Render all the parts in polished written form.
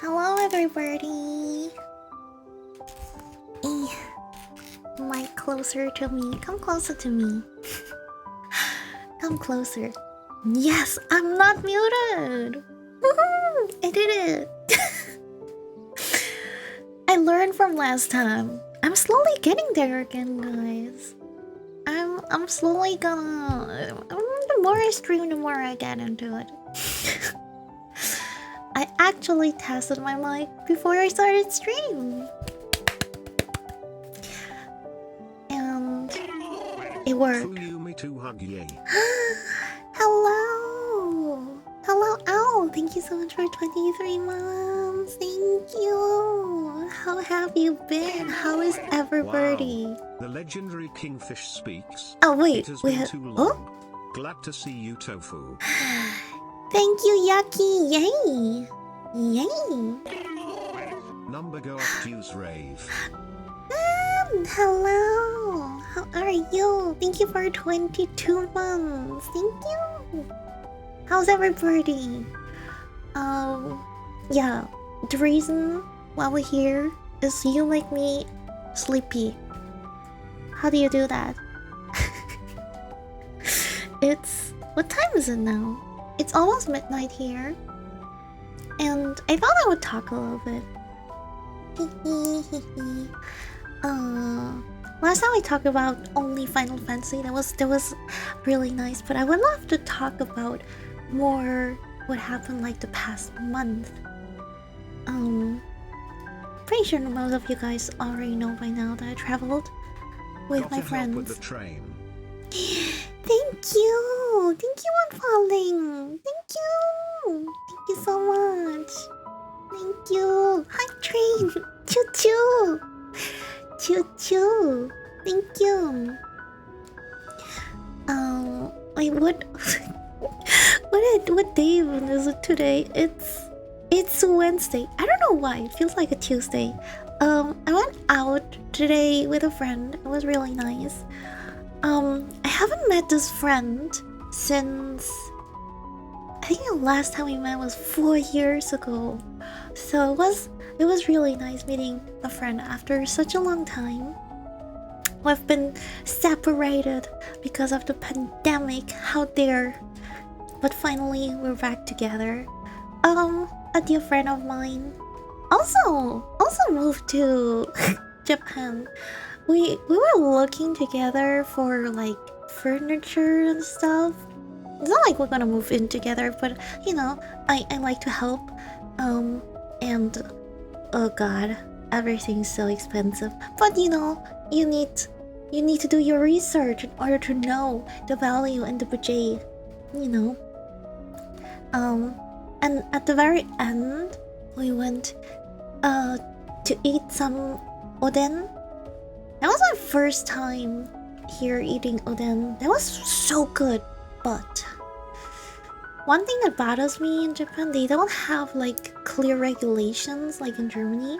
Hello, everybody. Mic closer to me. Come closer to me. Come closer. Yes, I'm not muted. Woohoo! I did it. I learned from last time. I'm slowly getting there again, guys. I'm slowly gonna. The more I stream, the more I get into it. I actually tested my mic before I started stream. And it worked. Hello! Hello, Owl! Thank you so much for 23 months. Thank you. How have you been? How is everybody? Wow. The legendary Kingfish speaks. Oh wait, it has been too long. Oh? Glad to see you, Tofu. Thank you, Yucky. Yay! Yay! Number go up Fuse Rave. Hello. How are you? Thank you for 22 months. Thank you. How's everybody? Yeah. The reason why we're here is you make me sleepy. How do you do that? What time is it now? It's almost midnight here. And I thought I would talk a little bit. Last time we talked about only Final Fantasy, that was really nice, but I would love to talk about more what happened like the past month. Pretty sure most of you guys already know by now that I traveled with Got my to help friends. with the train. Thank you! Thank you on falling! Thank you! Thank you so much! Thank you! Hi, train! Choo choo! Choo choo! Thank you! Wait, what? what day even is it today? It's Wednesday. I don't know why. It feels like a Tuesday. I went out today with a friend. It was really nice. I haven't met this friend since I think the last time we met was 4 years ago. So it was really nice meeting a friend after such a long time. We've been separated because of the pandemic. How dare! But finally, we're back together. A dear friend of mine also moved to Japan. We were looking together for like furniture and stuff. It's not like we're gonna move in together, but you know, I like to help. And oh god, everything's so expensive. But you know, you need to do your research in order to know the value and the budget. You know. And at the very end, we went to eat some oden. That was my first time here eating oden. That was so good, but one thing that bothers me in Japan, they don't have like clear regulations like in Germany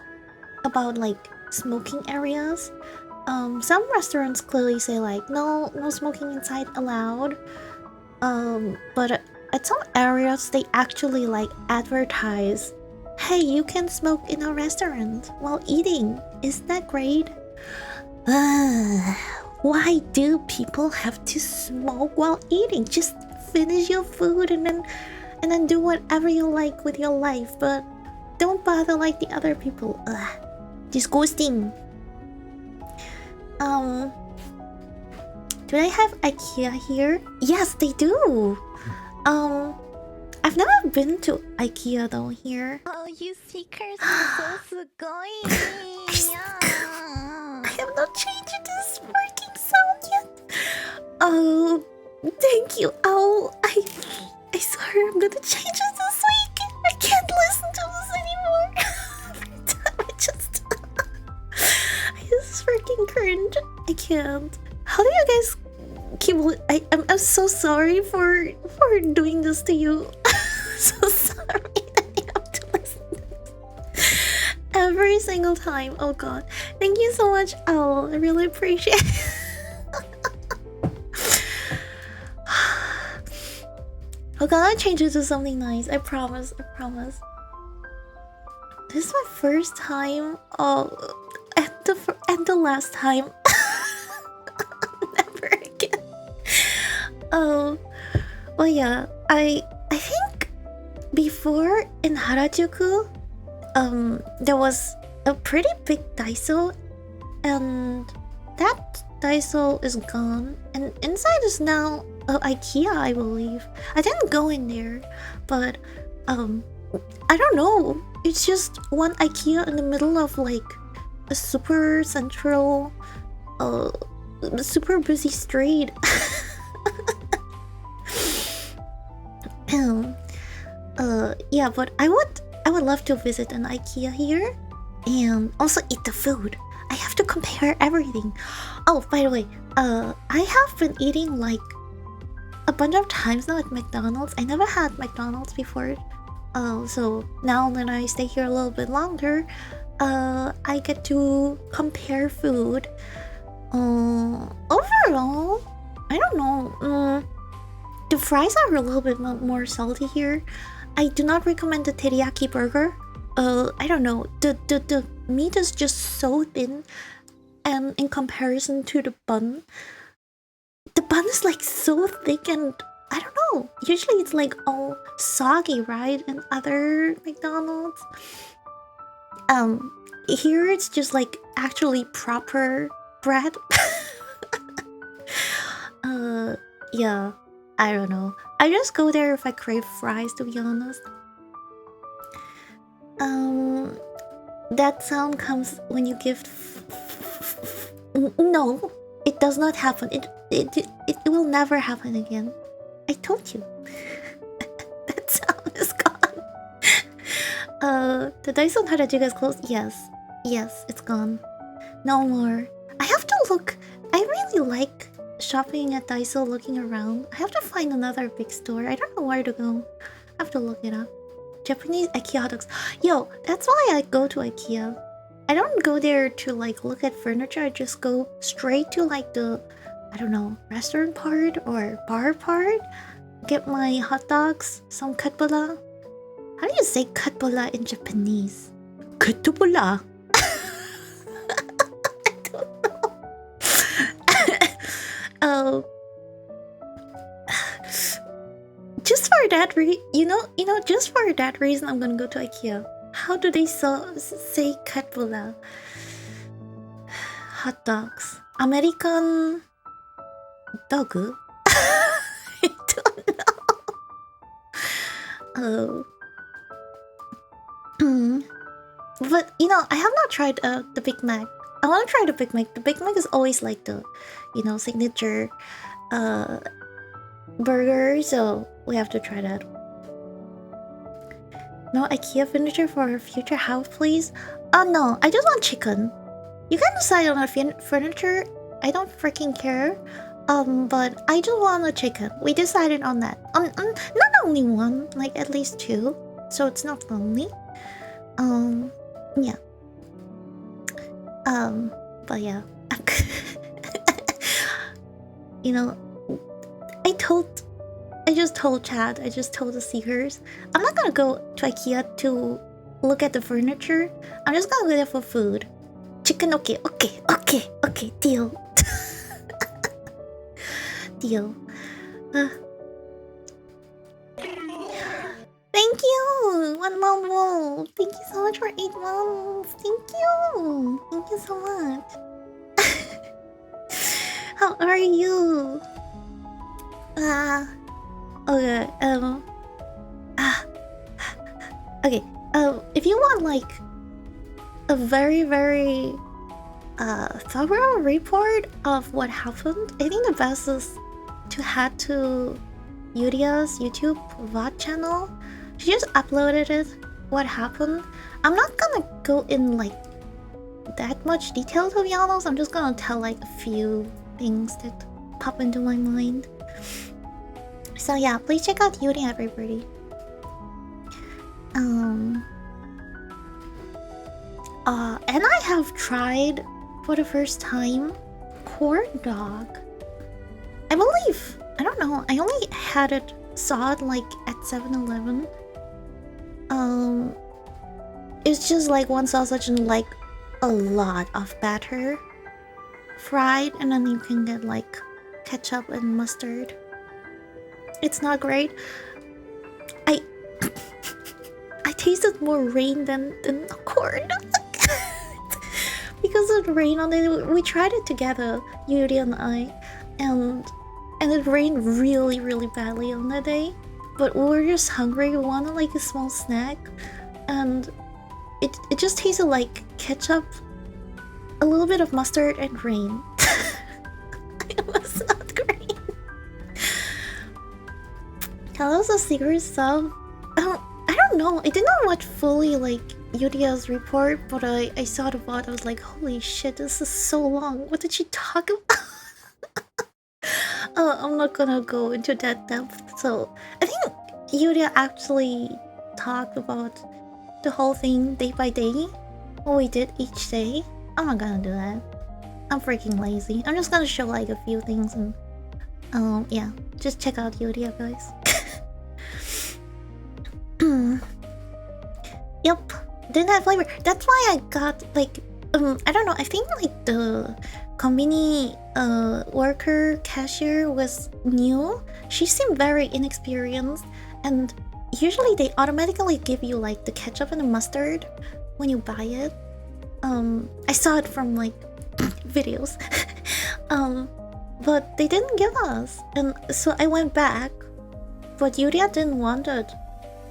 about like smoking areas. Some restaurants clearly say like no smoking inside allowed. But at some areas they actually like advertise, hey, you can smoke in a restaurant while eating. Isn't that great? Why do people have to smoke while eating? Just finish your food and then do whatever you like with your life, but don't bother like the other people. Disgusting. Do they have IKEA here? Yes, they do. I've never been to IKEA though here. Oh, you seekers are so sugoi. I have not changed this working sound yet. Oh, thank you. Oh, I swear I'm gonna change it this week. I can't listen to this anymore. Every time I just freaking cringe. I can't. How do you guys keep? I'm so sorry for doing this to you. So sorry that you have to listen to this every single time. Oh god, thank you so much, Owl. I really appreciate it. I'm gonna change it to something nice. I promise. this is my first time. Oh, and the last time. Never again. Oh, well, yeah. I think before in Harajuku, there was a pretty big Daiso, and that Daiso is gone, and inside is now IKEA, I believe. I didn't go in there, but I don't know. It's just one IKEA in the middle of like a super central, super busy street. Yeah, but I would love to visit an IKEA here, and also eat the food. I have to compare everything. Oh, by the way, I have been eating like a bunch of times now at McDonald's. I never had McDonald's before. So now that I stay here a little bit longer, I get to compare food. Overall, I don't know. The fries are a little bit more salty here. I do not recommend the teriyaki burger. I don't know. The meat is just so thin, and in comparison to the bun is like so thick, and I don't know. Usually it's like all soggy, right? In other McDonald's. Here it's just like actually proper bread. Yeah. I don't know. I just go there if I crave fries, to be honest. That sound comes when you give. No, it does not happen. It will never happen again. I told you. That sound is gone. The Daiso in Harajuku is closed. Yes, it's gone. No more. I have to look. I really like shopping at Daiso, looking around. I have to find another big store. I don't know where to go. I have to look it up. Japanese IKEA hot dogs. Yo, that's why I go to IKEA. I don't go there to like look at furniture. I just go straight to like the, I don't know, restaurant part or bar part. Get my hot dogs, some katbola. How do you say katbola in Japanese? Katbola. Just for that just for that reason, I'm gonna go to IKEA. How do they say katbola? Hot dogs. American dog? I don't know. But I have not tried the Big Mac. I want to try the Big Mac. The Big Mac is always like the, signature burger, so we have to try that. No IKEA furniture for our future house, please? Oh no, I just want chicken. You can decide on our furniture. I don't freaking care. But I just want a chicken. We decided on that. Not only one, like at least two, so it's not lonely. Yeah. But yeah. I just told Chad, I just told the seekers, I'm not gonna go to IKEA to look at the furniture. I'm just gonna go there for food. Chicken, okay, deal. Deal. Thank you! 1 month wolf! Thank you so much for 8 months! Thank you! Thank you so much! How are you? Okay, okay, if you want like a very, very thorough report of what happened, I think the best is to head to Yuria's YouTube VOD channel. She just uploaded it, what happened. I'm not gonna go in like that much detail, to be honest. I'm just gonna tell like a few things that pop into my mind. So yeah, please check out Yuri, everybody. And I have tried for the first time corn dog. I believe. I don't know. I only saw it like at 7-Eleven. it's just like one sausage and like a lot of batter fried, and then you can get like ketchup and mustard. It's not great. I I tasted more rain than corn. Because of the rain on it, we tried it together, Yuri and I, and it rained really really badly on that day. But we were just hungry. We wanted like a small snack, and it just tasted like ketchup, a little bit of mustard, and rain. It was not great. Hello's a secret sub. I don't know. I did not watch fully like Yudia's report, but I saw the VOD. I was like, holy shit, this is so long. What did she talk about? I'm not gonna go into that depth. So I think Yudia actually talked about the whole thing day by day, what we did each day. I'm not gonna do that. I'm freaking lazy. I'm just gonna show like a few things and yeah, just check out Yudia, guys. Yep, didn't have flavor. That's why I got like I don't know. I think like the conveni worker cashier was new. She seemed very inexperienced, and usually they automatically give you like the ketchup and the mustard when you buy it. I saw it from like videos. But they didn't give us, and so I went back. But Yuria didn't want it,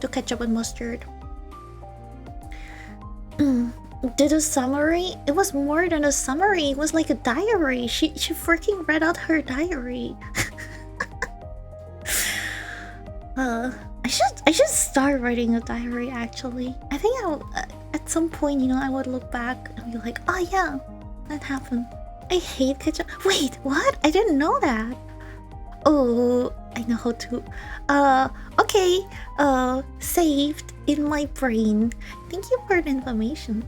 the ketchup and mustard. Did a summary? It was more than a summary. It was like a diary. She freaking read out her diary. I should start writing a diary. Actually, I think at some point, you know, I would look back and be like, oh yeah, that happened. I hate ketchup. Wait, what? I didn't know that. Oh, I know how to. Okay. Saved in my brain. Thank you for the information.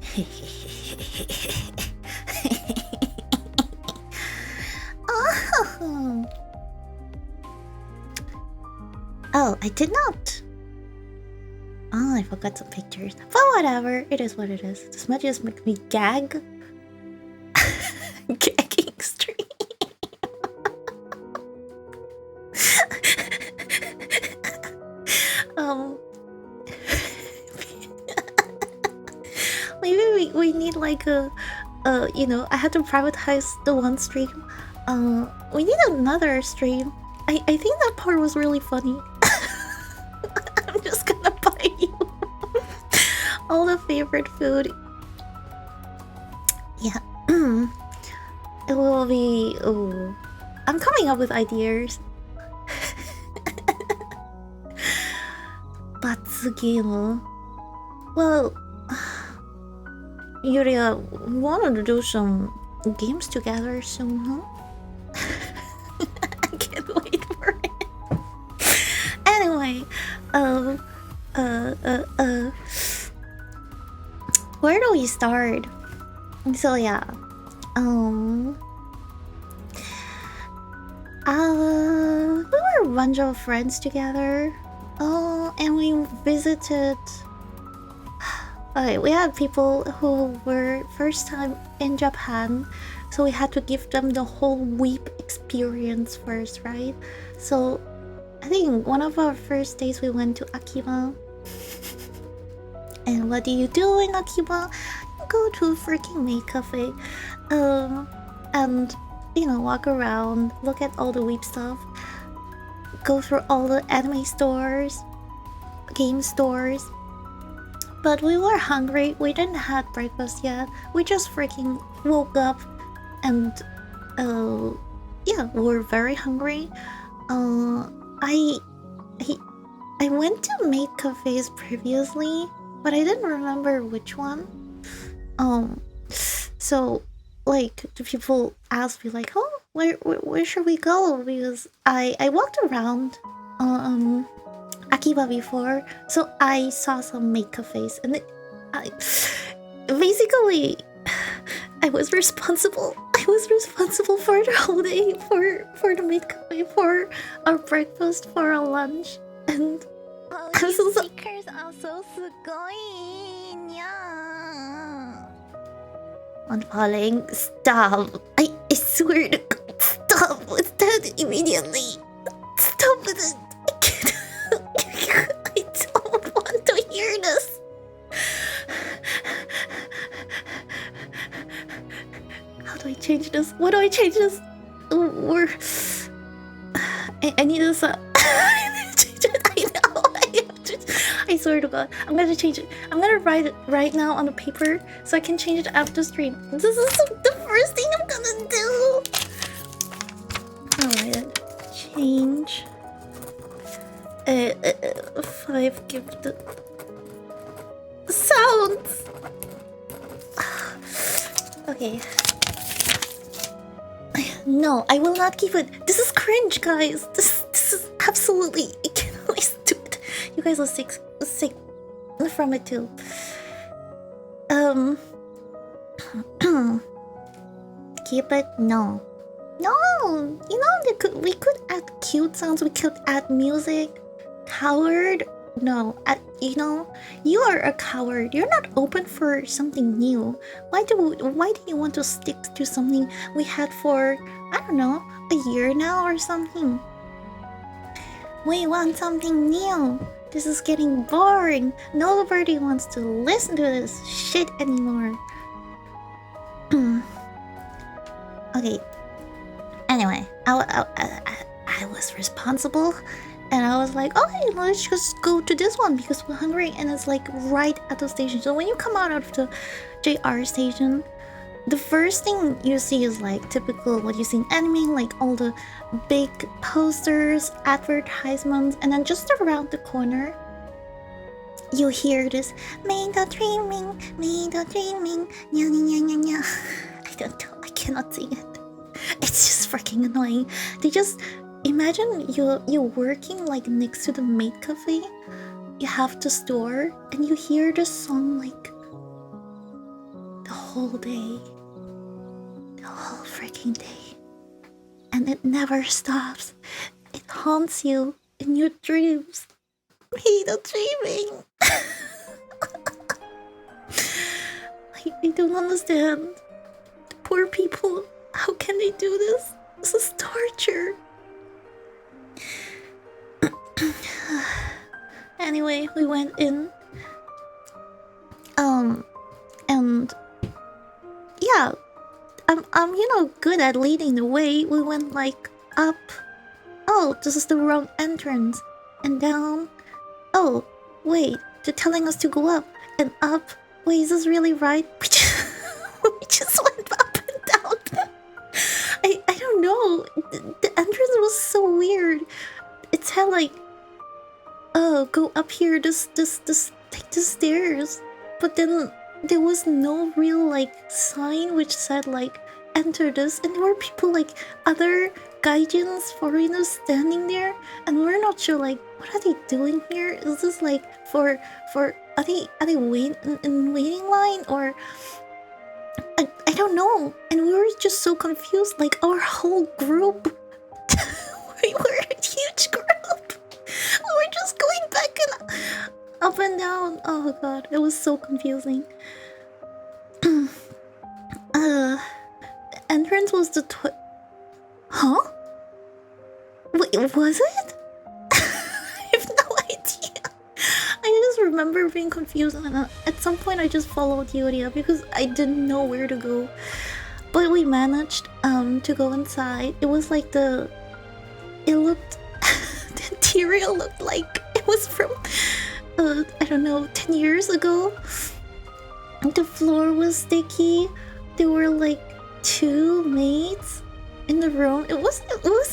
Oh, I did not. Oh, I forgot some pictures. But whatever, it is what it is. This might just make me gag. Gagging stream. Maybe we need like a you know, I had to privatize the one stream. We need another stream. I think that part was really funny. I'm just gonna buy you all the favorite food. Yeah. It will be. Oh, I'm coming up with ideas. Batsugi. Well, Yuria, we wanted to do some games together soon, huh? I can't wait for it. Anyway, where do we start? So yeah, we were a bunch of friends together. And we visited. Okay, we had people who were first time in Japan, so we had to give them the whole weep experience first, right? So I think one of our first days we went to Akiba. And what do you do in Akiba? You go to a freaking Maid Café, and you know, walk around, look at all the weep stuff, go through all the anime stores, game stores. But we were hungry. We didn't have breakfast yet. We just freaking woke up, and yeah, we were very hungry. I went to Maid Cafes previously, but I didn't remember which one. So like the people asked me like, oh, where should we go? Because I walked around Akiba before, so I saw some Maid Cafes, and basically I was responsible for the whole day, for the Maid Cafe, for our breakfast, for our lunch, and I'm so sorry. Stickers are so sugoi. Yeah. On falling. Stop. I swear to God. Stop. Stop immediately. Stop it. I can't. I don't want to hear this. How do I change this? What do I change this? We're... I need this. I need to change it. I know. I swear to God, I'm gonna change it. I'm gonna write it right now on the paper so I can change it after stream. This is the first thing I'm gonna do. Alright, change. 5 gifted sounds. Okay. No, I will not keep it. This is cringe, guys. This is absolutely. I can't always do it. You guys are sick from it too. Keep it? No. No. You know we could add cute sounds. We could add music. Coward? No. You are a coward. You're not open for something new. Why do you want to stick to something we had for, I don't know, a year now or something? We want something new. This is getting boring. Nobody wants to listen to this shit anymore. Okay. Anyway, I was responsible. And I was like, oh, hey, let's just go to this one because we're hungry and it's like right at the station. So when you come out of the JR station, the first thing you see is like typical what you see in anime, like all the big posters, advertisements, and then just around the corner, you hear this Maid dreaming, nya nya nya nya. I don't know, I cannot sing it. It's just freaking annoying. They just imagine you're working like next to the Maid Cafe. You have the store and you hear the song like the whole day. The whole freaking day. And it never stops. It haunts you in your dreams. Maid dreaming. I don't understand. The poor people. How can they do this? This is torture. Anyway, we went in. And yeah, I'm good at leading the way. We went like up. Oh, this is the wrong entrance. And down. Oh, wait, they're telling us to go up and up. Wait, is this really right? We just went up and down. I don't know. The entrance was so weird. It said like, oh, go up here, this take the stairs. But then there was no real like sign which said like enter this, and there were people like other gaijins, foreigners standing there, and we're not sure like what are they doing here? Is this like for are they waiting in waiting line, or I don't know. And we were just so confused, like our whole group. We were a huge group. We were just going back and up and down. Oh god, it was so confusing. Entrance was the huh? Wait, was it? I have no idea. I just remember being confused, and at some point I just followed Yuria because I didn't know where to go. But we managed to go inside. It was like it looked the interior looked like it was from I don't know, 10 years ago. The floor was sticky. There were like 2 maids in the room. It was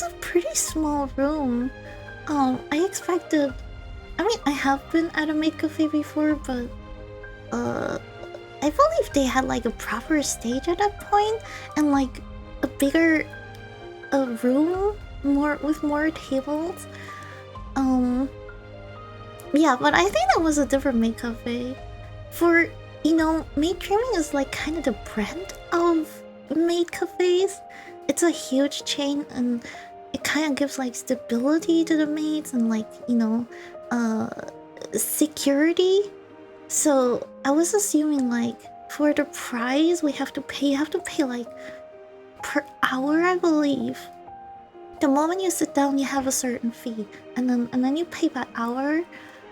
a pretty small room. I expected, I mean, I have been at a maid cafe before, but I believe they had like a proper stage at that point and like a bigger room with more tables. Yeah, but I think that was a different maid cafe. For, maid dreaming is like kind of the brand of maid cafes. It's a huge chain and it kind of gives like stability to the maids and like, security. So I was assuming like for the price we have to pay. You have to pay like per hour, I believe. The moment you sit down, you have a certain fee, and then you pay by hour,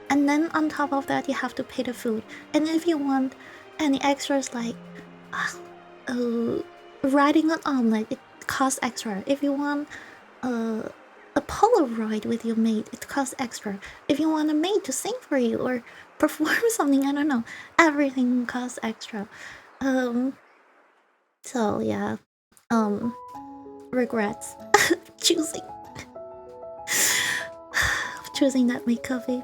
and then on top of that, you have to pay the food. And if you want any extras like riding an omelet, it costs extra. If you want a Polaroid with your maid, it costs extra. If you want a maid to sing for you or perform something, I don't know, everything costs extra. So yeah, regrets choosing that maid coffee.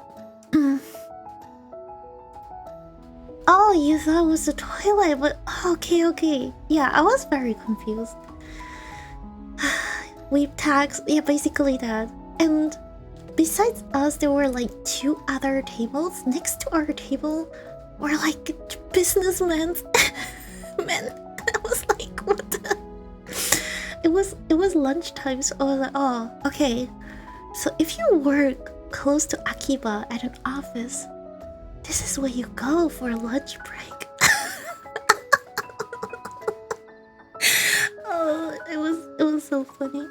Oh, you thought it was the toilet, but okay. Yeah, I was very confused. We've tags, yeah, basically that. And besides us, there were like 2 other tables. Next to our table were like businessmen. Men. I was like, what the? It was lunchtime, so I was like, oh, okay. So if you work close to Akiba at an office, this is where you go for a lunch break. Oh, it was so funny.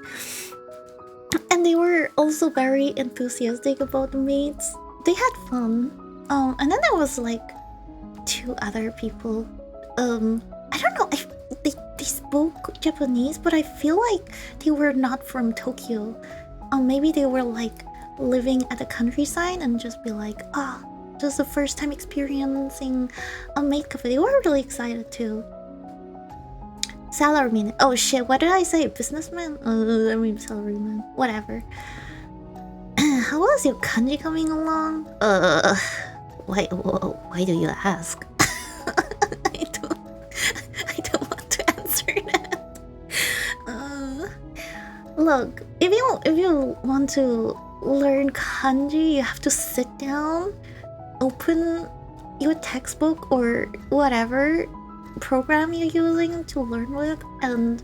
And they were also very enthusiastic about the maids. They had fun. And then there was like 2 other people. I don't know if they spoke Japanese, but I feel like they were not from Tokyo. Maybe they were like living at the countryside and just be like, just the first time experiencing a maid cafe. They were really excited too. Salaryman. Oh shit, what did I say? Businessman? I mean salaryman. Whatever. How was your kanji coming along? Why do you ask? I don't want to answer that. Look, if you want to learn kanji, you have to sit down, open your textbook or whatever program you're using to learn with, and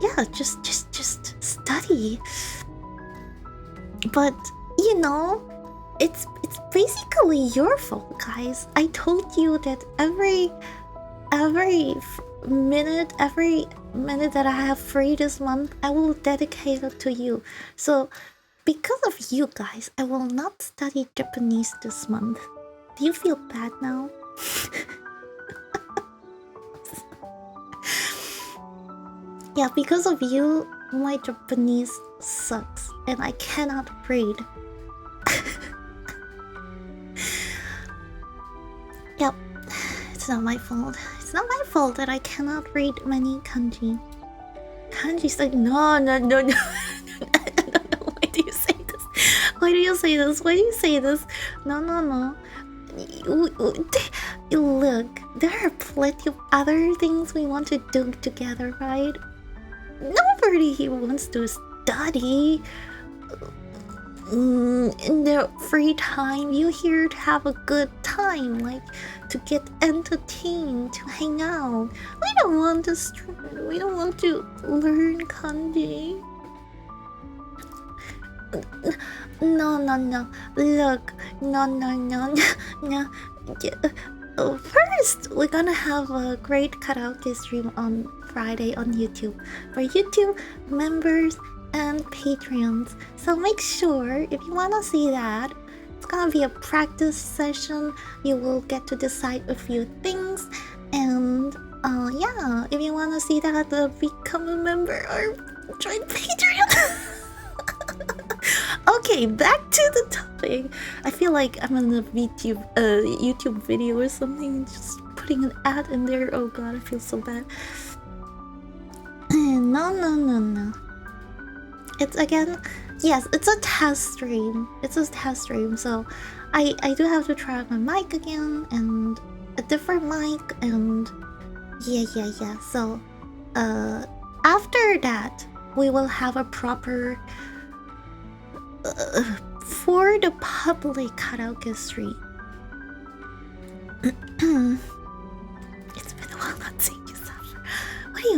yeah, just study. But you know, it's basically your fault, guys. I told you that every minute that I have free this month, I will dedicate it to you. So because of you guys, I will not study Japanese this month. Do you feel bad now? Yeah, because of you, my Japanese sucks and I cannot read. Yep, it's not my fault. It's not my fault that I cannot read many kanji. Kanji's like, no. I don't know. Why do you say this? Why do you say this? No. Look, there are plenty of other things we want to do together, right? Nobody here wants to study. In their free time, you're here to have a good time, like to get entertained, to hang out. We don't want to learn kanji. No. Look, no. First, we're gonna have a great karaoke stream on Friday on YouTube for YouTube members and Patreons. So make sure if you wanna see that, it's gonna be a practice session. You will get to decide a few things, and yeah, if you wanna see that, become a member or join Patreon. Okay, back to the topic. I feel like I'm in a YouTube video or something, just putting an ad in there. Oh god, I feel so bad. No. It's again, yes, it's a test stream. So I do have to try out my mic again and a different mic, and yeah. So after that, we will have a proper for the public karaoke stream. It's been a while not seeing you suffer. What do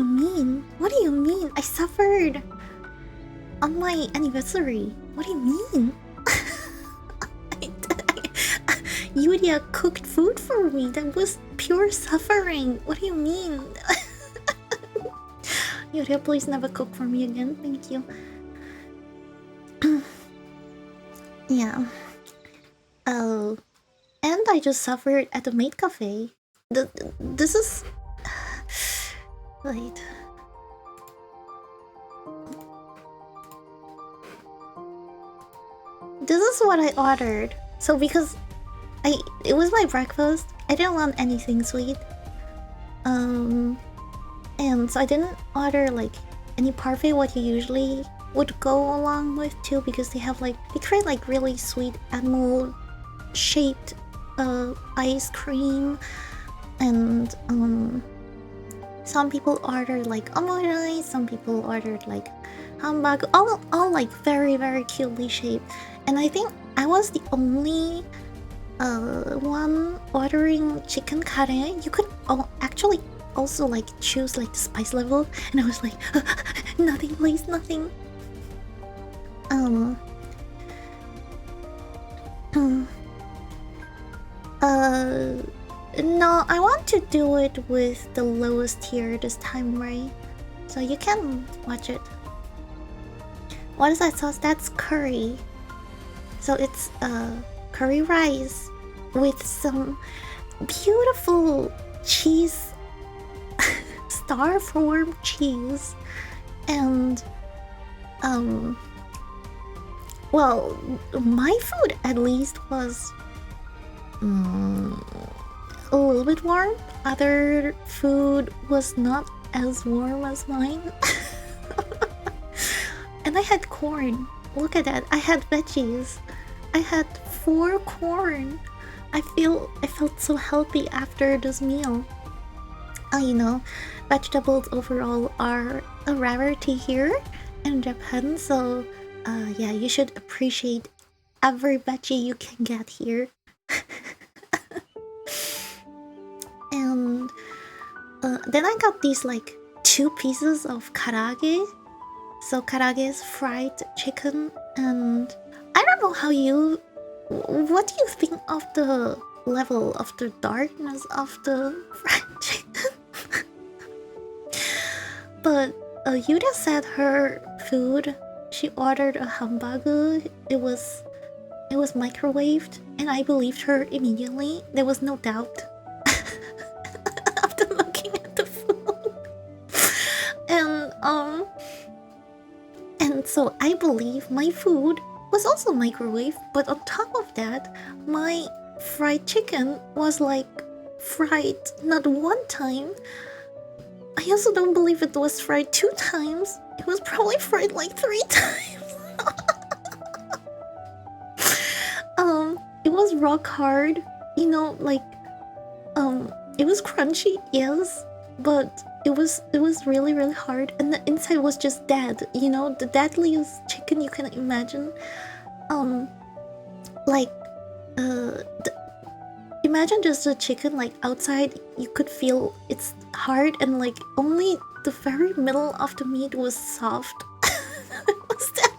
you mean? I suffered on my anniversary. What do you mean? I did. Yuria cooked food for me. That was pure suffering. What do you mean? Yuria, please never cook for me again. Thank you. Yeah. Oh. And I just suffered at the Maid Café. This is... Wait. This is what I ordered. So because it was my breakfast, I didn't want anything sweet. And so I didn't order like any parfait, what you usually would go along with too, because they have like, they create like really sweet animal shaped ice cream, and some people ordered like omurice, some people ordered like hamburger, all like very very cutely shaped. And I think I was the only one ordering chicken curry. You could actually also like choose like the spice level, and I was like nothing please, nothing. No, I want to do it with the lowest tier this time, right? So you can watch it. What is that sauce? That's curry. So it's curry rice with some beautiful cheese, star-formed cheese, and well, my food at least was a little bit warm. Other food was not as warm as mine. And I had corn. Look at that. I had veggies. I had 4 corn. I felt so healthy after this meal. You know, vegetables overall are a rarity here in Japan, so yeah, you should appreciate every veggie you can get here. And then I got these like 2 pieces of karaage. So karaage is fried chicken, and I don't know how you... What do you think of the level of the darkness of the fried chicken? But Yuda said her food, she ordered a hamburger. It was microwaved, and I believed her immediately. There was no doubt after looking at the food. And so I believe my food was also microwaved, but on top of that, my fried chicken was like fried not 1 time. I also don't believe it was fried 2 times. It was probably fried like 3 times. It was rock hard, you know, like it was crunchy, yes, but it was really really hard, and the inside was just dead, you know, the deadliest chicken you can imagine. Like imagine just a chicken, like outside you could feel it's hard, and like only the very middle of the meat was soft. It was that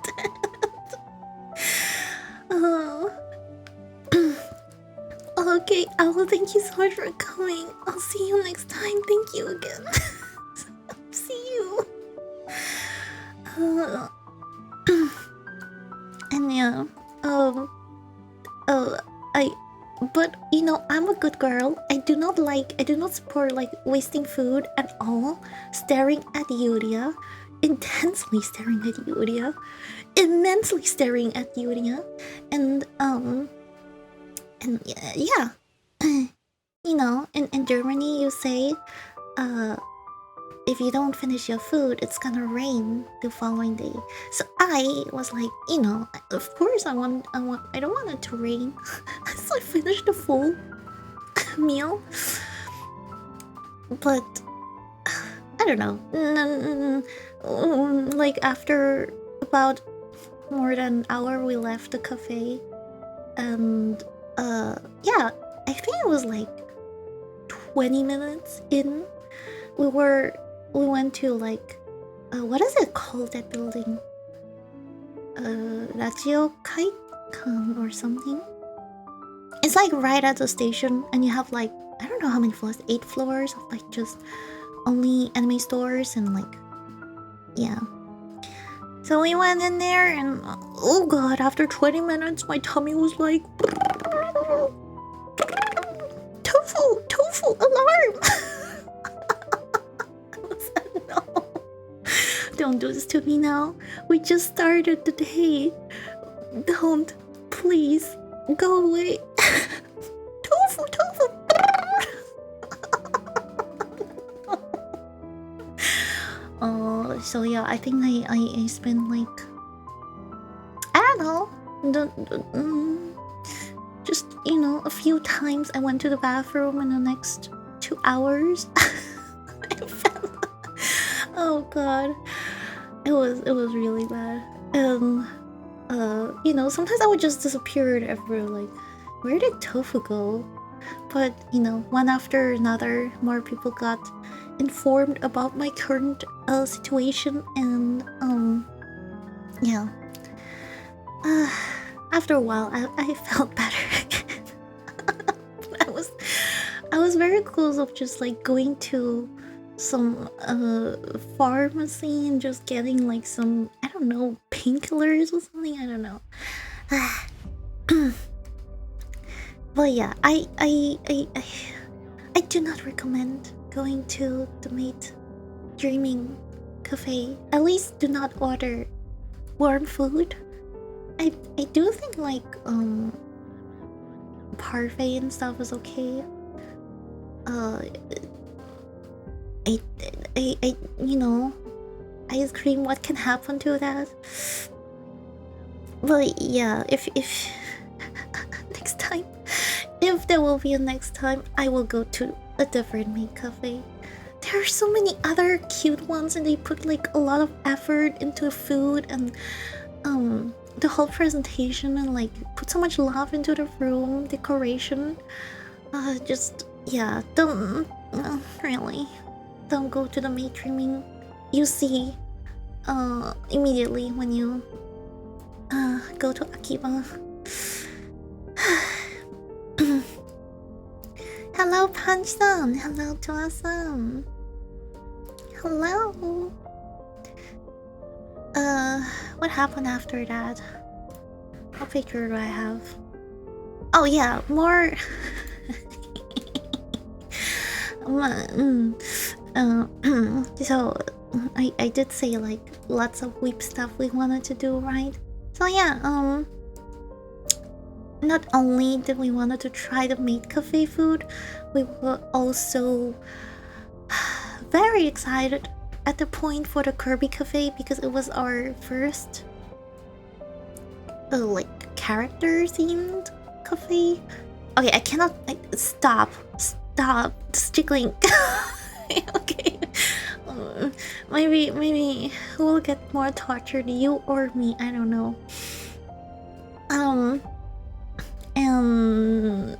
okay, oh, thank you so much for coming. I'll see you next time. Thank you again. See you. And yeah, but you know, I'm a good girl. I do not support like wasting food at all. Staring at Yuria, intensely staring at Yuria, immensely staring at Yuria, and yeah, you know, in Germany you say, if you don't finish your food, it's gonna rain the following day. So I was like, you know, of course I don't want it to rain. So I finished the full meal. But I don't know. Like after about more than an hour, we left the cafe, and yeah, I think it was like 20 minutes in. We went to like what is it called, that building? Radio Kaikan or something. It's like right at the station, and you have like I don't know how many floors, 8 floors of like just only anime stores and like yeah. So we went in there, and oh god, after 20 minutes, my tummy was like tofu alarm. I was like, no, don't do this to me now. We just started the day. Don't, please, go away. Tofu. Oh, so yeah, I think I spent like I don't know, just a few times I went to the bathroom in the next 2 hours. I felt, oh god, it was really bad. Sometimes I would just disappear everywhere. Like, where did tofu go? But one after another, more people got informed about my current situation, and yeah. After a while, I felt better again. I was very close of just like going to some pharmacy and just getting like some, I don't know, painkillers or something. I don't know. But yeah, I do not recommend going to the Maid Dreaming Cafe. At least do not order warm food. I do think like parfait and stuff is okay. Ice cream, what can happen to that? But yeah, if next time, if there will be a next time, I will go to a different Maid cafe. There are so many other cute ones, and they put like a lot of effort into food and the whole presentation, and like put so much love into the room decoration. Just yeah, don't really don't go to the Maid Dreaming. You see immediately when you go to Akiba. Hello, Punch-san. Hello, Toa-san. Hello. What happened after that? What picture do I have? Oh yeah, more. So I did say like lots of weep stuff we wanted to do, right? So yeah, not only did we wanted to try the Maid Cafe food, we were also very excited at the point for the Kirby Cafe, because it was our first like character themed cafe. Okay, I cannot stop jiggling. Okay. Maybe who will get more tortured, you or me? I don't know. And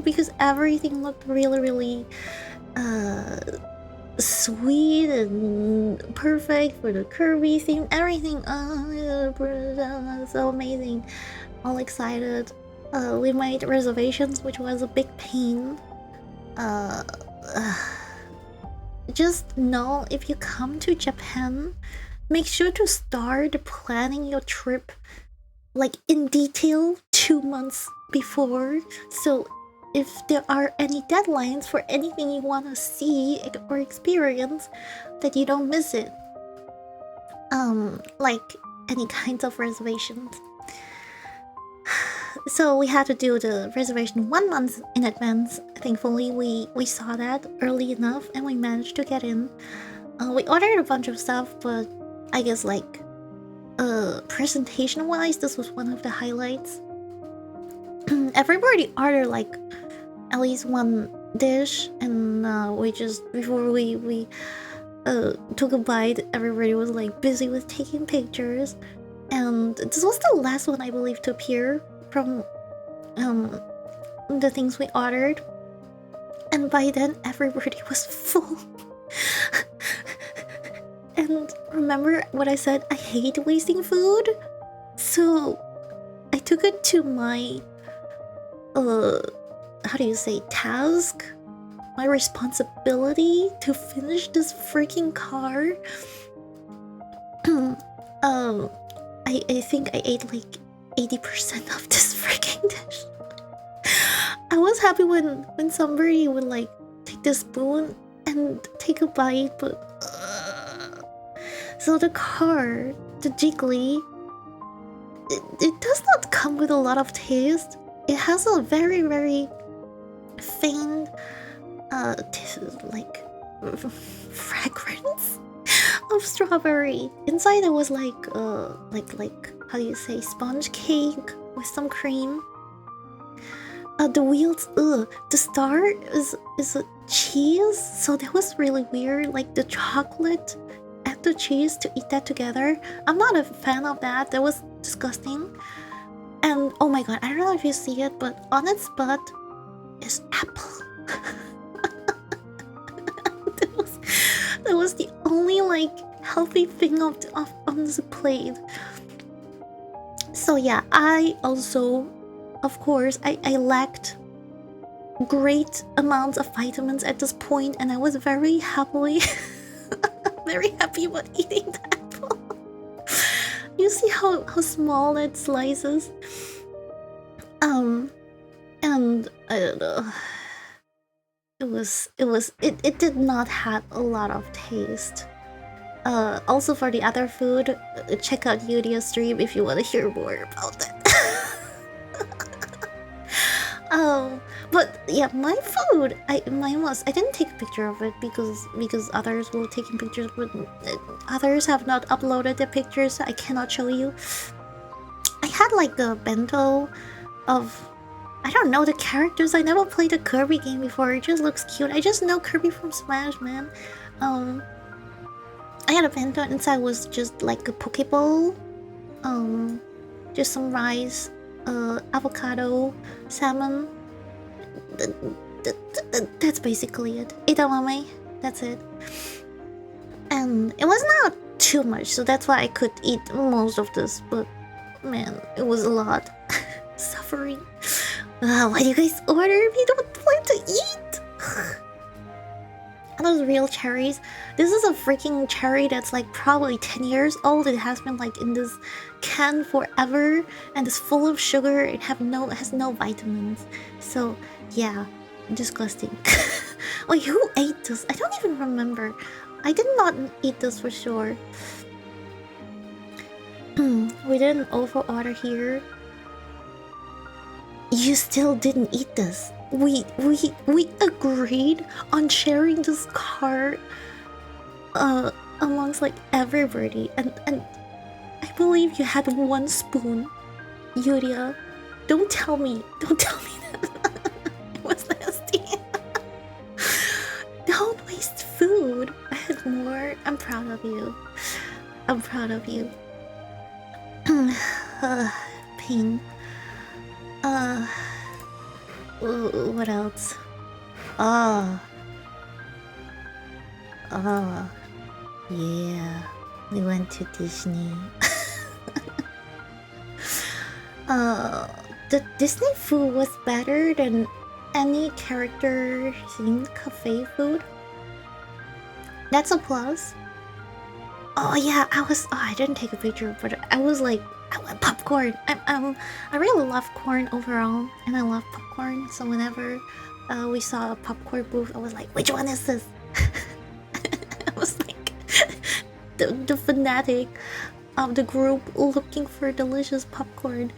because everything looked really sweet and perfect for the Kirby theme. Everything, so amazing. All excited. We made reservations, which was a big pain. Just know, if you come to Japan, make sure to start planning your trip like in detail 2 months before, so if there are any deadlines for anything you want to see or experience, that you don't miss it. Like any kinds of reservations. So we had to do the reservation 1 month in advance. Thankfully, we saw that early enough, and we managed to get in. We ordered a bunch of stuff, but I guess like presentation-wise, this was one of the highlights. Everybody ordered like at least one dish, and we just before we took a bite, everybody was like busy with taking pictures, and this was the last one, I believe, to appear from the things we ordered, and by then everybody was full. And remember what I said, I hate wasting food, so I took it to my how do you say, task, my responsibility to finish this freaking car. I think I ate like 80% of this freaking dish. I was happy when somebody would like take the spoon and take a bite, but so the car, the Jiggly, it does not come with a lot of taste. It has a very, very faint like fragrance of strawberry. Inside there was like how do you say, sponge cake with some cream. The wheels, the star is a cheese, so that was really weird. Like the chocolate and the cheese, to eat that together. I'm not a fan of that. That was disgusting. And oh my god, I don't know if you see it, but on its butt is apple. that was the only like healthy thing on the plate. So yeah, I also, of course, I lacked great amounts of vitamins at this point, and I was very happy about eating the apple. You see how small that slice is? And I don't know. It did not have a lot of taste. Also for the other food, check out Yudia's stream if you want to hear more about that. But yeah, my food, I didn't take a picture of it because others were taking pictures, but others have not uploaded the pictures, so I cannot show you. I had like a bento of, I don't know the characters. I never played a Kirby game before. It just looks cute. I just know Kirby from Smash, man. I had a bento, and inside was just like a Pokeball, just some rice, avocado, salmon. That's basically it. Edamame, that's it. And it was not too much, so that's why I could eat most of this. But man, it was a lot. Suffering. Why do you guys order if you don't plan to eat? Those real cherries. This is a freaking cherry that's like probably 10 years old. It has been like in this can forever, and it's full of sugar. It has no vitamins. So yeah, disgusting. Wait, who ate this? I don't even remember. I did not eat this for sure. We didn't over order here. You still didn't eat this. We agreed on sharing this cart amongst like everybody, and I believe you had one spoon. Yuria, don't tell me that it was nasty. Don't waste food. I had more. I'm proud of you. Pain. What else? Yeah, we went to Disney. The Disney food was better than any character-themed cafe food. That's a plus. Oh yeah, I didn't take a picture, but I was like, I want popcorn. I really love corn overall, and I love popcorn. So whenever we saw a popcorn booth, I was like, which one is this? I was like the fanatic of the group looking for delicious popcorn.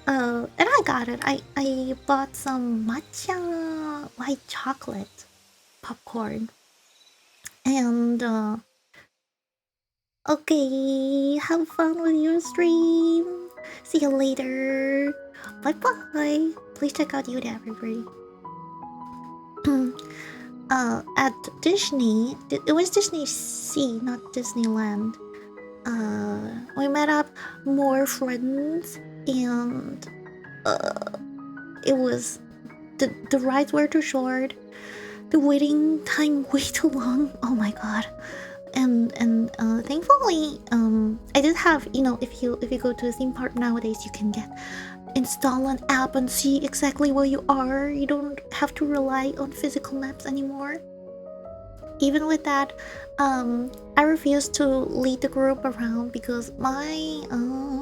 And I got it. I bought some matcha white chocolate popcorn. And okay, have fun with your stream. See you later. Bye bye. Please check out Yoda, everybody. At Disney, it was Disney Sea, not Disneyland. We met up more friends, and it was the rides were too short, the waiting time way too long. Oh my god. And thankfully, I did have, if you go to a theme park nowadays, you can get install an app and see exactly where you are. You don't have to rely on physical maps anymore. Even with that, I refuse to lead the group around because my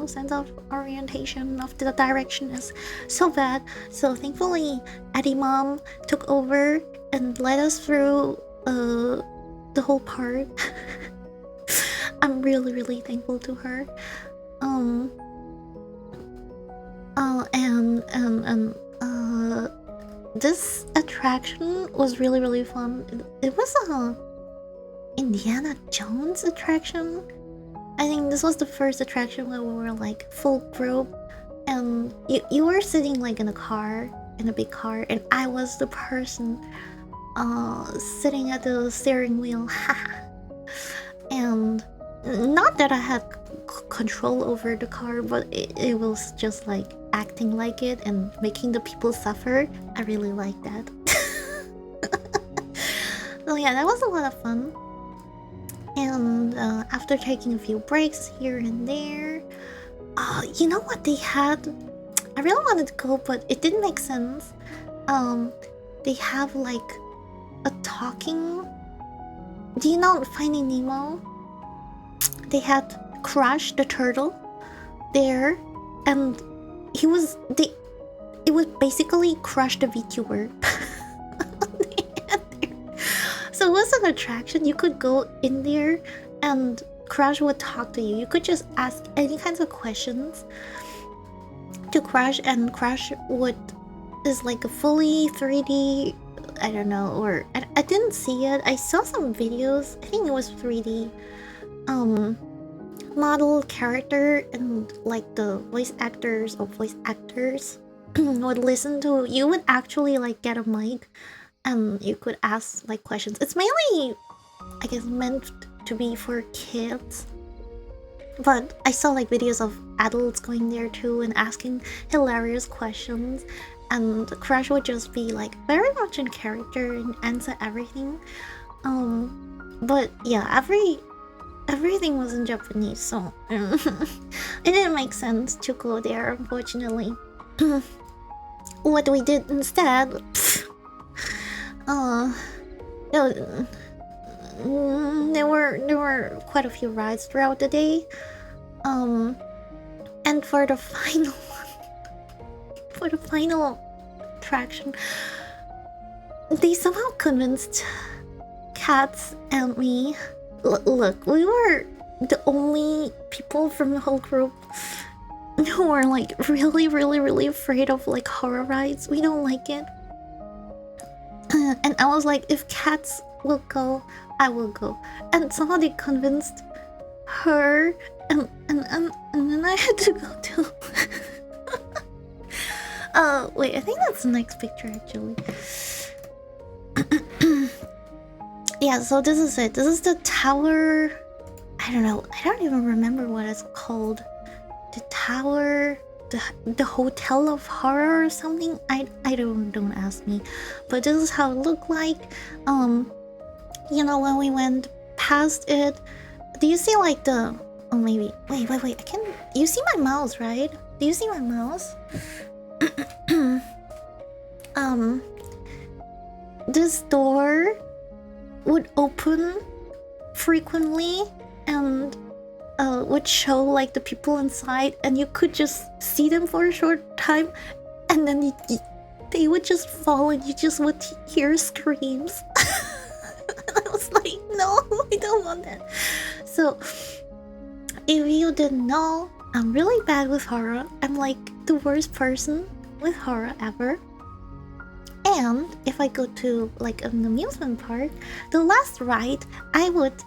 sense of orientation of the direction is so bad. So thankfully, Eddie Mom took over and led us through the whole part. I'm really, really thankful to her. This attraction was really, really fun. It was a Indiana Jones attraction. I think this was the first attraction where we were like full group, and you were sitting like in a car, in a big car, and I was the person sitting at the steering wheel. And not that I had control over the car, but it was just like acting like it and making the people suffer. I really like that. So yeah, that was a lot of fun. And after taking a few breaks here and there, you know what they had? I really wanted to go, but it didn't make sense. They have like a talking. Do you know Finding Nemo? They had Crush the turtle there, and it was basically Crush the VTuber. So it was an attraction. You could go in there and Crush would talk to you. You could just ask any kinds of questions to Crush, and Crush is like a fully 3D, I don't know, or I didn't see it. I saw some videos. I think it was 3D model character, and like the voice actors would listen to you. Would actually like get a mic and you could ask like questions. It's mainly, I guess, meant to be for kids, but I saw like videos of adults going there too and asking hilarious questions, and Crush would just be like very much in character and answer everything. But yeah, everything was in Japanese, so it didn't make sense to go there, unfortunately. What we did instead, there were quite a few rides throughout the day, and for the final attraction, they somehow convinced Cats and me. Look, we were the only people from the whole group who are like really, really, really afraid of like horror rides. We don't like it. And I was like, if Cats will go, I will go. And somehow they convinced her, and then I had to go too. Wait, I think that's the next picture actually. Yeah, so this is it. This is the tower. I don't know. I don't even remember what it's called. The tower, the hotel of horror or something. I don't ask me. But this is how it looked like. You know, when we went past it, do you see like the? Oh, maybe. Wait. I can. You see my mouse, right? Do you see my mouse? This door would open frequently and would show like the people inside, and you could just see them for a short time, and then they would just fall and you just would hear screams. I was like, no, I don't want that. So if you didn't know, I'm really bad with horror. I'm like the worst person with horror ever. And if I go to like an amusement park, the last ride I would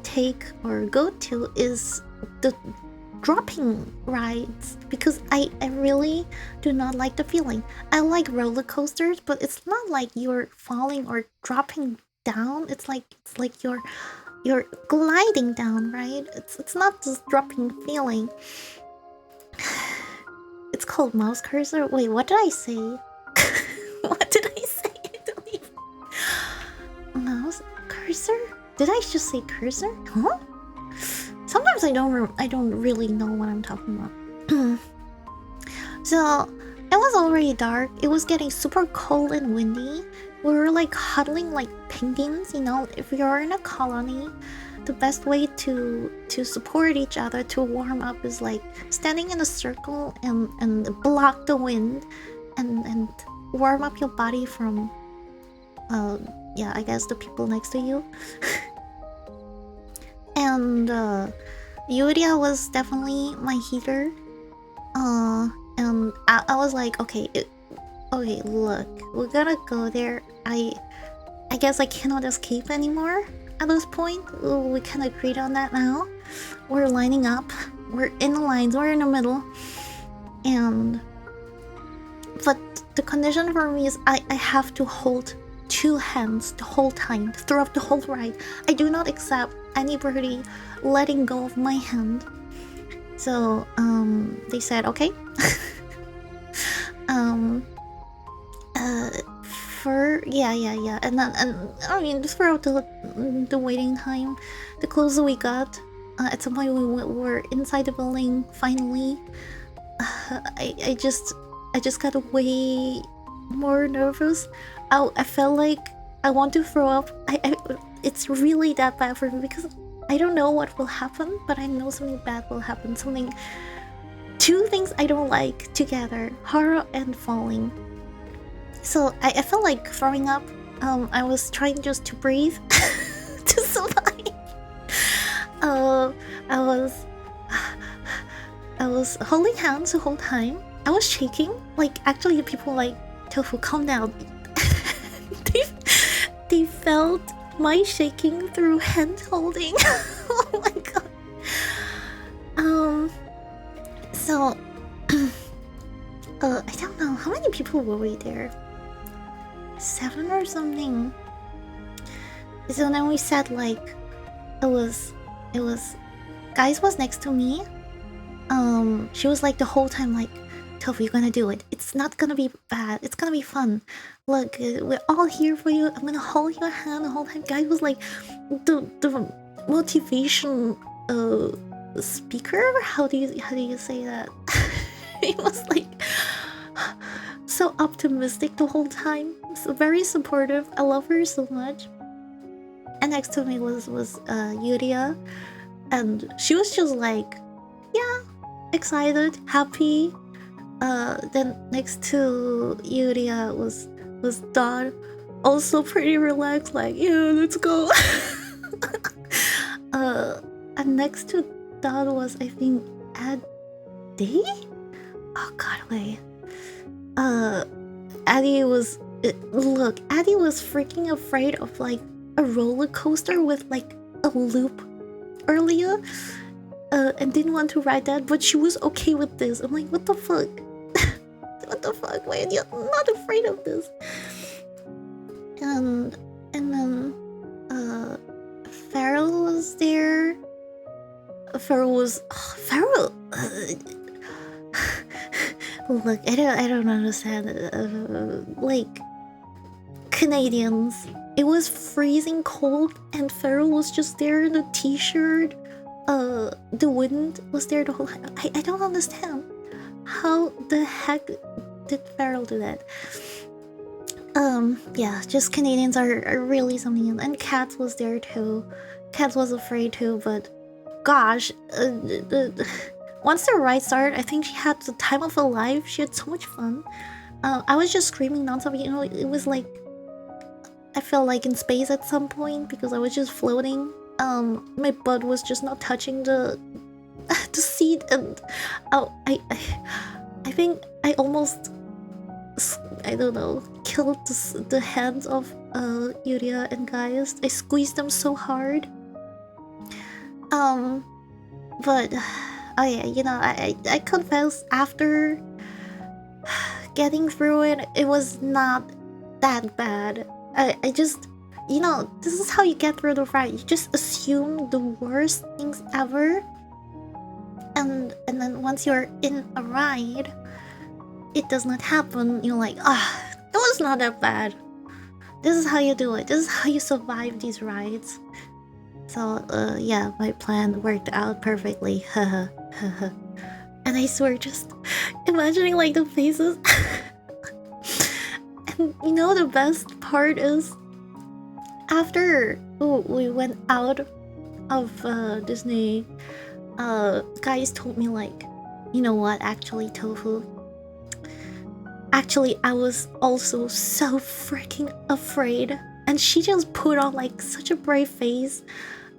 take or go to is the dropping rides, because I really do not like the feeling. I like roller coasters, but it's not like you're falling or dropping down. It's like you're gliding down, right? It's not this dropping feeling. It's called mouse cursor. Wait, what did I say? What did I say? I don't even... Mouse cursor? Did I just say cursor? Huh? Sometimes I don't really know what I'm talking about. So it was already dark. It was getting super cold and windy. We were like huddling like penguins, you know. If you're in a colony, the best way to support each other to warm up is like standing in a circle and block the wind and warm up your body from yeah, I guess the people next to you. And Yuria was definitely my heater. And I was like, okay, okay, look, we're gonna go there. I guess I cannot escape anymore at this point. We can agree on that now. We're lining up. We're in the lines. We're in the middle. And but the condition for me is I have to hold two hands the whole time throughout the whole ride. I do not accept anybody letting go of my hand. So they said okay. For yeah, and then I mean throughout the waiting time, the closer we got, at some point we were inside the building finally. I just got way more nervous. I felt like I want to throw up. It's really that bad for me because I don't know what will happen, but I know something bad will happen. Two things I don't like together: horror and falling. So I felt like throwing up. I was trying just to breathe to survive. I was holding hands the whole time. I was shaking. Like actually, people like Tofu, calm down. they felt my shaking through hand holding. Oh my god. So I don't know how many people were we there. 7 or something. So then we said like it was guys was next to me. She was like the whole time like, Tofu, you're gonna do it. It's not gonna be bad. It's gonna be fun. Look, we're all here for you. I'm gonna hold your hand the whole time. Guys was like the motivation speaker. How do you say that? He was like so optimistic the whole time. So very supportive. I love her so much. And next to me was Yuria, and she was just like, yeah, excited, happy. Then next to Yuria was Dawn, also pretty relaxed, like, yeah, let's go. And next to Dawn was, I think, Addy? Oh god, wait. Addy was Addy was freaking afraid of like a roller coaster with like a loop earlier, and didn't want to ride that, but she was okay with this. I'm like, what the fuck? What the fuck, man? You're not afraid of this. And then Farrell was there. Farrell look, I don't understand. Like Canadians, it was freezing cold, and Farrell was just there in a t-shirt. The wind was there the whole time. I don't understand. How the heck did Farrell do that? Yeah, just Canadians are really something else. And Kat was there too. Kat was afraid too, but gosh, once the ride started, I think she had the time of her life. She had so much fun. I was just screaming nonstop. You know, it was like I felt like in space at some point because I was just floating. My butt was just not touching the seat, and I think I almost, I don't know, killed the hands of Yuria and Gaius. I squeezed them so hard. But oh yeah, you know, I confess, after getting through it, it was not that bad. I just, you know, this is how you get through the ride. You just assume the worst things ever, and then once you're in a ride, it does not happen. You're like, it was not that bad. This is how you do it. This is how you survive these rides. So yeah, my plan worked out perfectly. And And I swear, just imagining like the faces. And you know, the best part is after we went out of Disney, guys told me like, you know what, actually, Tofu, actually I was also so freaking afraid. And she just put on like such a brave face.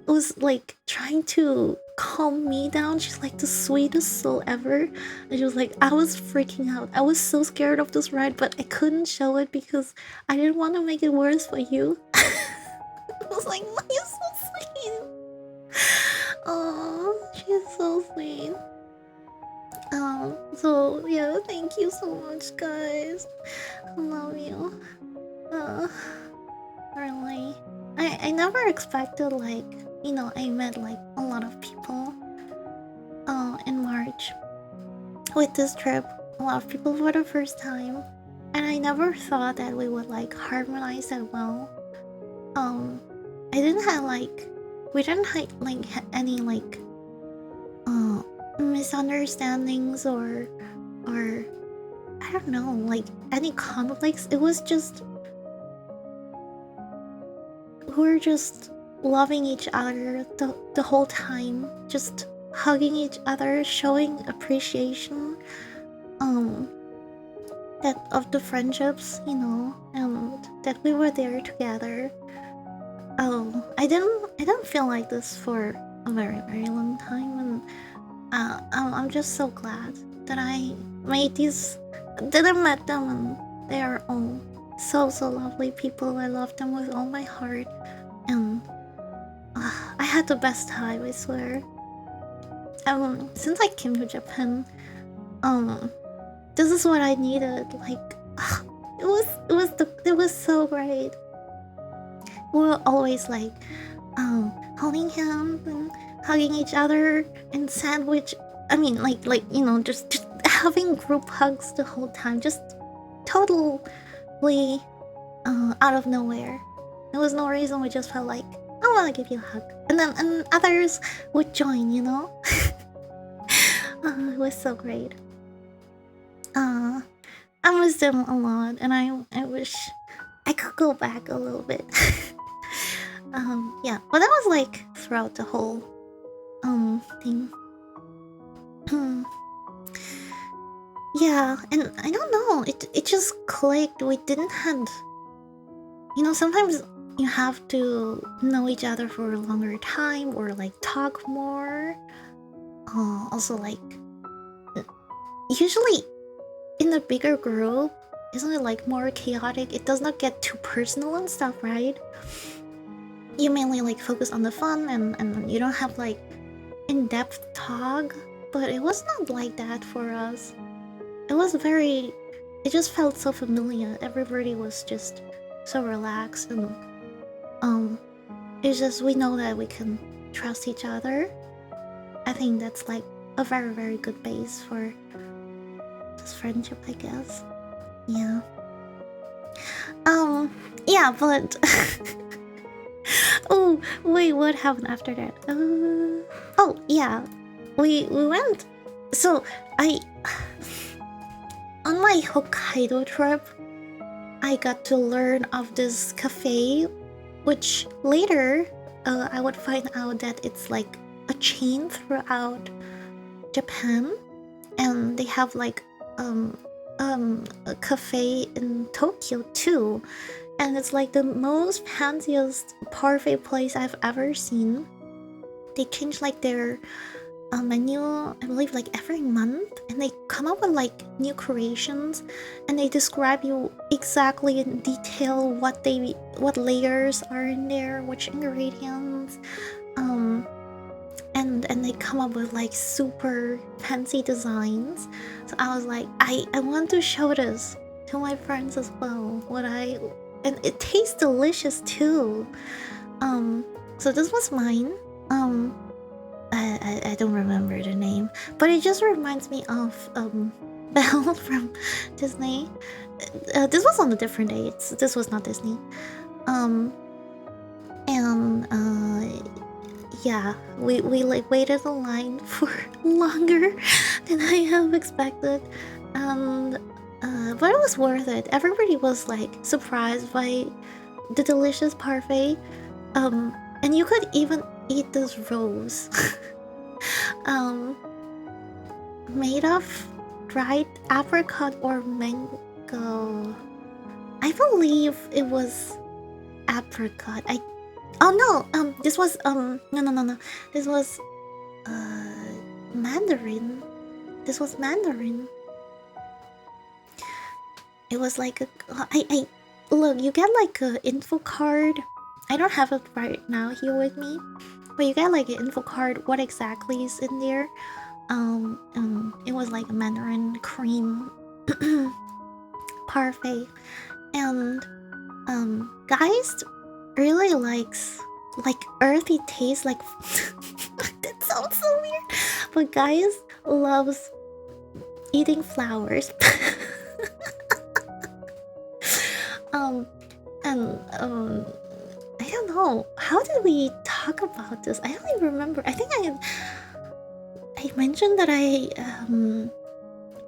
It was like trying to calm me down. She's like the sweetest soul ever. And she was like, I was freaking out. I was so scared of this ride, but I couldn't show it because I didn't want to make it worse for you. I was like, you're so sweet. Oh, she's so sweet. So yeah, thank you so much, guys. I love you. Really. I never expected, like, you know, I met like a lot of people in March with this trip. A lot of people for the first time. And I never thought that we would like harmonize that well. I didn't have like we didn't have like any like misunderstandings or I don't know, like any conflicts. It was just we're just loving each other the whole time, just hugging each other, showing appreciation that of the friendships, you know, and that we were there together. I didn't feel like this for a very long time, and I'm just so glad that I made these, that I met them, and they are all so lovely people. I love them with all my heart, and I had the best time, I swear. Since I came to Japan, this is what I needed. Like, it was so great. We were always like, holding hands and hugging each other and sandwich. I mean, like you know, just having group hugs the whole time, just totally out of nowhere. There was no reason. We just felt like, I want to give you a hug, and others would join, you know. It was so great. I miss them a lot, and I wish I could go back a little bit. Yeah, but that was like throughout the whole thing. Yeah, and I don't know, it just clicked. We didn't have, you know, sometimes you have to know each other for a longer time or like talk more. Also, like, usually in a bigger group, isn't it like more chaotic? It does not get too personal and stuff, right? You mainly like focus on the fun, and you don't have like in-depth talk. But it was not like that for us. It was very, it just felt so familiar. Everybody was just so relaxed, and it's just, we know that we can trust each other. I think that's like a very good base for this friendship, I guess. Yeah. Yeah, but oh wait, what happened after that? Oh yeah, we went. So on my Hokkaido trip, I got to learn of this cafe, which later I would find out that it's like a chain throughout Japan, and they have like a cafe in Tokyo too, and it's like the most fanciest parfait place I've ever seen. They change like their menu, I believe, like every month, and they come up with like new creations, and they describe you exactly in detail what layers are in there, which ingredients, and they come up with like super fancy designs. So I was like, I want to show this to my friends as well. And it tastes delicious too. So this was mine. I don't remember the name, but it just reminds me of Belle from Disney. This was on a different day. This was not Disney. Yeah, we like waited in line for longer than I have expected, and but it was worth it. Everybody was like surprised by the delicious parfait, and you could even eat this rose, um, made of dried apricot or mango. I believe it was apricot. This was no. This was mandarin. This was mandarin. It was like I look, you get like a info card. I don't have it right now here with me, but you get like an info card. What exactly is in there? It was like a mandarin cream parfait, and guys really likes like earthy taste. Like that sounds so weird, but guys loves eating flowers. I don't know. How did we talk about this? I don't even remember. I think I mentioned that I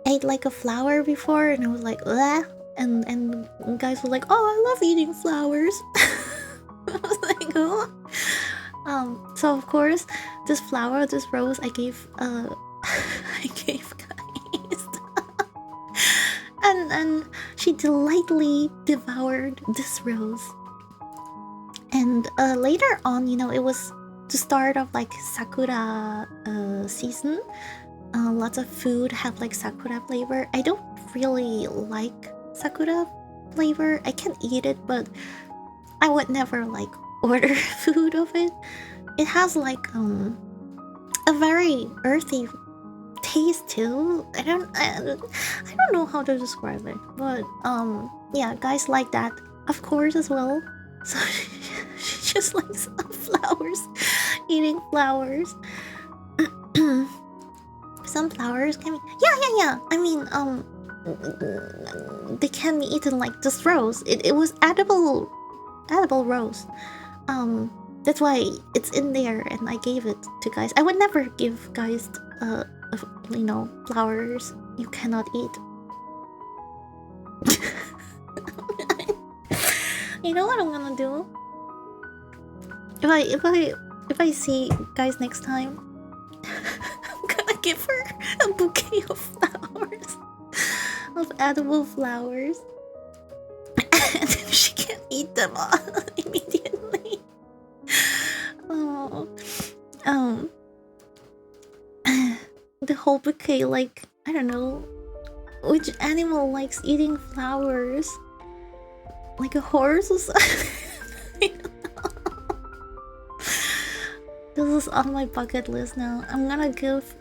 ate like a flower before, and I was like, ugh. And guys were like, oh, I love eating flowers. I was like, oh. So of course, this flower, this rose, I gave I gave guys. and she delightfully devoured this rose. And later on, you know, it was the start of like sakura season. Lots of food have like sakura flavor. I don't really like sakura flavor. I can eat it, but I would never like order food of it. It has like a very earthy taste too. I don't know how to describe it, but yeah, guys like that, of course, as well. So she just likes flowers, eating flowers. Some flowers can be yeah. I mean they can be eaten like this rose. It was edible rose. That's why it's in there, and I gave it to guys. I would never give guys you know, flowers you cannot eat. You know what I'm gonna do? If I see guys next time, I'm gonna give her a bouquet of flowers, of edible flowers, and then she can eat them all immediately. Oh, the whole bouquet. Like, I don't know, which animal likes eating flowers? Like a horse or something? This is on my bucket list now. I'm gonna give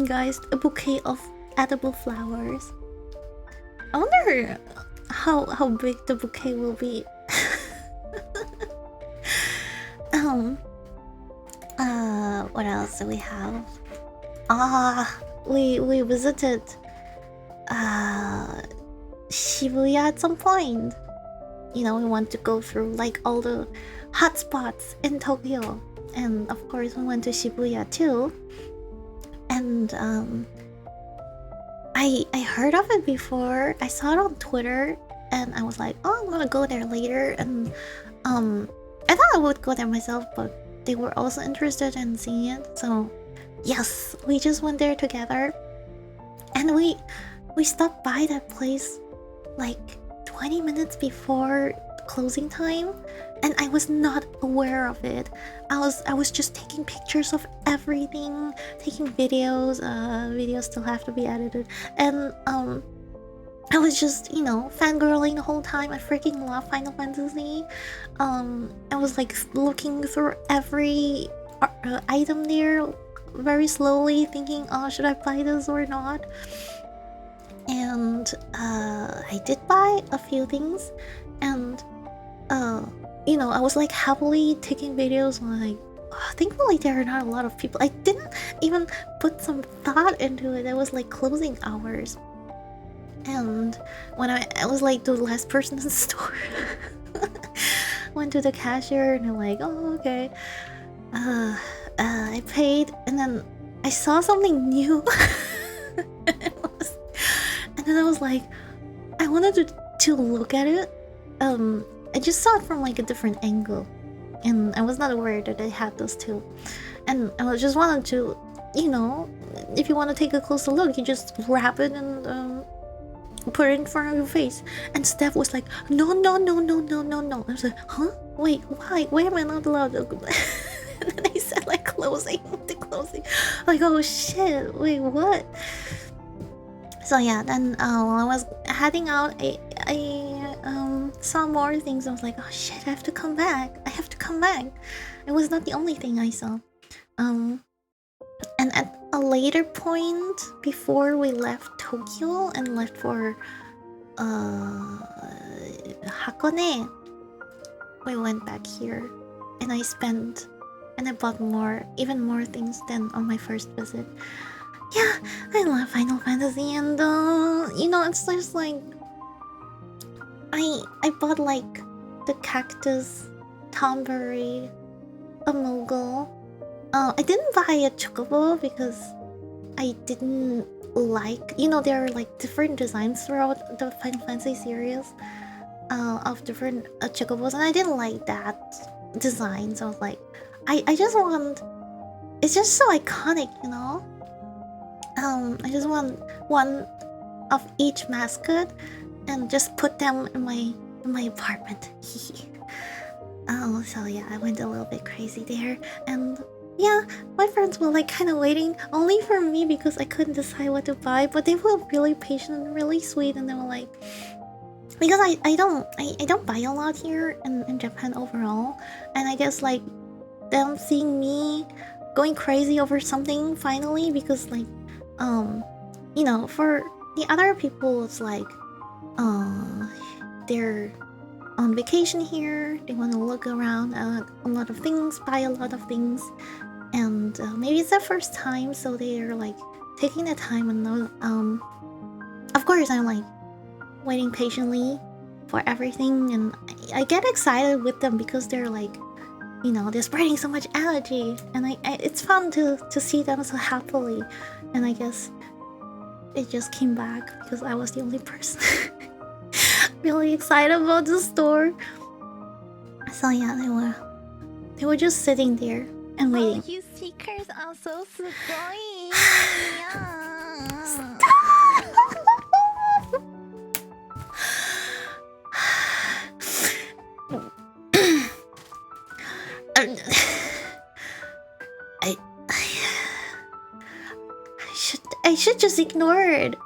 guys a bouquet of edible flowers. I wonder how big the bouquet will be. What else do we have? We visited Shibuya at some point. You know, we want to go through like all the hot spots in Tokyo, and of course we went to Shibuya too. And I heard of it before. I saw it on Twitter, and I was like, oh, I'm gonna go there later. And I thought I would go there myself, but they were also interested in seeing it. So yes, we just went there together, and we stopped by that place like 20 minutes before closing time, and I was not aware of it. I was just taking pictures of everything, taking videos. Videos still have to be edited, and I was just, you know, fangirling the whole time. I freaking love Final Fantasy. I was like looking through every item there very slowly, thinking, oh, should I buy this or not? And I did buy a few things, and you know, I was like happily taking videos. Like, thankfully there are not a lot of people. I didn't even put some thought into it. It was like closing hours, and when I was like the last person in the store, went to the cashier, and I'm like, oh, okay. I paid, and then I saw something new. And then I was like, I wanted to look at it. I just saw it from like a different angle, and I was not aware that I had those two. And I just wanted to, you know, if you want to take a closer look, you just wrap it and put it in front of your face. And Steph was like, no, no, no, no, no, no, no. I was like, huh? Wait, why? Why am I not allowed to? And then I said like closing, the closing. Like, oh shit, wait, what? So yeah, then while I was heading out, I saw more things. I was like, oh shit, I have to come back. I have to come back. It was not the only thing I saw. And at a later point, before we left Tokyo and left for Hakone, we went back here, and I bought even more things than on my first visit. Yeah, I love Final Fantasy, and you know, it's just like I bought like the cactus, Tomberry, a Moogle. I didn't buy a Chocobo because I didn't like, you know, there are like different designs throughout the Final Fantasy series of different Chocobos, and I didn't like that design. So I was like, I just want, it's just so iconic, you know. I just want one of each mascot and just put them in my apartment. So yeah, I went a little bit crazy there, and yeah, my friends were like kind of waiting only for me because I couldn't decide what to buy, but they were really patient and really sweet, and they were like, because I don't buy a lot here in Japan overall, and I guess like them seeing me going crazy over something finally, because like you know, for the other people it's like they're on vacation here, they want to look around at a lot of things, buy a lot of things, and maybe it's their first time, so they're like taking the time, and of course I'm like waiting patiently for everything, and I get excited with them because they're like, you know, they're spreading so much energy, and it's fun to see them so happily. And I guess it just came back because I was the only person really excited about the store. So yeah, they were just sitting there and waiting. Oh, you seekers are so sugoi. I should just ignore it.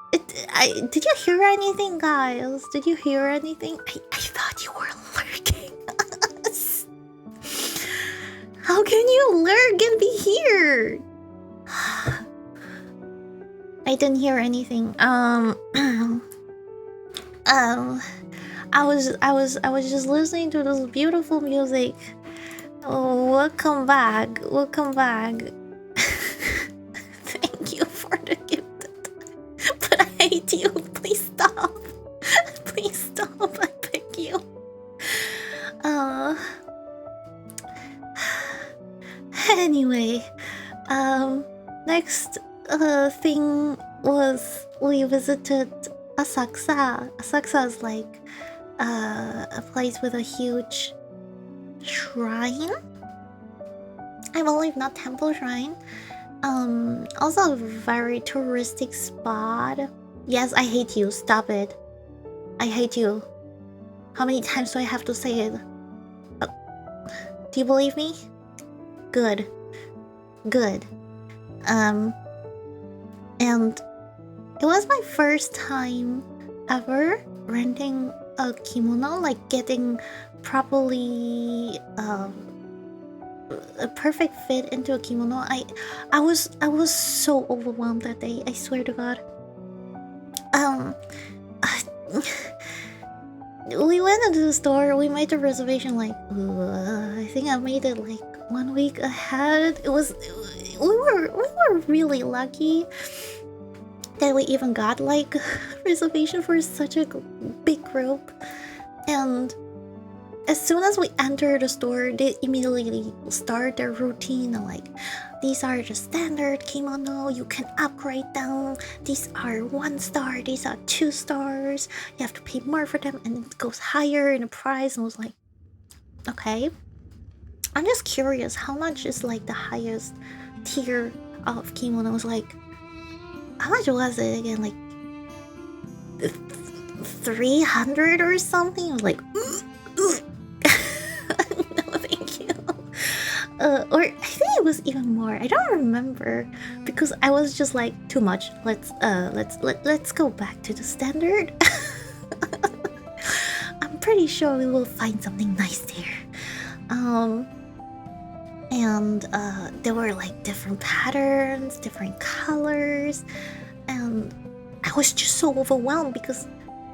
Did you hear anything, guys? Did you hear anything? I thought you were lurking. How can you lurk and be here? I didn't hear anything. I was just listening to this beautiful music. Oh, welcome back. Welcome back. Thank you for the gift. But I hate you. Please stop. Please stop. I beg you. Anyway, next thing was we visited Asakusa. Asakusa is like a place with a huge shrine. I believe not temple shrine. Also a very touristic spot. Yes, I hate you. Stop it. I hate you. How many times do I have to say it? Do you believe me? Good. Good. And it was my first time ever renting a kimono, like getting properly a perfect fit into a kimono. I was so overwhelmed that day. I swear to God. We went into the store. We made the reservation like I think I made it like 1 week ahead. We were really lucky that we even got like reservation for such a big group, and as soon as we enter the store, they immediately start their routine. Like, these are the standard kimono. You can upgrade them. These are 1 star. These are 2 stars. You have to pay more for them, and it goes higher in the price. And I was like, okay. I'm just curious, how much is like the highest tier of kimono? I was like, how much was it again? Like 300 or something? I was like, no, thank you. Or I think it was even more. I don't remember because I was just like, too much. Let's go back to the standard. I'm pretty sure we will find something nice there. And there were like different patterns, different colors, and I was just so overwhelmed because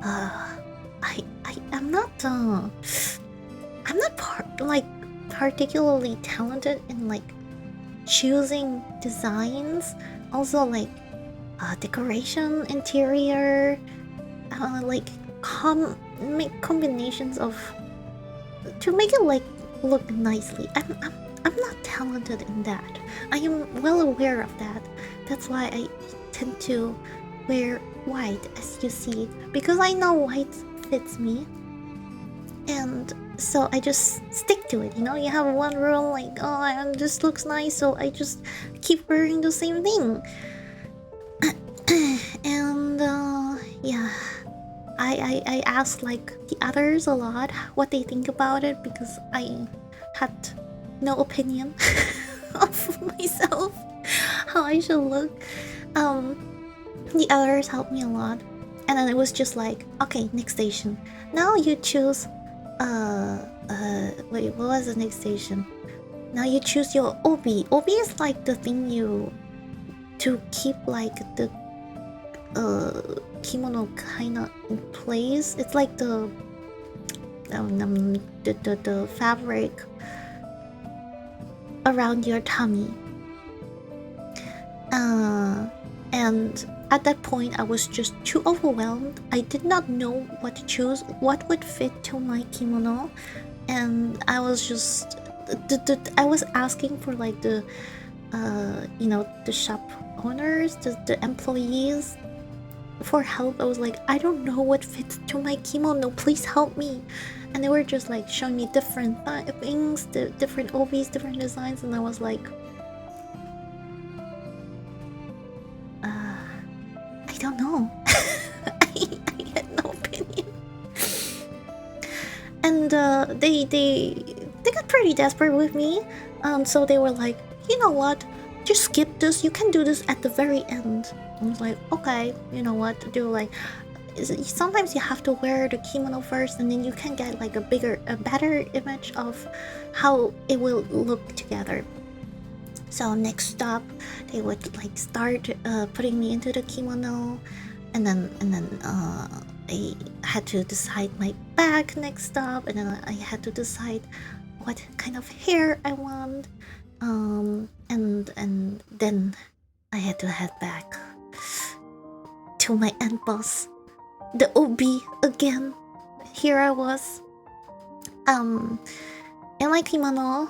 I'm not particularly talented in like choosing designs, also like decoration, interior, like make combinations of to make it like look nicely. I'm not talented in that. I am well aware of that. That's why I tend to wear white, as you see, because I know white fits me, and so I just stick to it. You know, you have one rule, like, oh, this looks nice, so I just keep wearing the same thing. And yeah, I asked like the others a lot what they think about it because I had no opinion of myself, how I should look. The others helped me a lot, and then it was just like, okay, next station. Now you choose. Wait, what was the next station? Now you choose your obi. Obi is like the thing you to keep like the kimono kind of in place. It's like the fabric around your tummy. And at that point I was just too overwhelmed. I did not know what to choose, what would fit to my kimono, and I was just I was asking for like the the shop owners, the employees for help. I was like, I don't know what fits to my kimono, please help me. And they were just like showing me different things, the different obis, different designs, and I was like, I don't know. I had no opinion. And they got pretty desperate with me. So they were like, you know what? Just skip this. You can do this at the very end. I was like, okay, you know what to do. Like, sometimes you have to wear the kimono first, and then you can get like a better image of how it will look together. So next stop, they would like start putting me into the kimono, and then I had to decide my bag next stop, and then I had to decide what kind of hair I want, and then I had to head back to my end boss, the OB again. Here I was, in my kimono.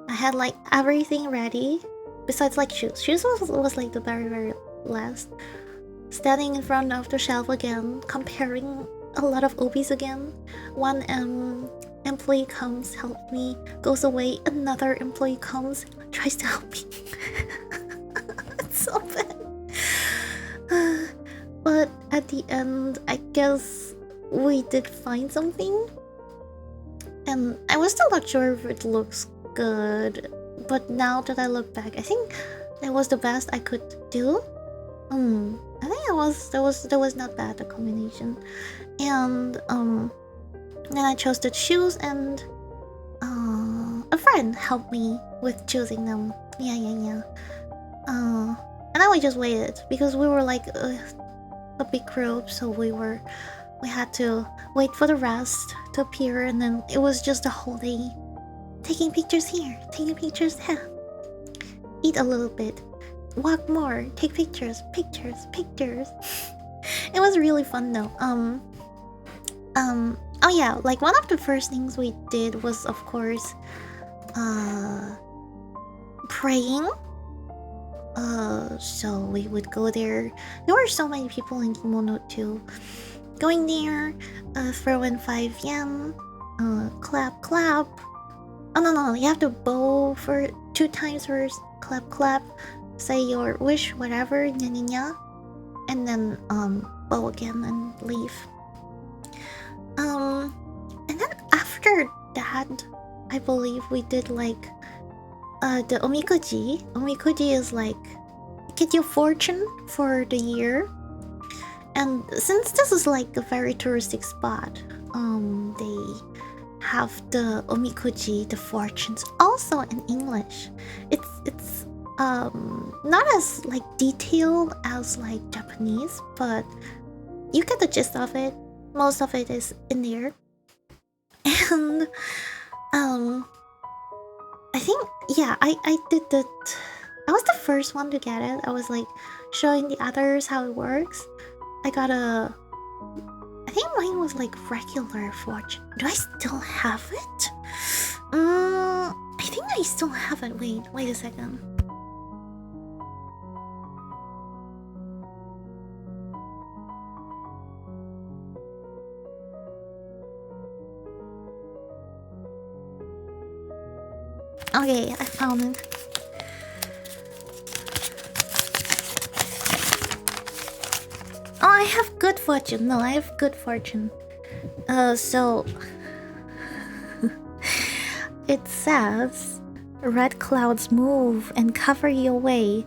I had like everything ready, besides like shoes. Shoes was like the very last. Standing in front of the shelf again, comparing a lot of obis again. One employee comes, helps me, goes away. Another employee comes, tries to help me. It's so bad. But at the end, I guess we did find something. And I was still not sure if it looks good, but now that I look back, I think that was the best I could do. I think that was not bad, the combination. And then I chose the shoes, and a friend helped me with choosing them. Yeah. And then we just waited because we were like a big group, so we had to wait for the rest to appear, and then it was just a whole day taking pictures here, taking pictures there, eat a little bit, walk more, take pictures. It was really fun though. Oh yeah, like one of the first things we did was, of course, praying. So we would go there. There were so many people in kimono too. Going there, throw in 5 yen, clap, clap. Oh no, you have to bow for 2 times first. Clap, clap. Say your wish, whatever, nya nya nya. And then, bow again and leave. And then after that, I believe we did like the omikuji. Omikuji is like get your fortune for the year. And since this is like a very touristic spot, they have the omikuji, the fortunes, also in English. It's not as like detailed as like Japanese, but you get the gist of it. Most of it is in there. And I think, yeah, I did that. I was the first one to get it. I was like showing the others how it works. I got a, I think mine was like regular fortune. Do I still have it? I think I still have it. Wait a second. Okay, I found it. Oh, I have good fortune. No, I have good fortune. So it says red clouds move and cover your way,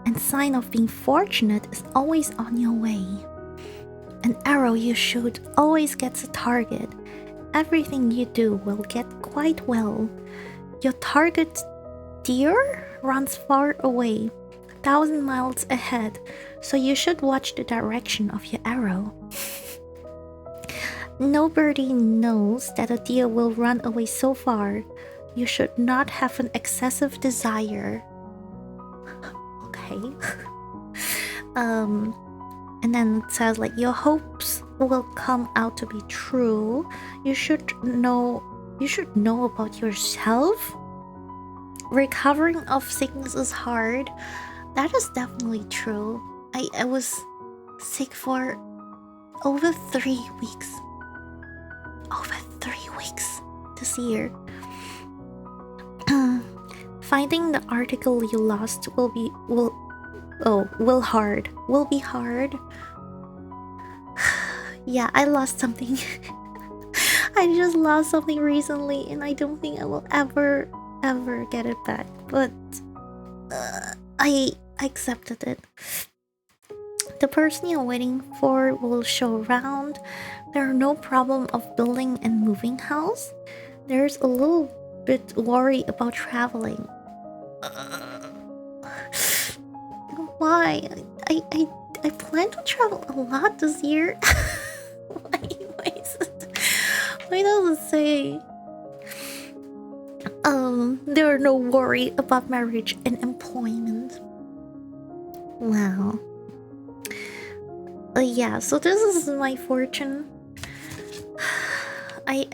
and sign of being fortunate is always on your way. An arrow you shoot always gets a target. Everything you do will get quite well. Your target deer runs far away, 1,000 miles ahead, so you should watch the direction of your arrow. Nobody knows that a deer will run away so far. You should not have an excessive desire. Okay. And then it says like your hopes will come out to be true. You should know about yourself. Recovering of sickness is hard. That is definitely true. I was sick for over 3 weeks. Over 3 weeks this year. Finding the article you lost will be hard. Yeah, I lost something. I just lost something recently, and I don't think I will ever get it back. But I accepted it. The person you're waiting for will show around. There's no problem of building and moving house. There's a little bit worry about traveling. Why? I plan to travel a lot this year. Why does it say? There are no worry about marriage and employment. Wow. Yeah, so this is my fortune. I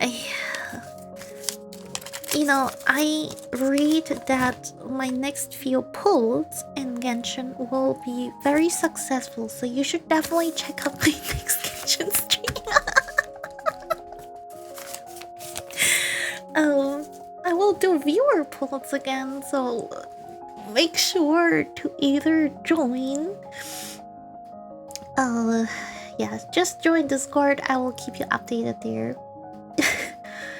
read that my next few pulls in Genshin will be very successful, so you should definitely check out my next Genshin stream. I will do viewer pulls again, so make sure to either join. Yeah, just join Discord. I will keep you updated there.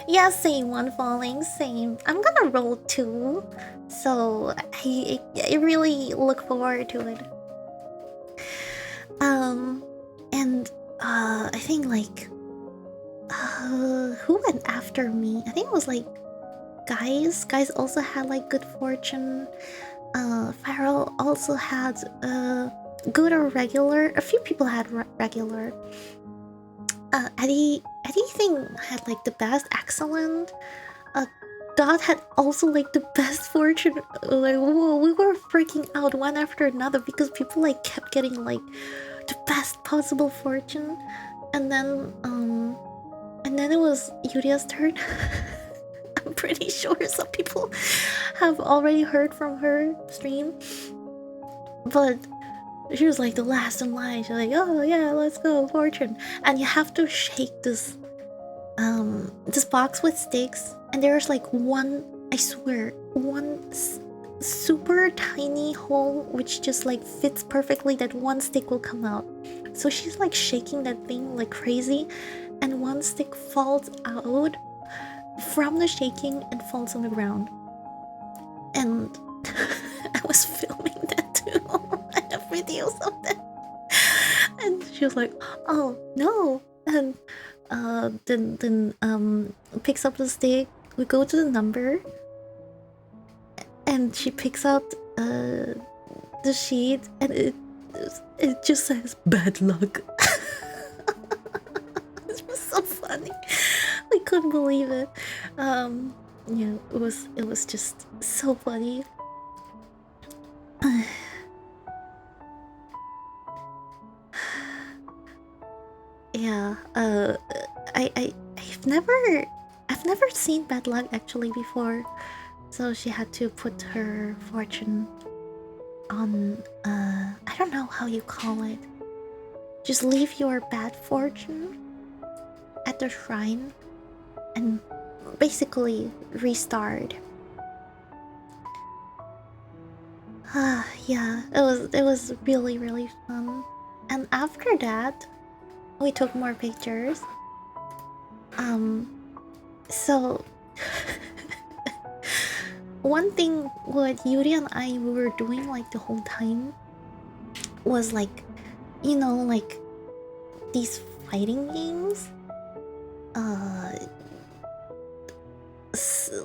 Yeah, same one falling, same. I'm gonna roll 2, so I really look forward to it. And I think like who went after me? I think it was like guys. Guys also had like good fortune. Farrell also had good or regular. A few people had regular. Eddie thing had like the best, excellent. Dot had also like the best fortune. Like whoa, we were freaking out one after another because people like kept getting like the best possible fortune. And then And then it was Yulia's turn. I'm pretty sure some people have already heard from her stream, but she was like the last in line. She's like, "Oh yeah, let's go, Fortune!" And you have to shake this box with sticks, and there's like one, I swear, one super tiny hole which just like fits perfectly that one stick will come out. So she's like shaking that thing like crazy, and one stick falls out from the shaking and falls on the ground. And I was filming that too. I have videos of that. And she was like, "Oh no!" And then picks up the stick. We go to the number, and she picks out the sheet, and it just says bad luck. It was so funny. I couldn't believe it. Yeah, it was just so funny. Yeah, I've never seen bad luck actually before. So she had to put her fortune on I don't know how you call it. Just leave your bad fortune at the shrine and basically restart. Yeah, it was really fun. And after that, we took more pictures. So one thing what Yuri and I were doing like the whole time was like, you know, like these fighting games,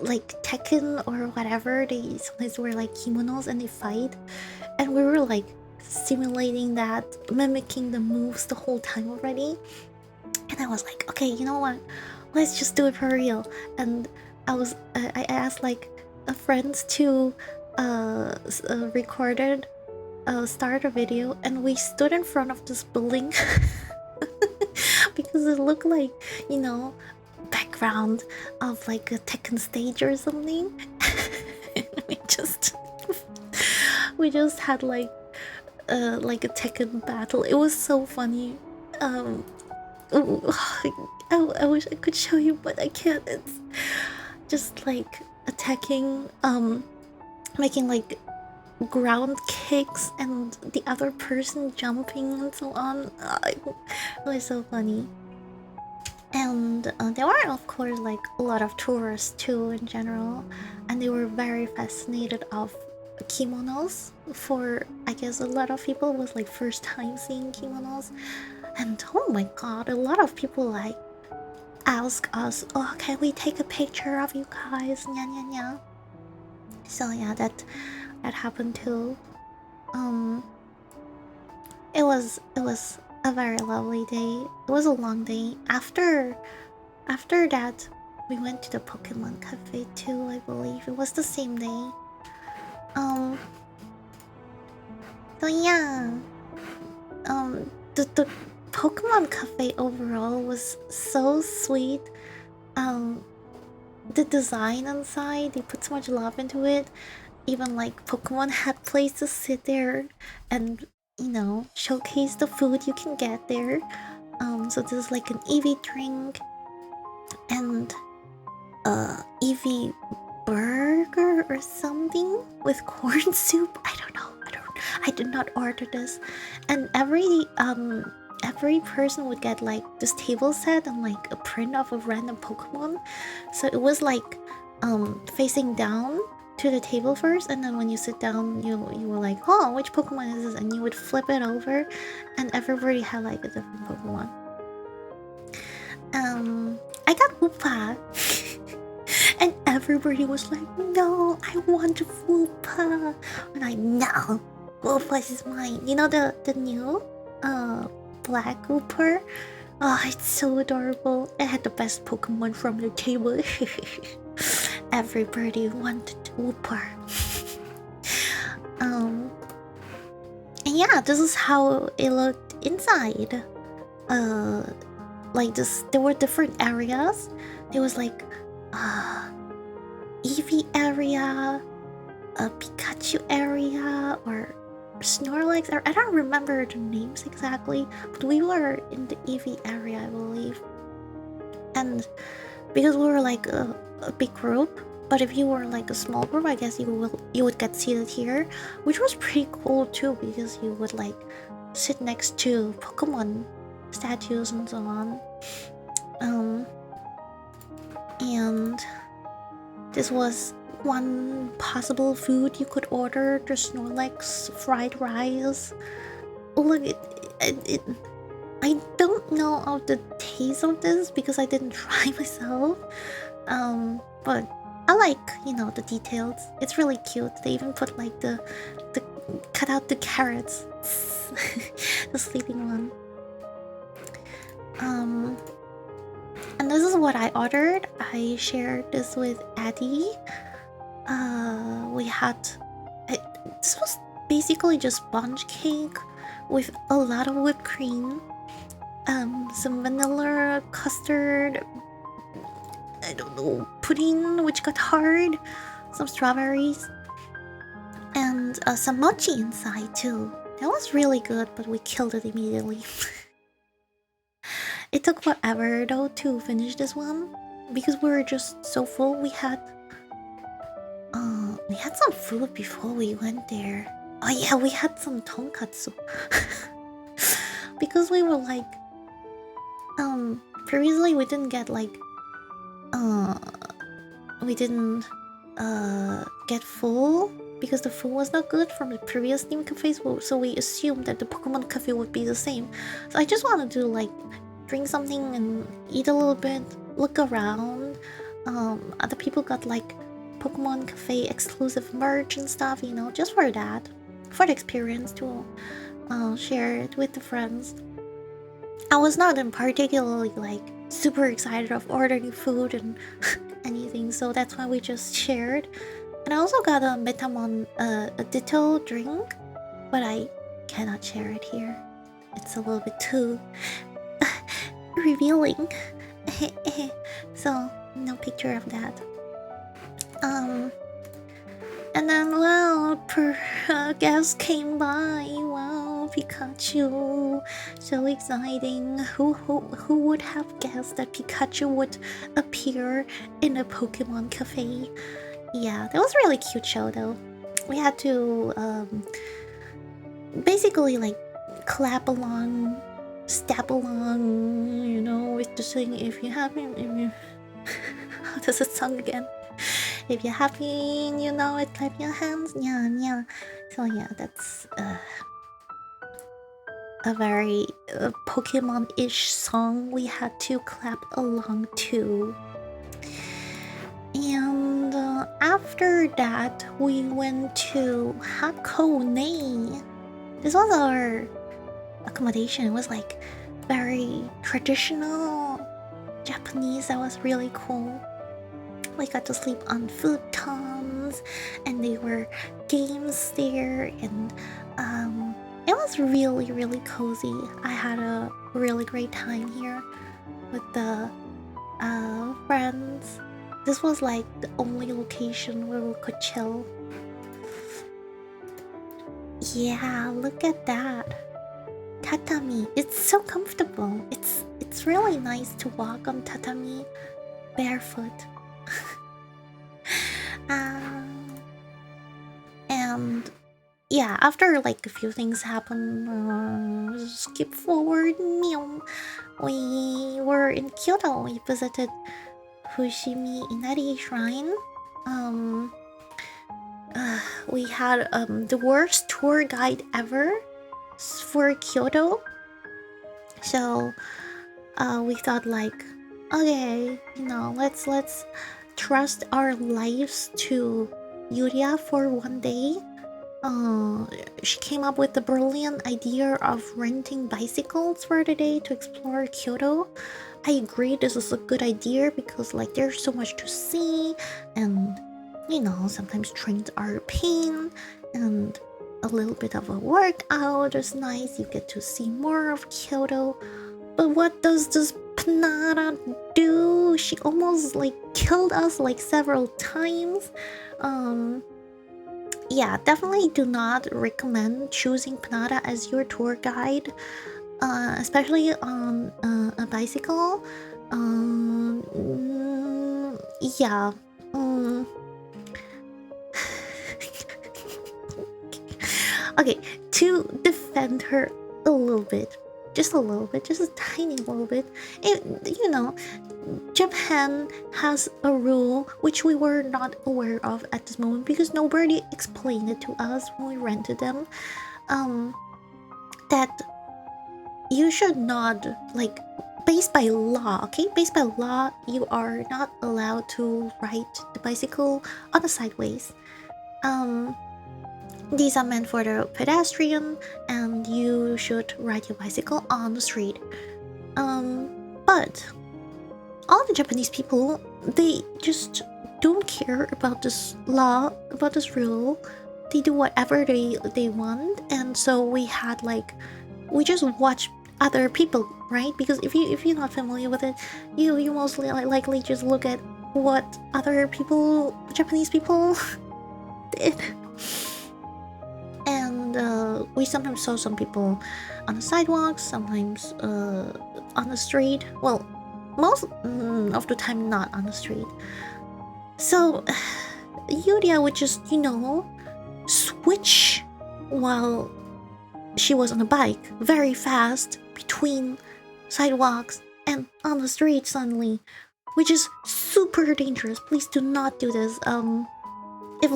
like Tekken or whatever. They sometimes wear like kimonos and they fight, and we were like simulating that, mimicking the moves the whole time already. And I was like, okay, you know what? Let's just do it for real. And I asked like friends to recorded start a video, and we stood in front of this building because it looked like, you know, background of like a Tekken stage or something. And we just had like a Tekken battle. It was so funny. I wish I could show you, but I can't. It's just like attacking, making like ground kicks and the other person jumping and so on. It was so funny. And there were of course like a lot of tourists too in general, and they were very fascinated of kimonos. For I guess a lot of people was like first time seeing kimonos. And oh my god, a lot of people like ask us, "Oh, can we take a picture of you guys?" Nya nya nya. So yeah, that happened too. It was a very lovely day. It was a long day. After that, we went to the Pokémon Café too. I believe it was the same day. So yeah, the Pokemon Cafe overall was so sweet. The design inside, they put so much love into it. Even like Pokemon had place to sit there and, you know, showcase the food you can get there. So there's like an Eevee drink and Eevee burger or something with corn soup. I don't know. I did not order this. And every person would get like this table set and like a print of a random Pokemon. So it was like facing down to the table first, and then when you sit down you were like, "Oh, which Pokemon is this?" And you would flip it over and everybody had like a different Pokemon. I got Woopa. And everybody was like, "No, I want Woopa." And I, "No, Woopa is mine." You know the new black Wooper? Oh, it's so adorable. It had the best Pokemon from the table. Everybody wanted Wooper. And yeah, this is how it looked inside. like this. There were different areas. There was like Eevee area, a Pikachu area, or Snorlax. Or I don't remember the names exactly, but we were in the Eevee area, I believe. And because we were like a big group, but if you were like a small group, I guess you would get seated here, which was pretty cool too, because you would like sit next to Pokemon statues and so on. And this was one possible food you could order: the Snorlax fried rice. Look, I don't know of the taste of this because I didn't try myself. But I like, the details. It's really cute. They even put like the cut out the carrots. The sleeping one. And this is what I ordered. I shared this with Addie. We had this was basically just sponge cake with a lot of whipped cream, some vanilla custard, I don't know, pudding which got hard, some strawberries, and some mochi inside too. That was really good, but we killed it immediately. It took forever though to finish this one because we were just so full. We had some food before we went there. Oh yeah, we had some tonkatsu. Because we were like previously we didn't get like we didn't get full because the food was not good from the previous theme cafes, so we assumed that the Pokemon cafe would be the same. So I just wanted to like drink something and eat a little bit, look around. Other people got like Pokemon cafe exclusive merch and stuff, just for that, for the experience to share it with the friends. I was not in particularly like super excited of ordering food and anything, so that's why we just shared. And I also got a Metamon a Ditto drink, but I cannot share it here. It's a little bit too revealing. So no picture of that. And then guest came by. Wow, Pikachu, so exciting. Who would have guessed that Pikachu would appear in a Pokemon cafe? Yeah, that was a really cute show though. We had to basically like clap along, step along, with the thing. If you're happy, how does it sound again? If you're happy, it, clap your hands. Yeah. So yeah, that's a very Pokemon-ish song we had to clap along to. And after that, we went to Hakone. This was our accommodation. It was like very traditional Japanese. That was really cool. We got to sleep on futons, and there were games there, and it was really, really cozy. I had a really great time here with the friends. This was like the only location where we could chill. Yeah, look at that. Tatami. It's so comfortable. It's really nice to walk on tatami barefoot. And yeah, after like a few things happened, skip forward. We were in Kyoto. We visited Fushimi Inari Shrine. We had the worst tour guide ever for Kyoto. So we thought like, okay, let's trust our lives to Yuria for one day. She came up with the brilliant idea of renting bicycles for the day to explore Kyoto. I agree this is a good idea because like there's so much to see, and sometimes trains are a pain, and a little bit of a workout is nice. You get to see more of Kyoto. But what does this Panada do. She almost like killed us like several times. Yeah, definitely do not recommend choosing Panada as your tour guide, especially on a bicycle. Yeah. Okay, to defend her a little bit, just a little bit, just a tiny little bit. You know, Japan has a rule which we were not aware of at this moment because nobody explained it to us when we rented them. That you should not, like, based by law, okay? Based by law, you are not allowed to ride the bicycle on the sideways. These are meant for the pedestrian, and you should ride your bicycle on the street. But all the Japanese people, they just don't care about this law, about this rule. They do whatever they want, and so we just watch other people, right? Because if you're not familiar with it, you mostly likely just look at what other people, Japanese people, did. And we sometimes saw some people on the sidewalks, sometimes on the street. Well, most of the time not on the street. So Yuria would just, switch while she was on a bike very fast between sidewalks and on the street suddenly, which is super dangerous. Please do not do this. If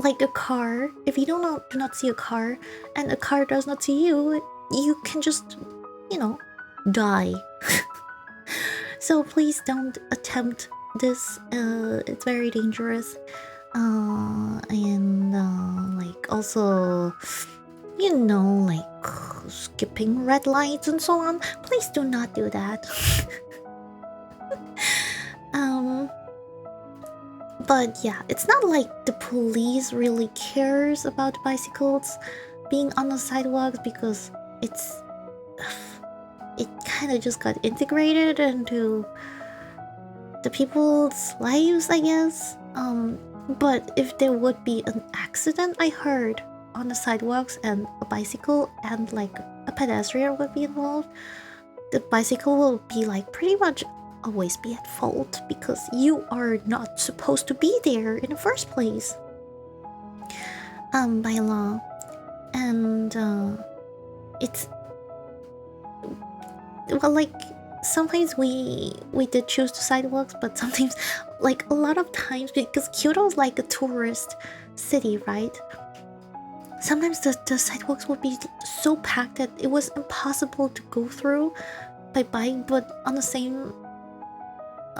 you do not see a car and a car does not see you, you can just, die. So please don't attempt this. It's very dangerous. Also, skipping red lights and so on. Please do not do that. But yeah, it's not like the police really cares about bicycles being on the sidewalks because it kind of just got integrated into the people's lives, I guess. But if there would be an accident, I heard, on the sidewalks and a bicycle and like a pedestrian would be involved, the bicycle will be like pretty much always be at fault because you are not supposed to be there in the first place, by law. And it's, well, like, sometimes we did choose the sidewalks, but sometimes, like, a lot of times, because Kyoto is like a tourist city, right? Sometimes the sidewalks would be so packed that it was impossible to go through by bike. But on the same,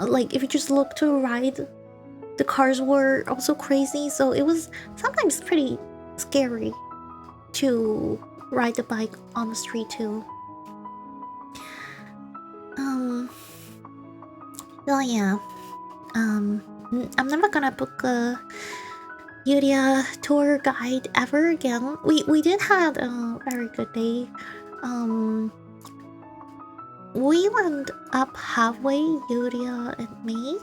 like, if you just look to the right, the cars were also crazy, so it was sometimes pretty scary to ride the bike on the street too. Well, yeah. I'm never gonna book a Yuria tour guide ever again. We did have a very good day. We went up halfway, Yuria and me,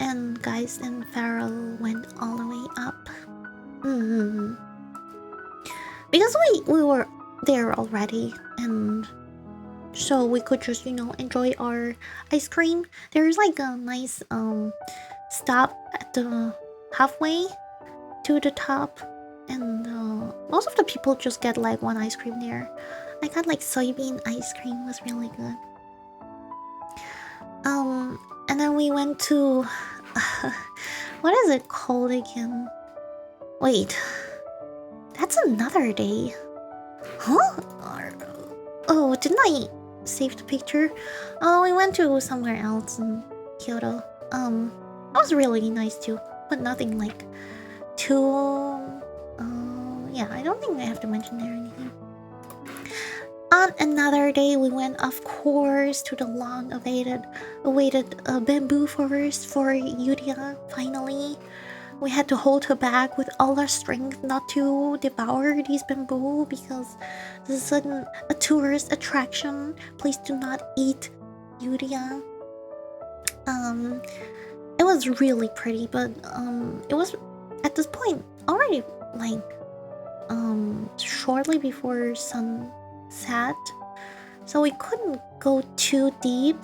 and Guys and Farrell went all the way up. Because we were there already, and so we could just, enjoy our ice cream. There's like a nice stop at the halfway to the top, and most of the people just get like one ice cream there. I got like soybean ice cream, was really good. And then we went to what is it called again? Wait, that's another day. Huh? Oh, didn't I save the picture? Oh, we went to somewhere else in Kyoto. That was really nice too, but nothing like too. Yeah, I don't think I have to mention there anything. On another day, we went, of course, to the long-awaited bamboo forest for Yuria. Finally, we had to hold her back with all our strength not to devour these bamboo because this is a tourist attraction. Please do not eat Yuria. Um, it was really pretty, but it was at this point already like shortly before sunset, so we couldn't go too deep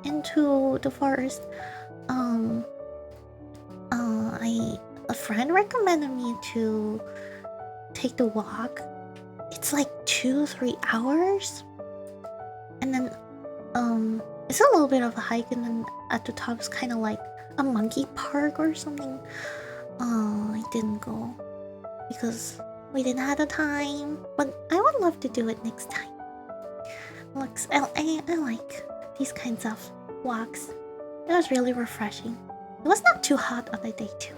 into the forest. Um, a friend recommended me to take the walk. It's like 2-3 hours, and then it's a little bit of a hike, and then at the top is kind of like a monkey park or something. I didn't go because we didn't have the time, but I would love to do it next time. Looks, I like these kinds of walks. It was really refreshing. It was not too hot on the day too.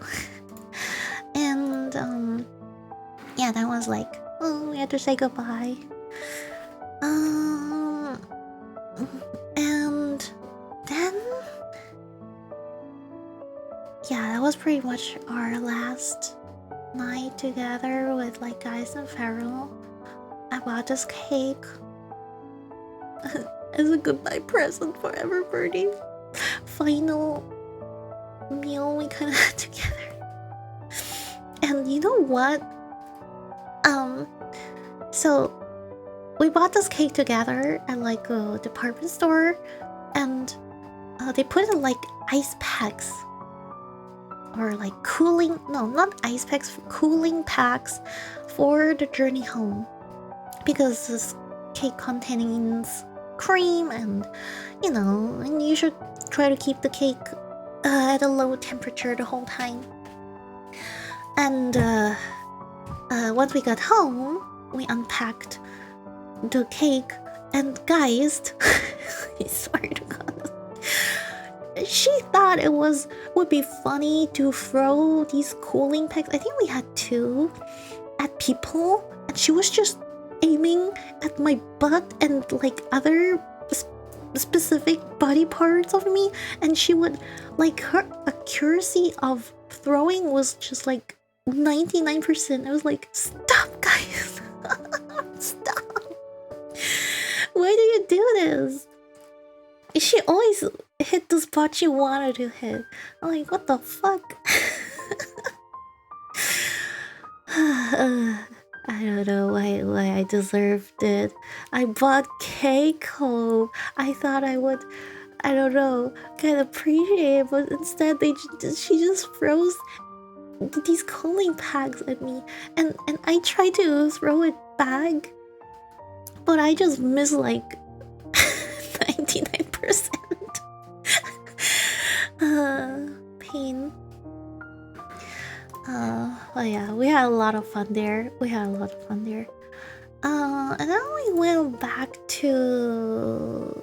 And yeah, that was like, oh, we had to say goodbye. And then yeah, that was pretty much our last night together with like guys and Feral. I bought this cake as a goodbye present for everybody. Final meal we kind of had together. And you know what? So we bought this cake together at like a department store, and they put in like ice packs or like cooling, no, not ice packs, cooling packs for the journey home, because this cake contains cream, and you know, and you should try to keep the cake at a low temperature the whole time. And once we got home, we unpacked the cake, and guys, I swear to God, she thought it would be funny to throw these cooling packs. I think we had 2 at people, and she was just aiming at my butt and like other specific body parts of me, and she would like, her accuracy of throwing was just like 99%. I was like, stop, guys. Stop. Why do you do this? She always hit the spot she wanted to hit. I'm like, what the fuck? I don't know why I deserved it. I bought cake home. I thought I would, I don't know, kind of appreciate it, but instead she just froze these cooling packs at me, and I tried to throw it back, but I just missed like 99%. Pain. Oh yeah, we had a lot of fun there. And then we went back to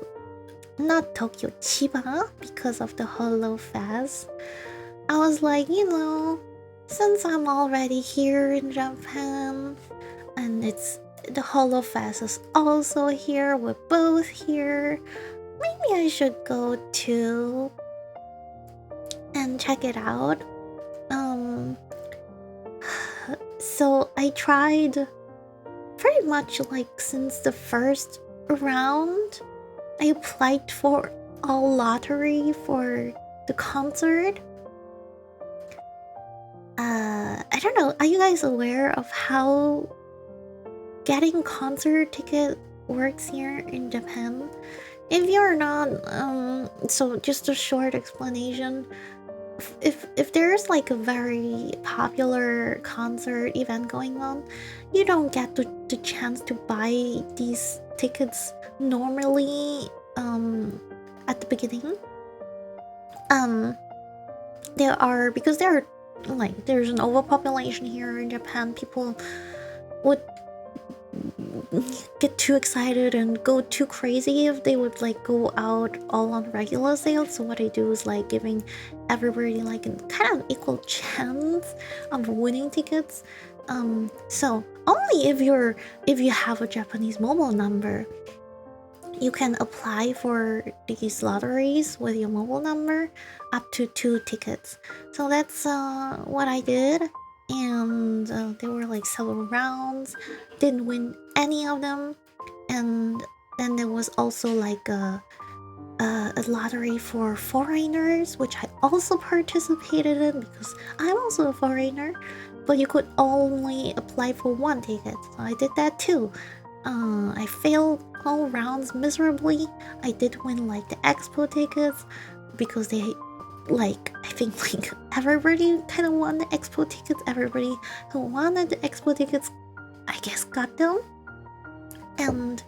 not Tokyo, Chiba, because of the Holo Fest. I was like, you know, since I'm already here in Japan, and it's the Holo Fest is also here, we're both here, maybe I should go too and check it out. So I tried pretty much like since the first round. I applied for a lottery for the concert. I don't know, are you guys aware of how getting concert ticket works here in Japan? If you're not, so just a short explanation. If there's like a very popular concert event going on, you don't get the chance to buy these tickets normally at the beginning. Because there are like, there's an overpopulation here in Japan. People would get too excited and go too crazy if they would like go out all on regular sales. So what I do is like giving everybody like a kind of equal chance of winning tickets. So only if you have a Japanese mobile number, you can apply for these lotteries with your mobile number, up to 2 tickets. So that's what I did, and there were like several rounds, didn't win any of them. And then there was also like a lottery for foreigners, which I also participated in because I'm also a foreigner. But you could only apply for one ticket, so I did that too. I failed all rounds miserably. I did win like the expo tickets because they like I think like everybody kind of won the expo tickets. Everybody who wanted the expo tickets, I guess, got them. And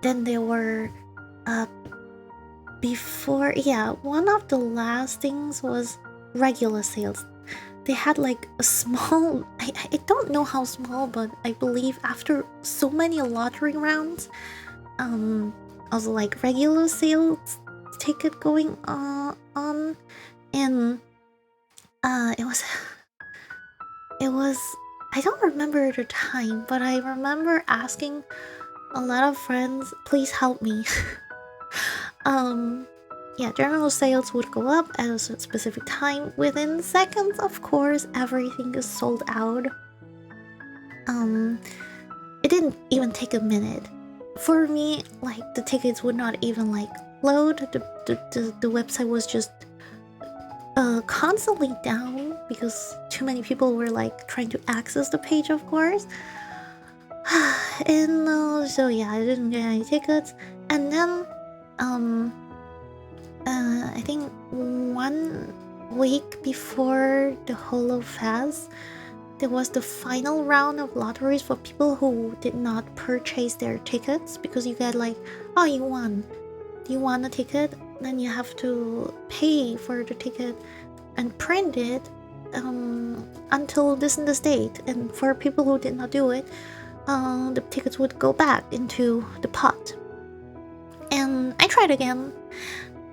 then there were before, yeah, one of the last things was regular sales. They had like a small, I don't know how small, but I believe after so many lottery rounds, also like regular sales ticket going on, and it was I don't remember the time, but I remember asking a lot of friends, please help me. Yeah, general sales would go up at a specific time. Within seconds, of course, everything is sold out. It didn't even take a minute. For me, like, the tickets would not even, like, load. The website was just constantly down because too many people were, like, trying to access the page, of course. And so yeah, I didn't get any tickets. And then I think 1 week before the Holo Fest, there was the final round of lotteries for people who did not purchase their tickets, because you get like, oh, you won. Do you want a ticket? Then you have to pay for the ticket and print it until this and this date. And for people who did not do it, the tickets would go back into the pot. And I tried again,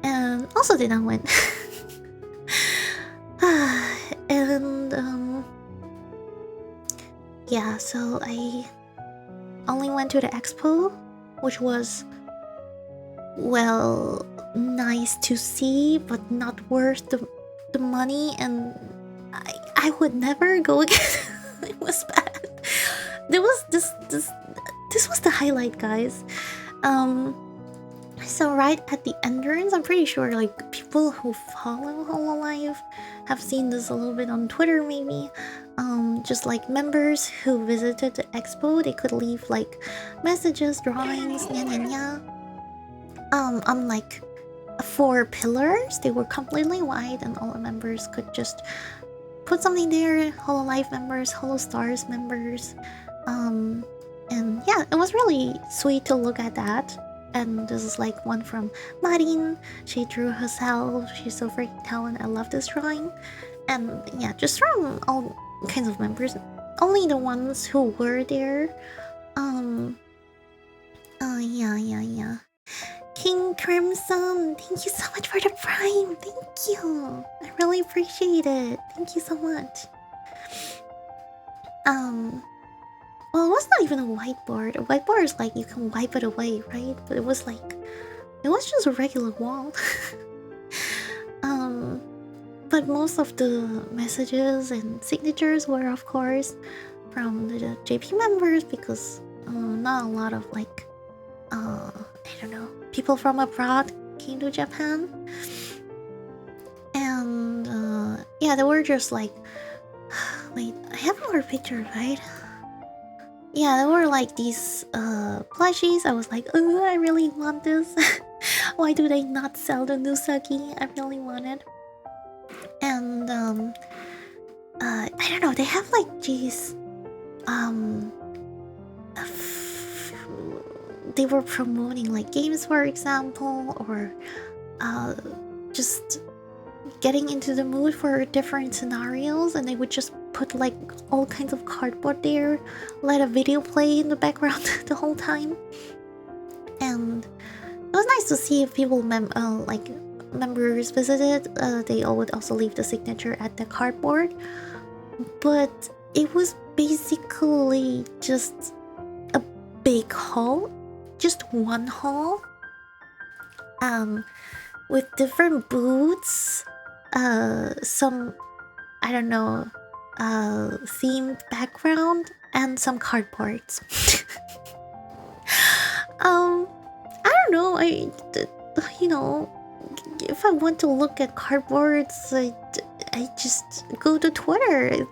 and also did not win. And yeah, so I only went to the expo, which was, well, nice to see, but not worth the money, and I would never go again. It was bad. There was this was the highlight, guys. So right at the entrance, I'm pretty sure like people who follow Hololive have seen this a little bit on Twitter, maybe. Just like members who visited the expo, they could leave like messages, drawings, on like 4 pillars. They were completely white, and all the members could just put something there. Hololive members, Holostars members, and yeah, it was really sweet to look at that. And this is like one from Marin. She drew herself. She's so freaking talented. I love this drawing. And yeah, just from all kinds of members. Only the ones who were there. Yeah. King Crimson, thank you so much for the prime. Thank you. I really appreciate it. Thank you so much. Well, it was not even a whiteboard. A whiteboard is like you can wipe it away, right? But it was just a regular wall. But most of the messages and signatures were, of course, from the JP members, because not a lot of like, I don't know, people from abroad came to Japan. And yeah, they were just like, wait, I have more pictures, right? Yeah, there were like these plushies. I was like, oh, I really want this. Why do they not sell the Nusagi? I really want it. And I don't know, they have like these they were promoting like games, for example, or just getting into the mood for different scenarios, and they would just put like all kinds of cardboard there, let a video play in the background the whole time. And it was nice to see if people members visited. They all would also leave the signature at the cardboard, but it was basically just a big hall, just one hall, with different booths, some, I don't know, themed background, and some cardboards. I don't know. You know, if I want to look at cardboards, I just go to Twitter.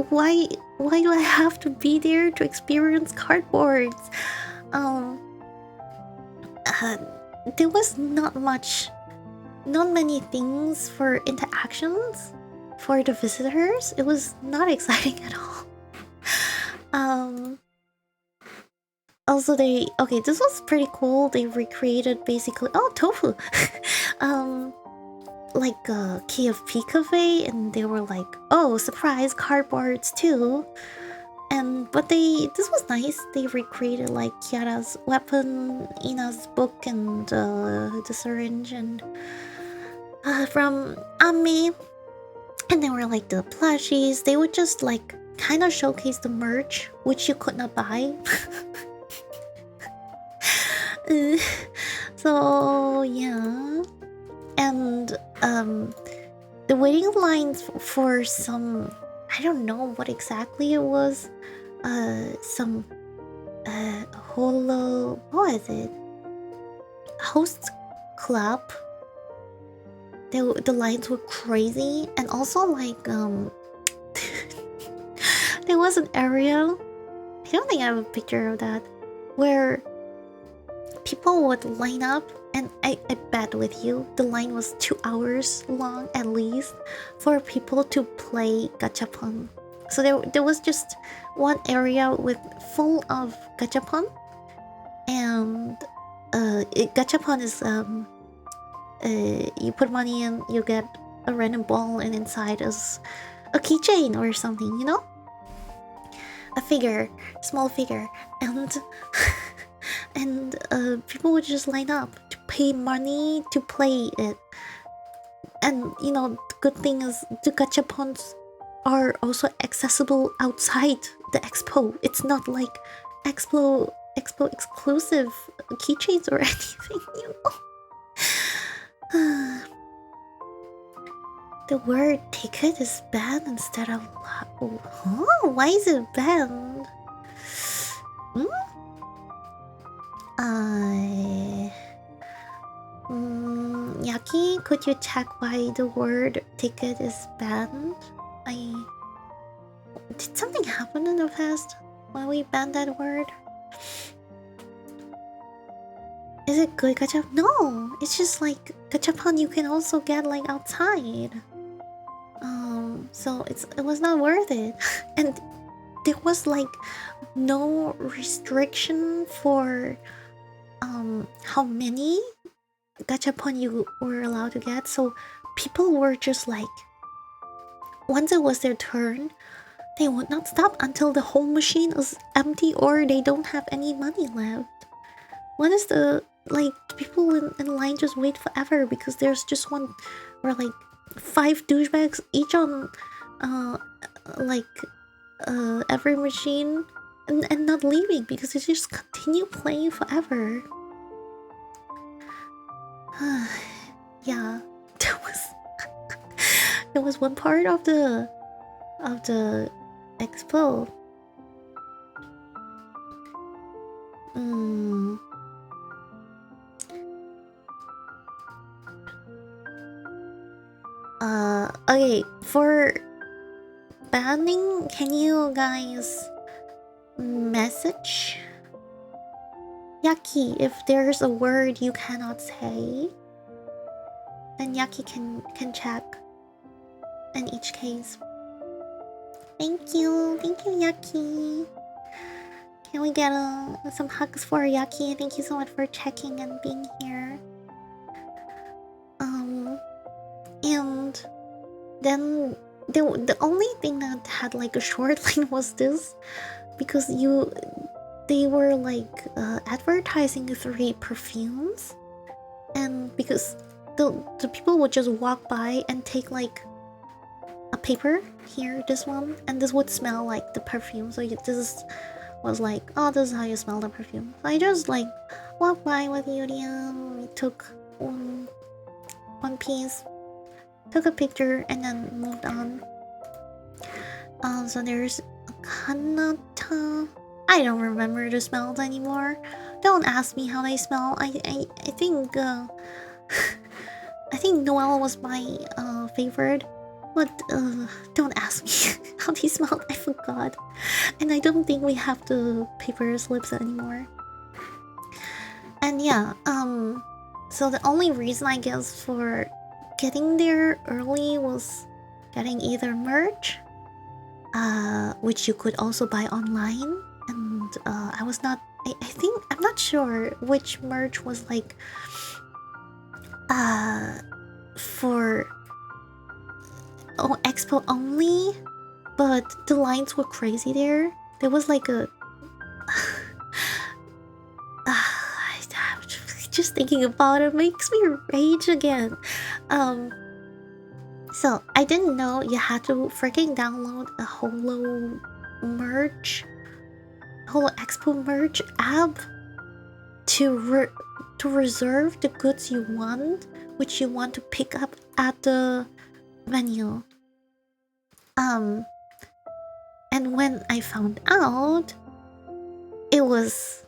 Why do I have to be there to experience cardboards? Um, uh, there was not many things for interactions for the visitors. It was not exciting at all. Also this was pretty cool. They recreated basically tofu. Like a KFP cafe, and they were like, oh, surprise, cardboards too. But this was nice. They recreated like Kiara's weapon, Ina's book, and the syringe, and from Ami. And they were like the plushies. They would just like kind of showcase the merch, which you could not buy. So yeah, and the waiting lines for some, I don't know what exactly it was, some what is it, host club. The lines were crazy, and also like there was an area, I don't think I have a picture of that, where people would line up, and I bet with you the line was 2 hours long at least for people to play gachapon. So there was just one area with full of gachapon, and gachapon is you put money in, you get a random ball, and inside is a keychain or something, you know, a figure, small figure, and and people would just line up to pay money to play it. And you know, the good thing is the gachapons are also accessible outside the expo. It's not like expo exclusive keychains or anything, you know. The word ticket is banned instead of huh? Why is it banned? Yaki, could you check why the word ticket is banned? Did something happen in the past when we banned that word? Is it good gachapon? No, it's just like gachapon you can also get like outside. So it was not worth it. And there was like no restriction for how many gachapon you were allowed to get. So people were just like, once it was their turn, they would not stop until the whole machine is empty or they don't have any money left. What is the, like, people in line just wait forever because there's just one, or like 5 douchebags each on every machine, and not leaving because they just continue playing forever. Yeah, there was one part of the expo. Okay, for banning, can you guys message Yaki if there's a word you cannot say? Then Yaki can check in each case. Thank you, Yaki. Can we get some hugs for Yaki? Thank you so much for checking and being here. And then the only thing that had like a short line was this, because they were like advertising 3 perfumes, and because the people would just walk by and take like a paper, here, this one, and this would smell like the perfume. So this was like, oh, this is how you smell the perfume. So I just like walked by with Yurian, we took one piece, took a picture, and then moved on. So there's a Kanata. I don't remember the smells anymore. don't ask me how they smell. I think I think Noel was my favorite, but don't ask me how they smelled. I forgot, and I don't think we have the paper slips anymore. And yeah, so the only reason I guess for getting there early was getting either merch, which you could also buy online, and I was not. I think I'm not sure which merch was like for expo only, but the lines were crazy there. There was like a just thinking about it makes me rage again. So I didn't know you had to freaking download a Holo Expo merch app to reserve the goods you want, which you want to pick up at the venue. And when I found out, it was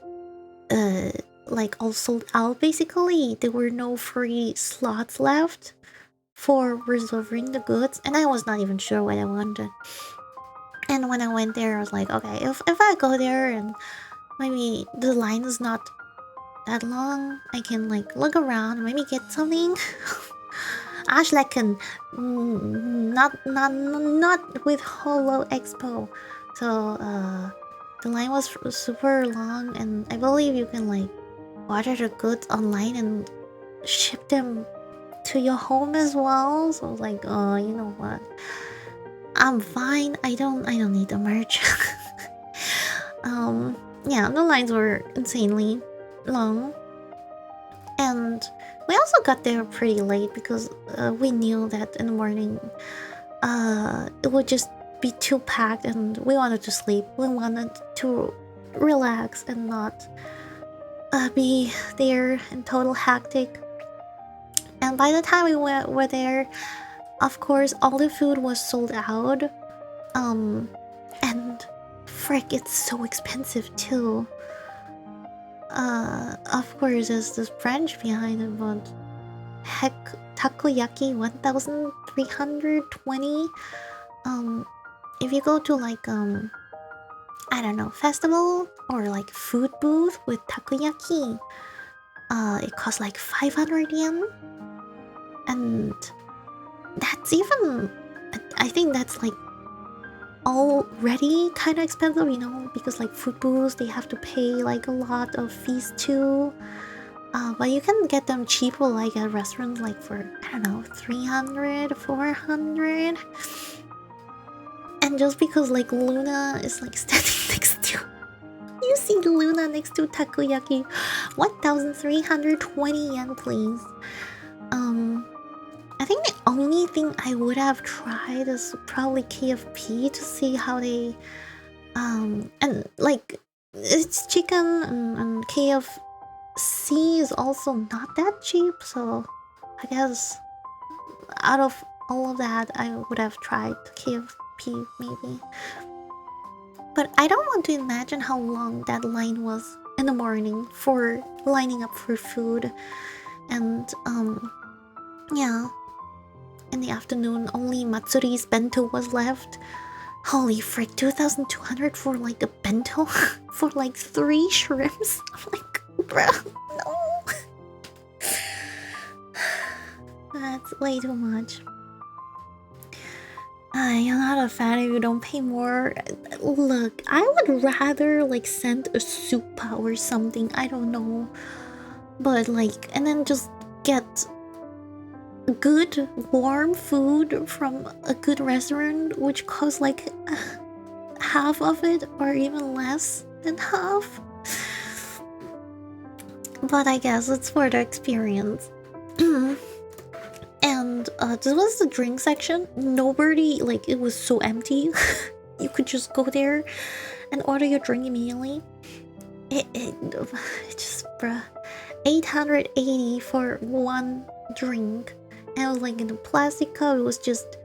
like all sold out basically. There were no free slots left for reserving the goods, and I was not even sure what I wanted. And when I went there, I was like, okay, if I go there and maybe the line is not that long, I can like look around and maybe get something. Ashlecken, not with Holo Expo. So the line was super long, and I believe you can like order the goods online and ship them to your home as well. So I was like, oh, you know what? I'm fine. I don't need the merch. Yeah, the lines were insanely long, and we also got there pretty late because we knew that in the morning it would just be too packed, and we wanted to sleep. We wanted to relax and not be there in total hectic. And by the time we were there, of course, all the food was sold out. And frick, it's so expensive too. Of course, there's this French behind it, but heck, takoyaki 1,320. If you go to like I don't know, festival or like food booth with takoyaki, it costs like 500 yen, and that's even, I think that's like already kind of expensive, you know, because like food booths, they have to pay like a lot of fees too. But you can get them cheaper like at restaurants, like for, I don't know, 300, 400. And just because like Luna is like standing next to, you see Luna next to takoyaki, 1,320 yen, please. I think the only thing I would have tried is probably KFP to see how they and like it's chicken, and KFC is also not that cheap, so I guess out of all of that I would have tried KFP maybe. But I don't want to imagine how long that line was in the morning for lining up for food. And yeah, in the afternoon only Matsuri's bento was left. Holy frick, 2,200 for like a bento for like 3 shrimps. I'm like, bruh, no. That's way too much. You're not a fan if you don't pay more. Look, I would rather like send a soup or something, I don't know. But like, and then just get good warm food from a good restaurant, which costs like half of it or even less than half. But I guess it's for the experience. And this was the drink section. Nobody, like, it was so empty. You could just go there and order your drink immediately. It just, bruh, 880 for one drink. And it was like in a plastic cup. It was just,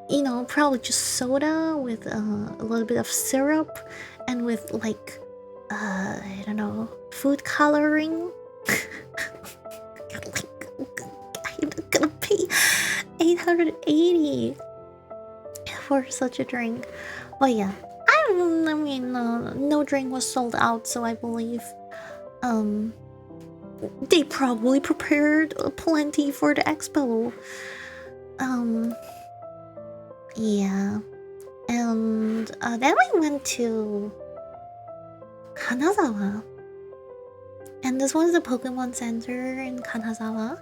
you know, probably just soda with a little bit of syrup and with like I don't know, food coloring. I'm not gonna pay 880 for such a drink. But yeah, I mean, no drink was sold out, so I believe they probably prepared plenty for the expo. Yeah, and then we went to Kanazawa, and this was the Pokemon Center in Kanazawa.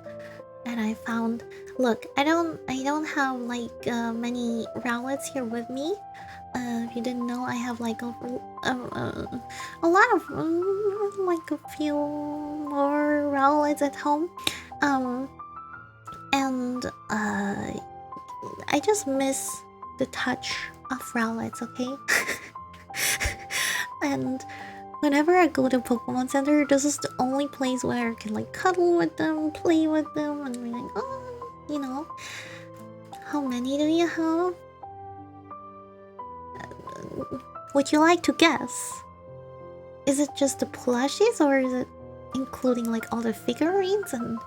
And I found, look, I don't have like many Rowlets here with me. If you didn't know, I have like a lot of like a few more Rowlets at home. And I just miss the touch of Rowlets, okay? And whenever I go to Pokemon Center, this is the only place where I can like cuddle with them, play with them, and be like, oh, you know. How many do you have? Would you like to guess? Is it just the plushies, or is it including like all the figurines? And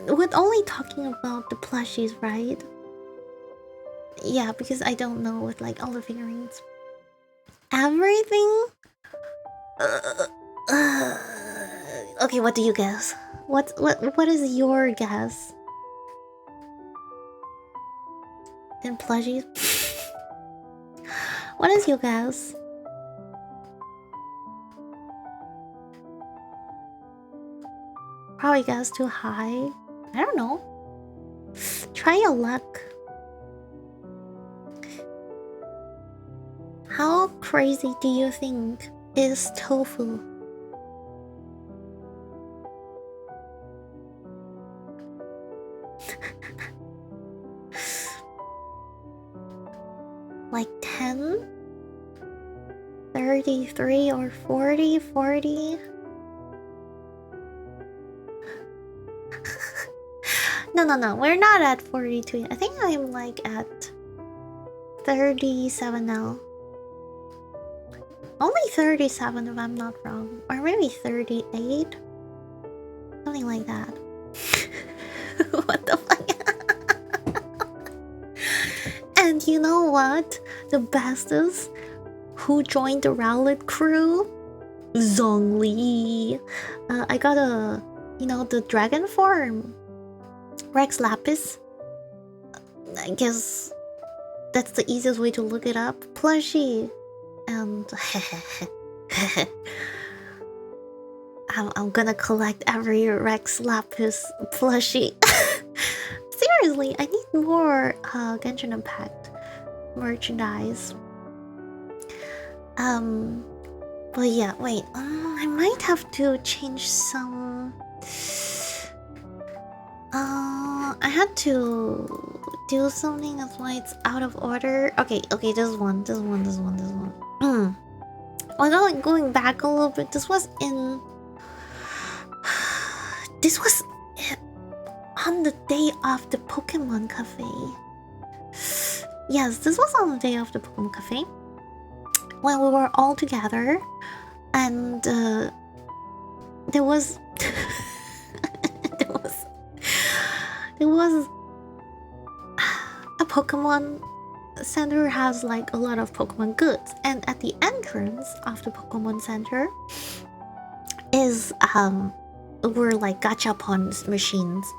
we're only talking about the plushies, right? Yeah, because I don't know with like all the figurines. Everything? Okay, what do you guess? What is your guess? Then plushies? What is your guess? Probably guess too high. I don't know. Try your luck. How crazy do you think is tofu? Like 10? 33 or 40? 40? No, we're not at 42. I think I'm like at 37 now. Only 37 if I'm not wrong. Or maybe 38? Something like that. What the fuck? And you know what? The best is who joined the Rowlet crew? Zhongli. I got the dragon form. Rex Lapis. I guess that's the easiest way to look it up. Plushie. And I'm gonna collect every Rex Lapis plushie. Seriously, I need more Genshin Impact merchandise. But yeah, wait. I might have to change some. I had to do something. That's why it's out of order. Okay. This one. Well, going back a little bit. This was on the day of the Pokemon Café. Yes, this was on the day of the Pokemon Café when we were all together, and there was a Pokemon Center has like a lot of Pokemon goods, and at the entrance of the Pokemon Center is were like gachapon machines,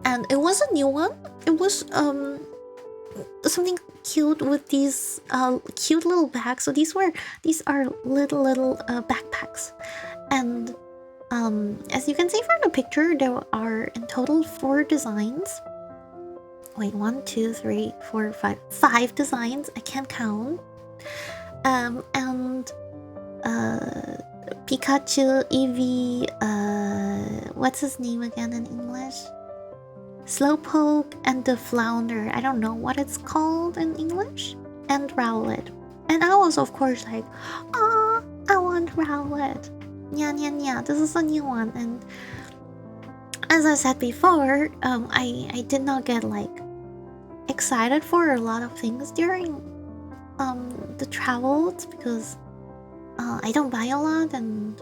and it was a new one. It was something cute with these cute little bags. So these are little backpacks, and as you can see from the picture, there are in total 4 designs. Wait, 1, 2, 3, 4, 5 designs. I can't count. And Pikachu, Eevee, what's his name again in English? Slowpoke, and the Flounder. I don't know what it's called in English. And Rowlet. And I was of course like, oh, I want Rowlet. Yeah, this is a new one. And as I said before, I did not get like excited for a lot of things during the travels because I don't buy a lot, and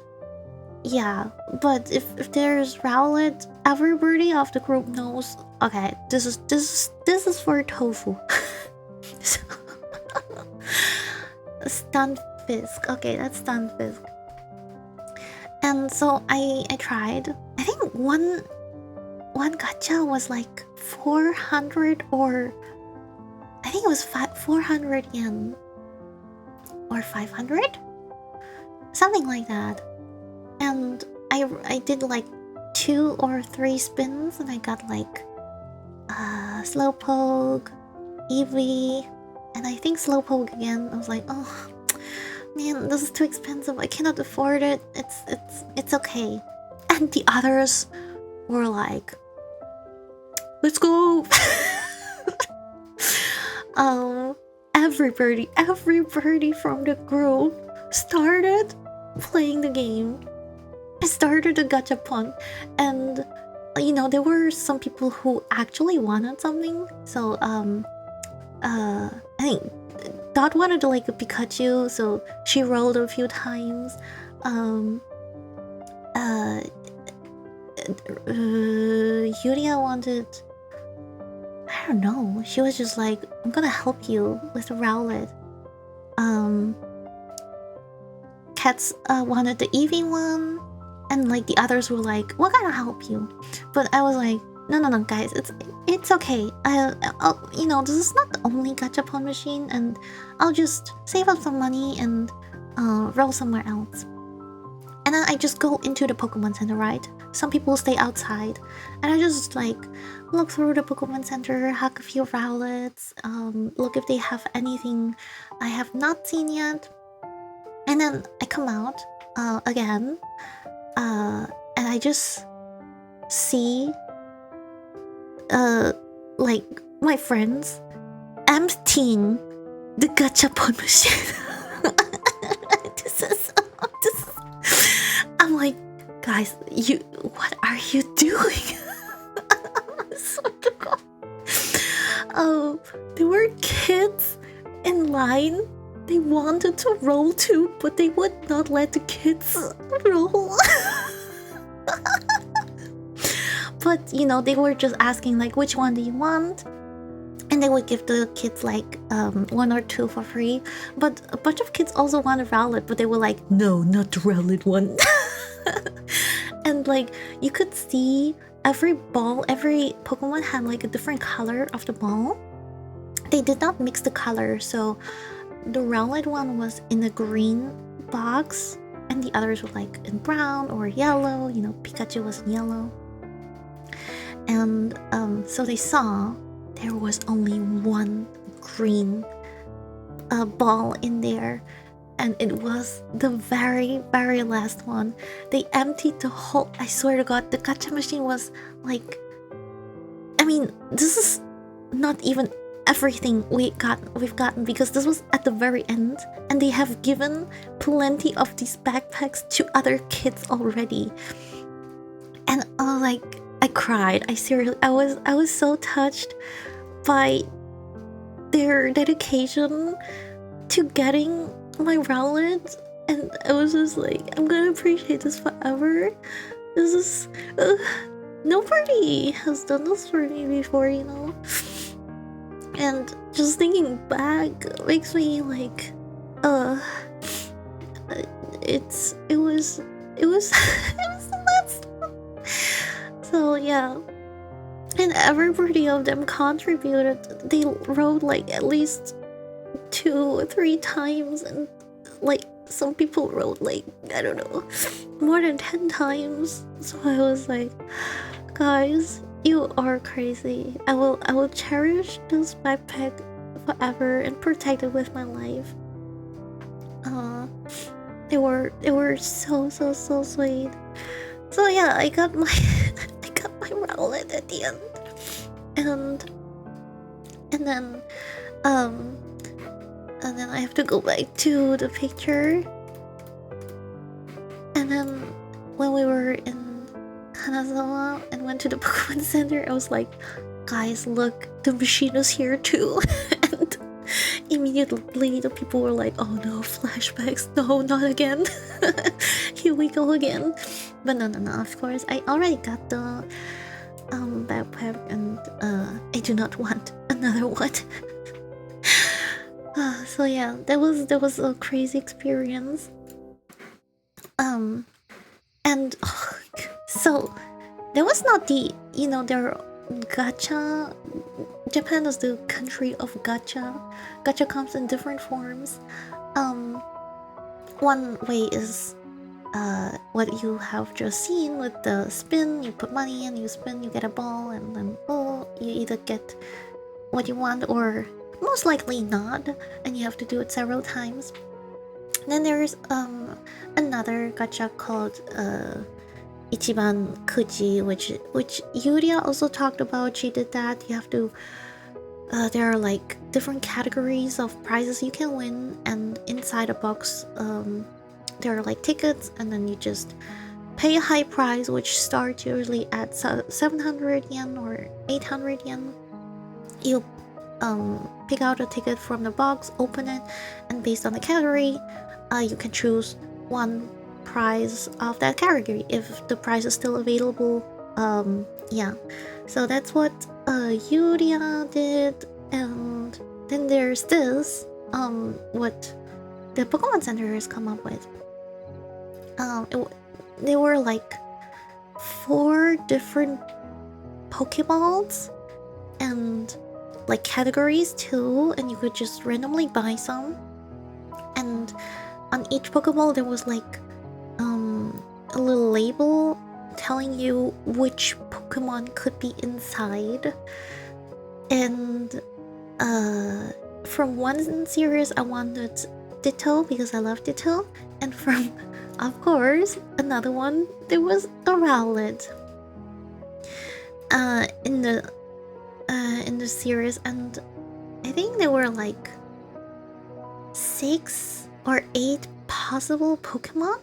yeah. But if there's Rowlet, everybody of the group knows. Okay, this is for tofu. So, Stunfisk. Okay, that's Stunfisk. And so I tried. I think one gacha was like 400, or I think it was 400 yen or 500, something like that. And I did like 2 or 3 spins, and I got like Slowpoke, Eevee, and I think Slowpoke again. I was like, oh man, this is too expensive. I cannot afford it. It's okay. And the others were like, let's go. Everybody from the group started playing the game. I started a gachapon, and there were some people who actually wanted something. So I think Dot wanted like a Pikachu, so she rolled a few times. Yuria wanted, I don't know, she was just like, I'm gonna help you with the Rowlet. Cats wanted the Eevee one, and like the others were like, we're gonna help you. But I was like, no, guys, it's okay. This is not the only gachapon machine, and I'll just save up some money and roll somewhere else. And then I just go into the Pokemon Center, right? Some people stay outside, and I just like look through the Pokemon Center, hug a few Rowlets, look if they have anything I have not seen yet, and then I come out again, and I just see like my friends emptying the gachapon machine. This is I'm like, guys, what are you doing? I swear to God. There were kids in line. They wanted to roll too, but they would not let the kids roll. But they were just asking like, which one do you want? And they would give the kids like 1 or 2 for free. But a bunch of kids also wanted Rowlet, but they were like, no, not the Rowlet one. And like you could see every Pokemon had like a different color of the ball. They did not mix the color, so the Rowlet one was in a green box, and the others were like in brown or yellow. Pikachu was in yellow. And so they saw there was only one green ball in there, and it was the very, very last one. They emptied the whole. I swear to God, the gacha machine was like, I mean, this is not even everything we've gotten, because this was at the very end, and they have given plenty of these backpacks to other kids already. And I cried. I was so touched by their dedication to getting my Rowlet, and I was just like, I'm gonna appreciate this forever. This is nobody has done this for me before, and just thinking back makes me like it was it was the last one. So yeah. And everybody of them contributed. They rode like at least 2 or 3 times, and like some people rode like, I don't know, more than 10 times. So I was like, guys, you are crazy. I will cherish this backpack forever and protect it with my life. They were so sweet. So yeah, I got my Rowlet at the end, and then I have to go back to the picture. And then when we were in Hanazawa and went to the Pokemon Center, I was like, guys, look, the machine is here too. And immediately the people were like, oh no, flashbacks, no, not again. Here we go again. But no, of course I already got the backpack, and I do not want another one. So yeah, that was a crazy experience. And so there was not the, there gacha. Japan is the country of gacha. Gacha comes in different forms. One way is what you have just seen with the spin. You put money and you spin, you get a ball, and then you either get what you want or most likely not, and you have to do it several times. Then there's another gacha called Ichiban Kuji, which Yuria also talked about. She did that. You have to there are like different categories of prizes you can win, and inside a box there are like tickets, and then you just pay a high price, which starts usually at 700 yen or 800 yen. You pick out a ticket from the box, open it, and based on the category, you can choose one prize of that category if the prize is still available. Yeah, so that's what Yuria did. And then there's this what the Pokemon Center has come up with. There were like 4 different Pokeballs and like categories too, and you could just randomly buy some. And on each Pokeball there was like a little label telling you which Pokemon could be inside. And from one series I wanted Ditto because I love Ditto, and from, of course, another one there was a Rowlet in the series. And I think there were like 6 or 8 possible Pokemon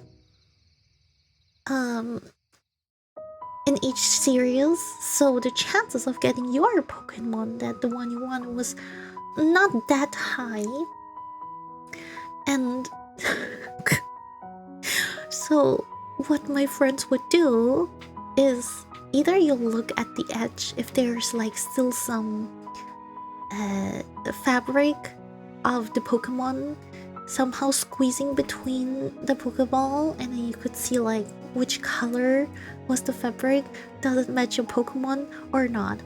in each series, so the chances of getting your Pokemon, that the one you want, was not that high. And so what my friends would do is either you look at the edge if there's like still some fabric of the Pokemon somehow squeezing between the Pokeball, and then you could see like which color was the fabric. Does it match your Pokemon or not?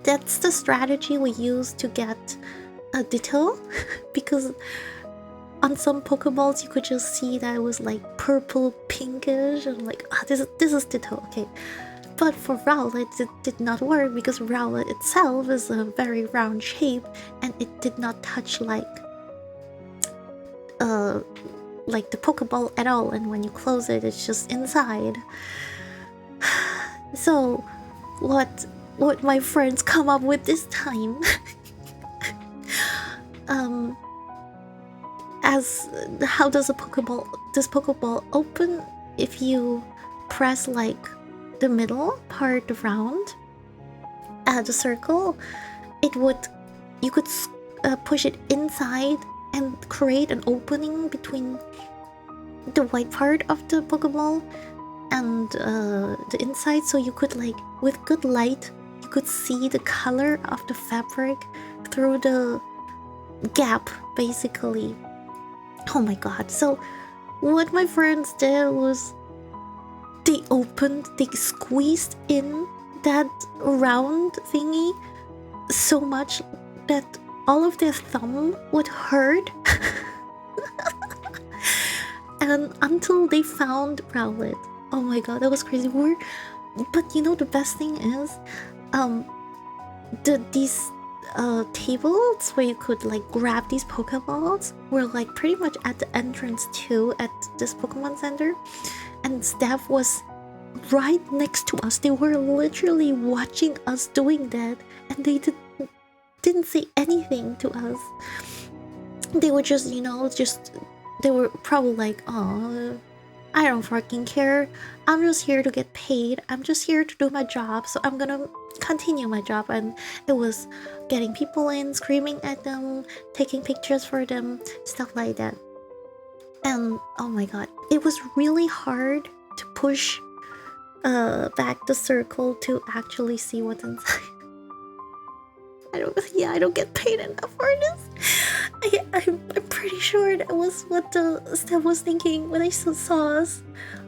That's the strategy we used to get a Ditto because on some Pokeballs you could just see that it was like purple pinkish, and like, this is Ditto, okay. But for Rowlet it did not work because Rowlet itself is a very round shape, and it did not touch like the Pokeball at all, and when you close it, it's just inside. So what my friends come up with this time as how does this Pokeball open? If you press like the middle part around the circle, you could push it inside and create an opening between the white part of the Pokeball and the inside, so you could, like, with good light, you could see the color of the fabric through the gap, basically. Oh my god. So what my friends did was they squeezed in that round thingy so much that all of their thumb would hurt. And until they found Rowlet. Oh my god, that was crazy. But you know, the best thing is these tables where you could like grab these Pokeballs were like pretty much at the entrance too at this Pokemon Center, and staff was right next to us. They were literally watching us doing that, and they didn't say anything to us. They were just, they were probably like, oh, I don't fucking care. I'm just here to get paid. I'm just here to do my job. So I'm gonna continue my job, and it was getting people in, screaming at them, taking pictures for them, stuff like that. And oh my god, it was really hard to push back the circle to actually see what's inside. I don't get paid enough for this. I'm pretty sure that was what the staff was thinking when I saw us.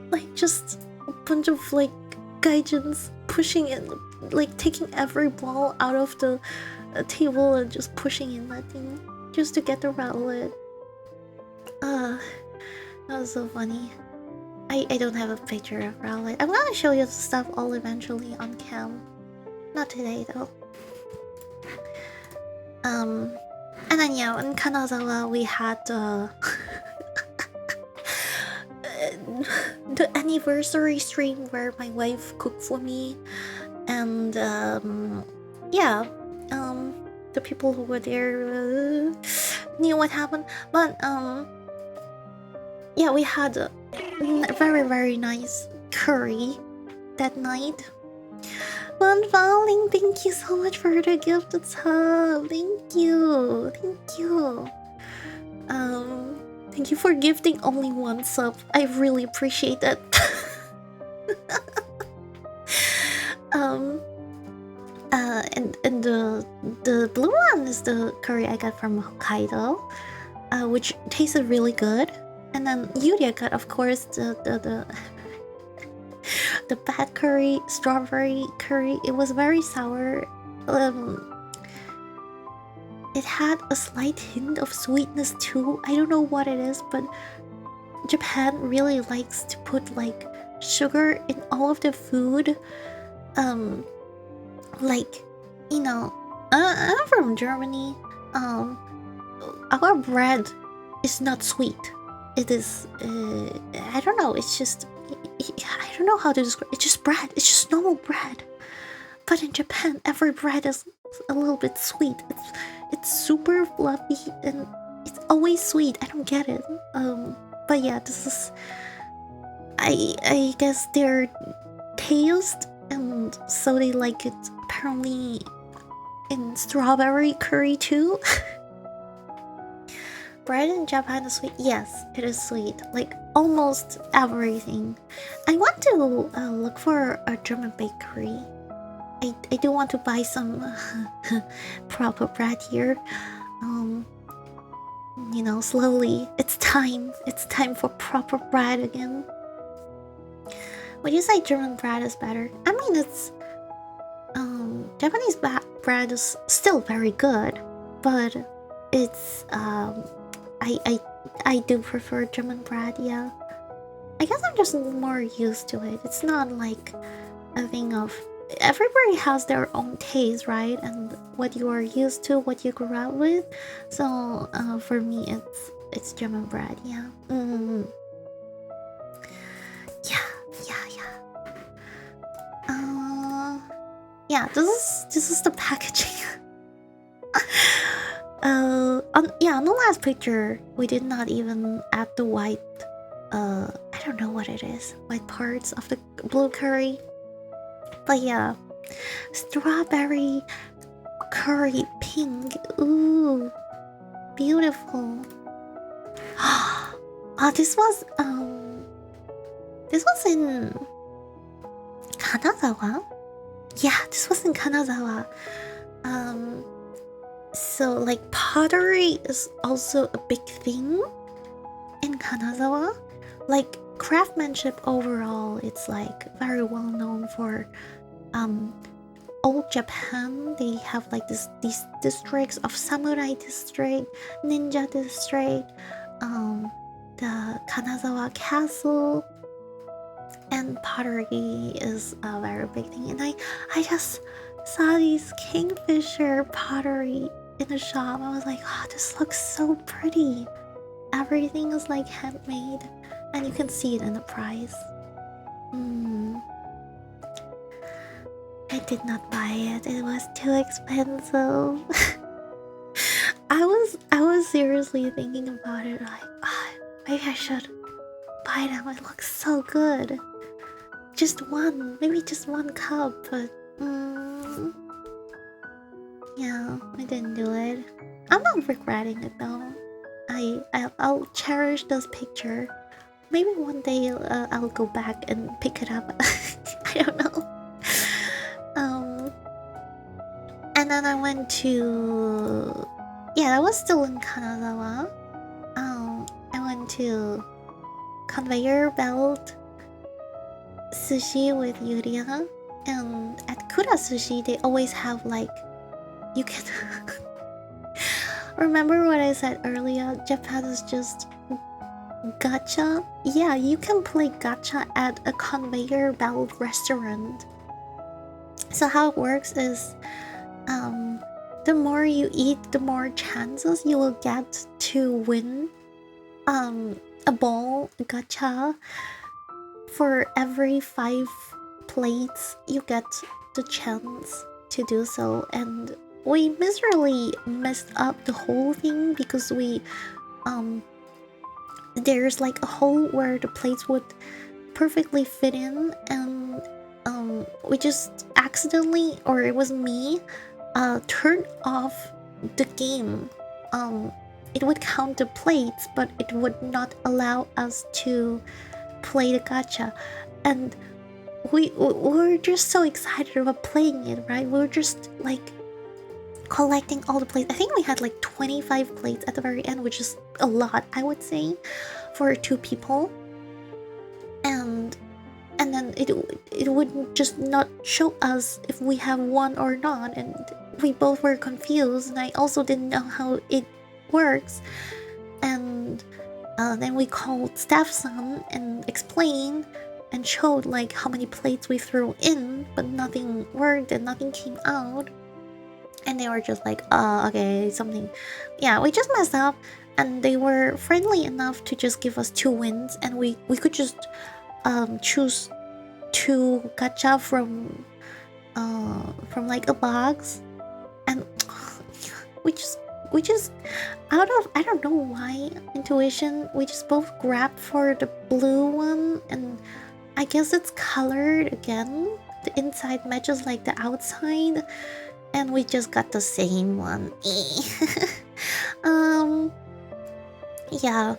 Like, just a bunch of, like, gaijins pushing in, like, taking every ball out of the table and just pushing in that thing just to get the rowlet. That was so funny. I don't have a picture of rowlet. I'm gonna show you the stuff all eventually on cam. Not today, though. And then yeah, in Kanazawa we had the anniversary stream where my wife cooked for me, and yeah, the people who were there knew what happened, but yeah, we had a very nice curry that night. Von Falling, thank you so much for the gifted sub. Thank you. Thank you for gifting only one sub. I really appreciate that. And the blue one is the curry I got from Hokkaido, which tasted really good. And then Yuria got, of course, the the bad curry, strawberry curry. It was very sour. It had a slight hint of sweetness too. I don't know what it is, but Japan really likes to put like sugar in all of the food. Like, you know, I'm from Germany. Our bread is not sweet. It is, I don't know. It's just, I don't know how to describe. It's just bread. It's just normal bread. But in Japan, every bread is a little bit sweet. It's super fluffy and it's always sweet. I don't get it. But yeah, this is, I guess their taste, and so they like it apparently in strawberry curry too. Bread in Japan is sweet. Yes, it is sweet. Like almost everything. I want to look for a German bakery. I do want to buy some proper bread here. You know, slowly. It's time. It's time for proper bread again. Would you say German bread is better? I mean, it's Japanese bread is still very good, but it's I do prefer German bread. Yeah, I guess I'm just more used to it. It's not like a thing of everybody has their own taste, right? And what you are used to, what you grew up with. So for me, it's German bread. Yeah. Yeah. This is the packaging. On the last picture, we did not even add the white. I don't know what it is. White parts of the blue curry. But yeah, strawberry curry pink. Ooh, beautiful. This was in Kanazawa. Yeah, this was in Kanazawa. So like pottery is also a big thing in Kanazawa. Like craftsmanship overall, it's like very well known for old Japan. They have like these districts of samurai district, ninja district, the Kanazawa castle, and pottery is a very big thing. And I just saw these kingfisher pottery in the shop. I was like, oh, this looks so pretty. Everything is like handmade, and you can see it in the price. I did not buy it. It was too expensive. I was seriously thinking about it. Like, maybe I should buy them. It looks so good. Just one, maybe just one cup, but Yeah, I didn't do it. I'm not regretting it though. I'll cherish this picture. Maybe one day I'll go back and pick it up. I don't know. Um, and then I went to, yeah, I was still in Kanazawa. I went to Conveyor Belt Sushi with Yuria, and at Kura Sushi they always have like, you can. Remember what I said earlier? Japan is just gacha. Yeah, you can play gacha at a conveyor belt restaurant. So how it works is, the more you eat, the more chances you will get to win a ball gacha. For every 5 plates you get the chance to do so, and we miserably messed up the whole thing because we there's like a hole where the plates would perfectly fit in, and we just accidentally, or it was me, turned off the game. It would count the plates, but it would not allow us to play the gacha. And we were just so excited about playing it, right? We were just like collecting all the plates. I think we had like 25 plates at the very end, which is a lot, I would say, for 2 people. And then it would just not show us if we have won or not, and we both were confused, and I also didn't know how it works. And then we called staff-san and explained and showed like how many plates we threw in, but nothing worked and nothing came out. And they were just like, okay, something. Yeah, we just messed up. And they were friendly enough to just give us 2 wins, and we could just choose 2 gacha from like a box. And we just out of, I don't know why, intuition, we just both grabbed for the blue one, and I guess it's colored again. The inside matches like the outside, and we just got the same one. Yeah.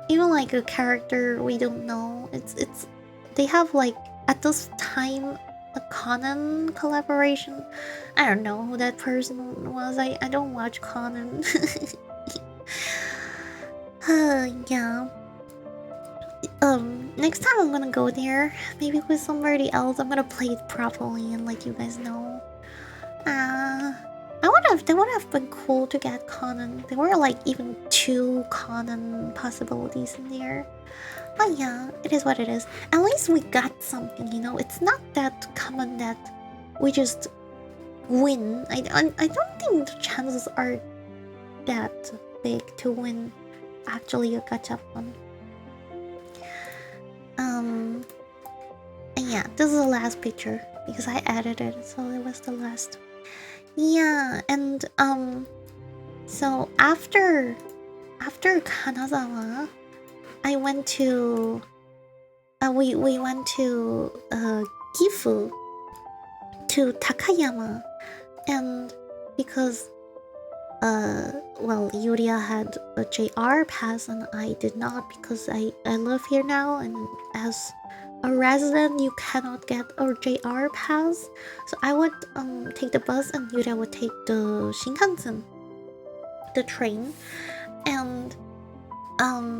Even like a character we don't know. It's they have like at this time a Conan collaboration. I don't know who that person was. I don't watch Conan. Yeah. Next time I'm gonna go there, maybe with somebody else. I'm gonna play it properly and let you guys know. That would have been cool to get Conan. There were like even 2 Conan possibilities in there. But yeah, it is what it is. At least we got something, you know. It's not that common that we just win. I don't think the chances are that big to win actually a gacha one. And yeah, this is the last picture because I added it, so it was the last. Yeah, and so after Kanazawa, I went to we went to Gifu, to Takayama, and because well, Yuria had a JR pass and I did not, because I live here now, and as a resident you cannot get a JR pass. So I would take the bus and Yuria would take the Shinkansen, the train. And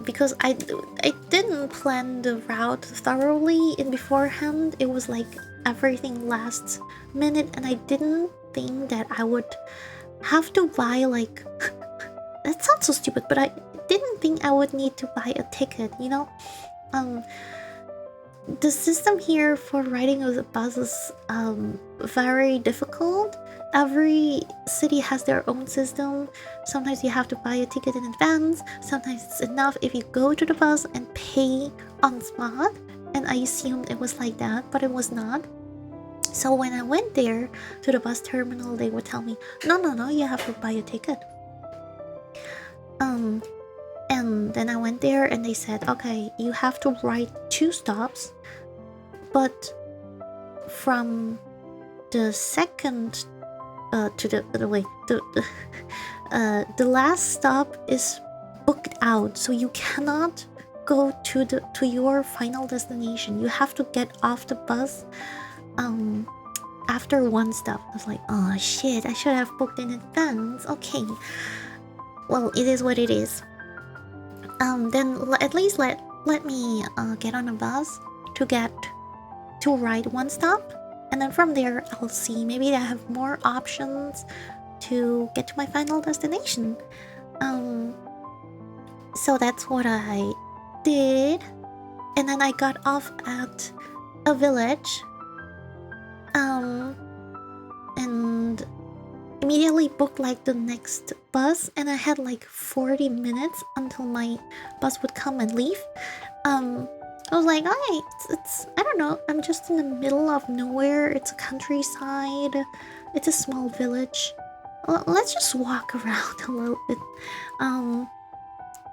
because I didn't plan the route thoroughly in beforehand, it was like everything last minute, and I didn't think that I would have to buy like that sounds so stupid, but I didn't think I would need to buy a ticket, you know. The system here for riding with the bus is very difficult. Every city has their own system. Sometimes you have to buy a ticket in advance. Sometimes it's enough if you go to the bus and pay on spot. And I assumed it was like that, but it was not. So when I went there to the bus terminal, they would tell me, no, you have to buy a ticket. And then I went there and they said, okay, you have to ride 2 stops, but from the second to the way the last stop is booked out, so you cannot go to your final destination. You have to get off the bus after one stop. I was like, oh shit, I should have booked in advance. Okay, well, it is what it is. Then at least let me get on a bus to ride one stop, and then from there I'll see, maybe I have more options to get to my final destination. So that's what I did, and then I got off at a village, and immediately booked like the next bus, and I had like 40 minutes until my bus would come and leave. I was like, alright, it's I don't know, I'm just in the middle of nowhere. It's a countryside, it's a small village. Let's just walk around a little bit.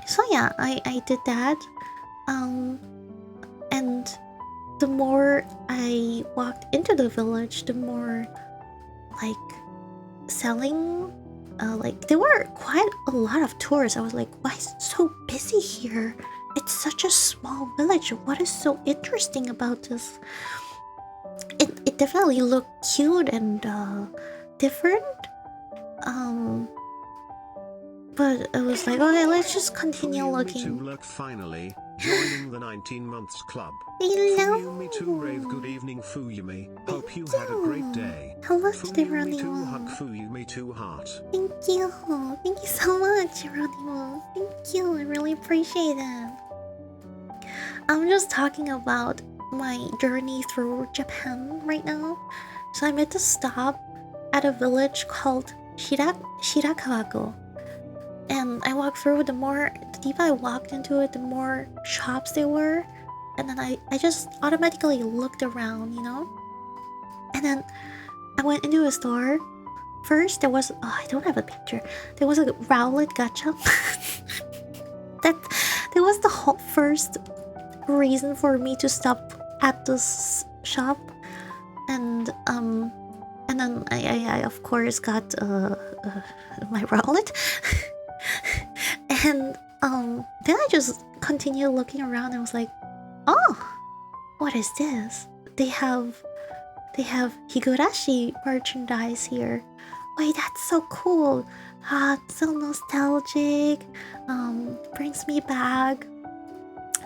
So yeah, I did that. And the more I walked into the village, the more like selling, like there were quite a lot of tourists. I was like, why is it so busy here? It's such a small village. What is so interesting about this? It definitely looked cute and different. But I was like, okay, let's just continue looking. Look, finally joining the 19 months club. Hello. Fuyumi to Rave, good evening Fuyumi. Hope you had a great day. Hello to the Fuyumi to Geronimo. hug, Fuyumi to heart. Thank you. Thank you so much, Geronimo. Thank you. I really appreciate it. I'm just talking about my journey through Japan right now. So I'm at the stop at a village called Shirakawago. And I walked through, the deeper I walked into it, the more shops there were. And then I just automatically looked around, you know? And then I went into a store. First, there was... Oh, I don't have a picture. There was a Rowlet gacha. That was the whole first reason for me to stop at this shop. And then I of course got my Rowlet. And then I just continued looking around and was like, oh, what is this? They have Higurashi merchandise here. Wait, that's so cool. It's so nostalgic. Brings me back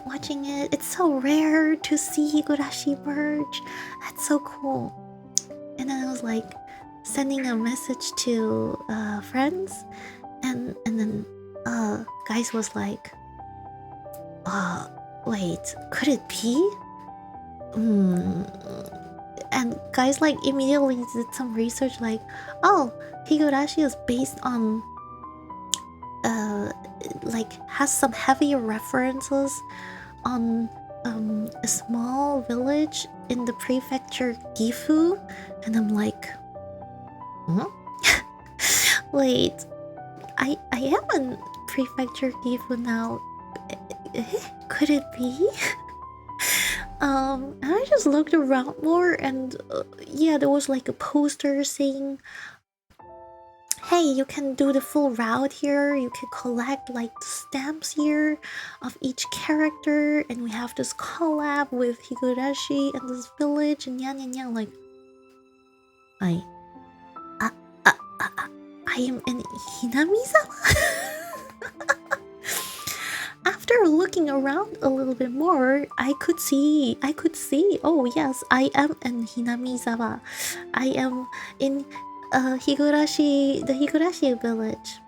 watching it. It's so rare to see Higurashi merch. That's so cool. And then I was like sending a message to friends, and then guys was like, wait, could it be? And guys like immediately did some research, like, oh, Higurashi is based on like has some heavy references on a small village in the prefecture Gifu. And I'm like, wait, I am in prefecture Gifu now. Could it be? And I just looked around more, and yeah, there was like a poster saying, hey, you can do the full route here, you can collect like the stamps here of each character, and we have this collab with Higurashi and this village, and yeah, like, I am in Hinamizawa? After looking around a little bit more, I could see, oh yes, I am in Hinamizawa. I am in the Higurashi village.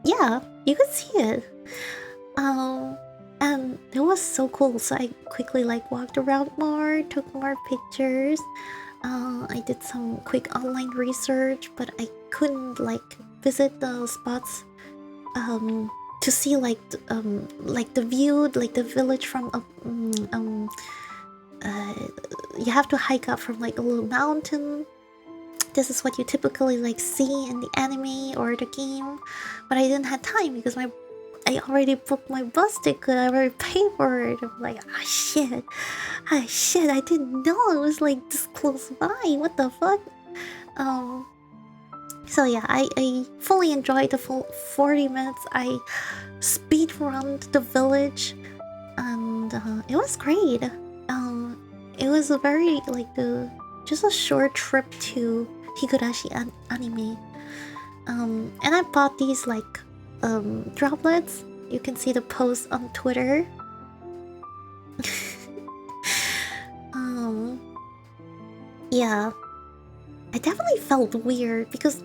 Yeah, you could see it. And it was so cool, so I quickly like walked around more, took more pictures. I did some quick online research, but I couldn't like visit the spots to see like the view, like the village from you have to hike up from like a little mountain. This is what you typically like see in the anime or the game, but I didn't have time because I already booked my bus ticket. I already paid for it. I'm like, shit, I didn't know it was like this close by. What the fuck? So yeah, I fully enjoyed the full 40 minutes. I speed run the village, and it was great. It was a very just a short trip to Higurashi anime. And I bought these droplets. You can see the post on Twitter. Yeah, I definitely felt weird because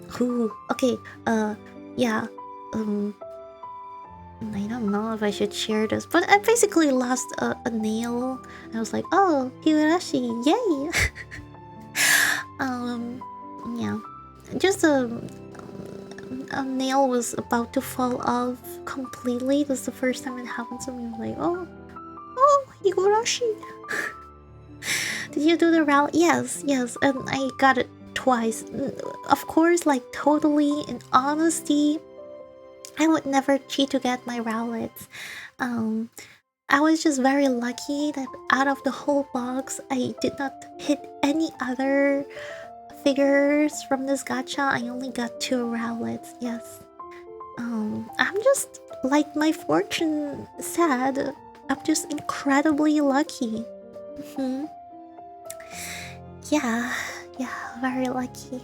yeah, I don't know if I should share this, but I basically lost a nail. I was like, oh, Higurashi, yay! Yeah, just a nail was about to fall off completely. That's the first time it happened to me. I was like, oh, Higurashi. Did you do the route? Yes, and I got it twice. Of course, totally in honesty, I would never cheat to get my rowlets. I was just very lucky that out of the whole box, I did not hit any other figures from this gacha. I only got 2 rowlets. Yes. I'm just like my fortune said. I'm just incredibly lucky. Yeah, very lucky.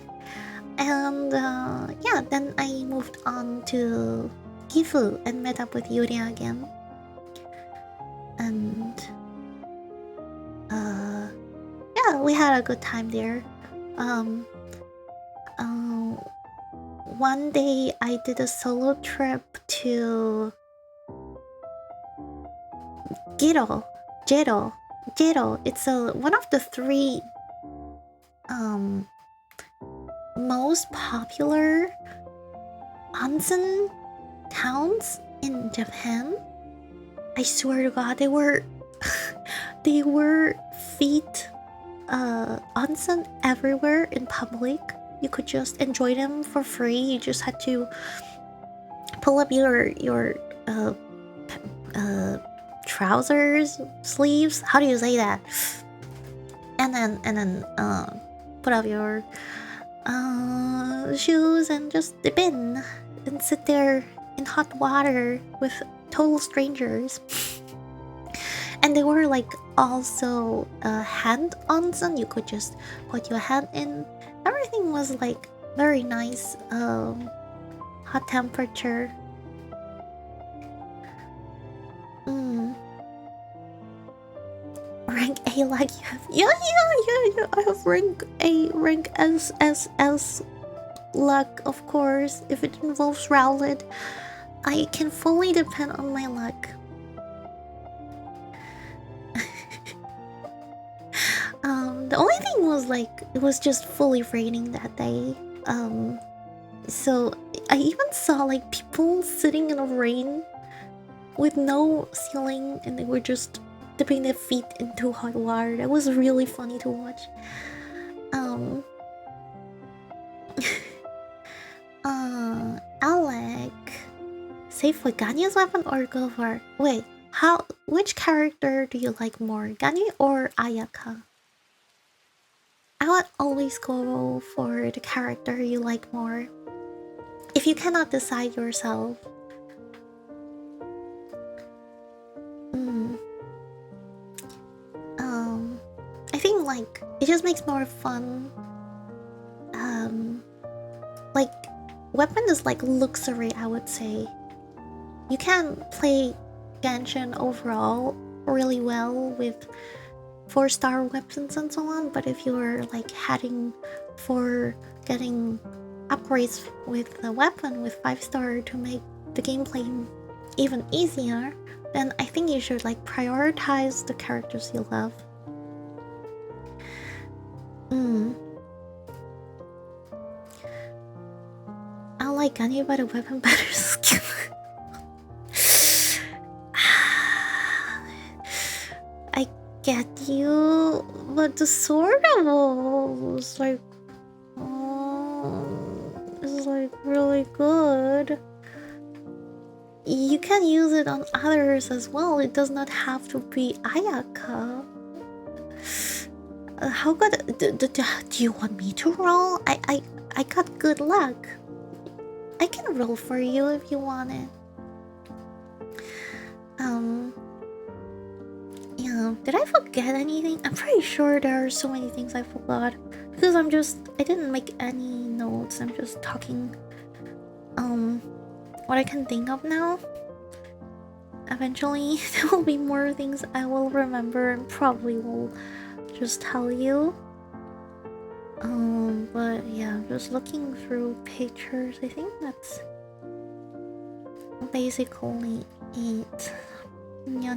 And yeah, then I moved on to Gifu and met up with Yuria again. And yeah, we had a good time there. One day I did a solo trip to Jiro. It's one of the 3 most popular onsen towns in Japan. I swear to God, they were feet onsen everywhere in public. You could just enjoy them for free. You just had to pull up your trousers sleeves. How do you say that? And then put up your shoes and just dip in and sit there in hot water with total strangers. And they were also hand onsen. You could just put your hand in. Everything was very nice, hot temperature. Rank A you have. Yeah. I have rank A, rank S luck, of course. If it involves Rowlet, I can fully depend on my luck. The only thing was it was just fully raining that day. So I even saw people sitting in the rain with no ceiling, and they were just dipping their feet into hot water. That was really funny to watch. Alec, save for Ganya's weapon or go for... Wait, which character do you like more, Ganya or Ayaka? I would always go for the character you like more. If you cannot decide yourself. I think it just makes more fun. Weapon is luxury, I would say. You can play Genshin overall really well with 4-star weapons and so on, but if you're heading for getting upgrades with the weapon with 5-star to make the gameplay even easier, then I think you should prioritize the characters you love. I like Ganya, but a weapon better skill. I get you, but the sword was it's really good. You can use it on others as well. It does not have to be Ayaka. how good? Do you want me to roll? I got good luck. I can roll for you if you want it. Yeah. Did I forget anything? I'm pretty sure there are so many things I forgot because I didn't make any notes. I'm just talking. What I can think of now. Eventually, there will be more things I will remember and probably will just tell you. But yeah, just looking through pictures, I think that's basically it. Nya.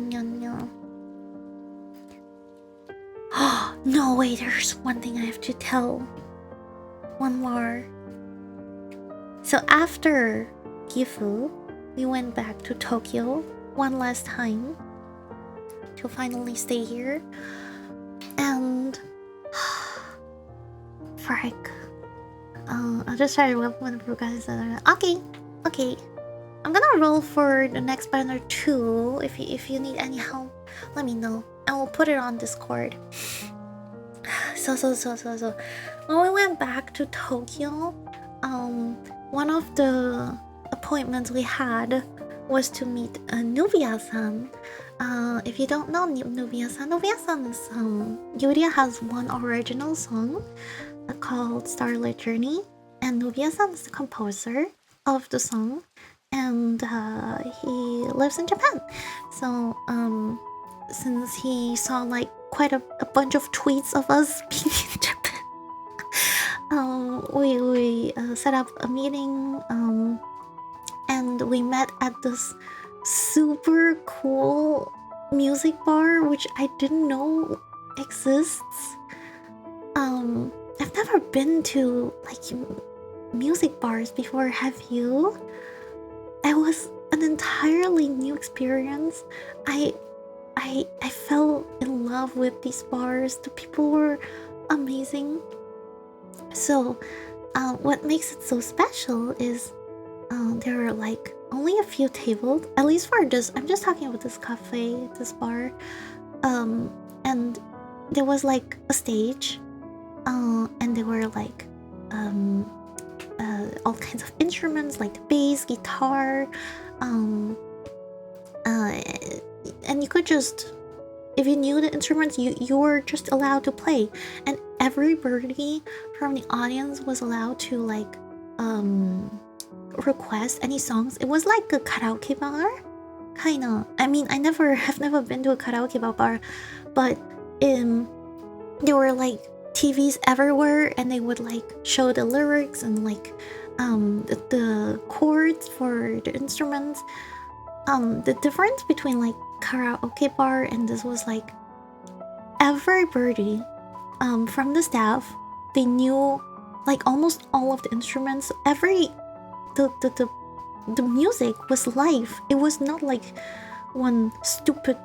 No, wait, there's one thing I have to tell. One more. So after Gifu, we went back to Tokyo one last time to finally stay here. And frick. I'll just try to whip one of you guys. Okay. I'm gonna roll for the next banner too. If you need any help, let me know. I will put it on Discord. So when we went back to Tokyo, one of the appointments we had was to meet Nubia-san. If you don't know Nubia-san is Yuria has one original song called Starlit Journey, and Nubia-san is the composer of the song, and he lives in Japan. So since he saw like quite a bunch of tweets of us being in Japan, we set up a meeting, and we met at this super cool music bar which I didn't know exists. I've never been to like music bars before, have you? It was an entirely new experience. I fell in love with these bars. The people were amazing. So what makes it so special is there are like only a few tables, at least for this. I'm just talking about this cafe, this bar, and there was like a stage, and there were like all kinds of instruments like the bass, guitar, and you could just, if you knew the instruments, you were just allowed to play, and everybody from the audience was allowed to like request any songs. It was like a karaoke bar, kinda. I mean, have never been to a karaoke bar, but there were like TVs everywhere, and they would like show the lyrics and like the chords for the instruments. The difference between like karaoke bar and this was like everybody from the staff, they knew like almost all of the instruments. The music was live. It was not like one stupid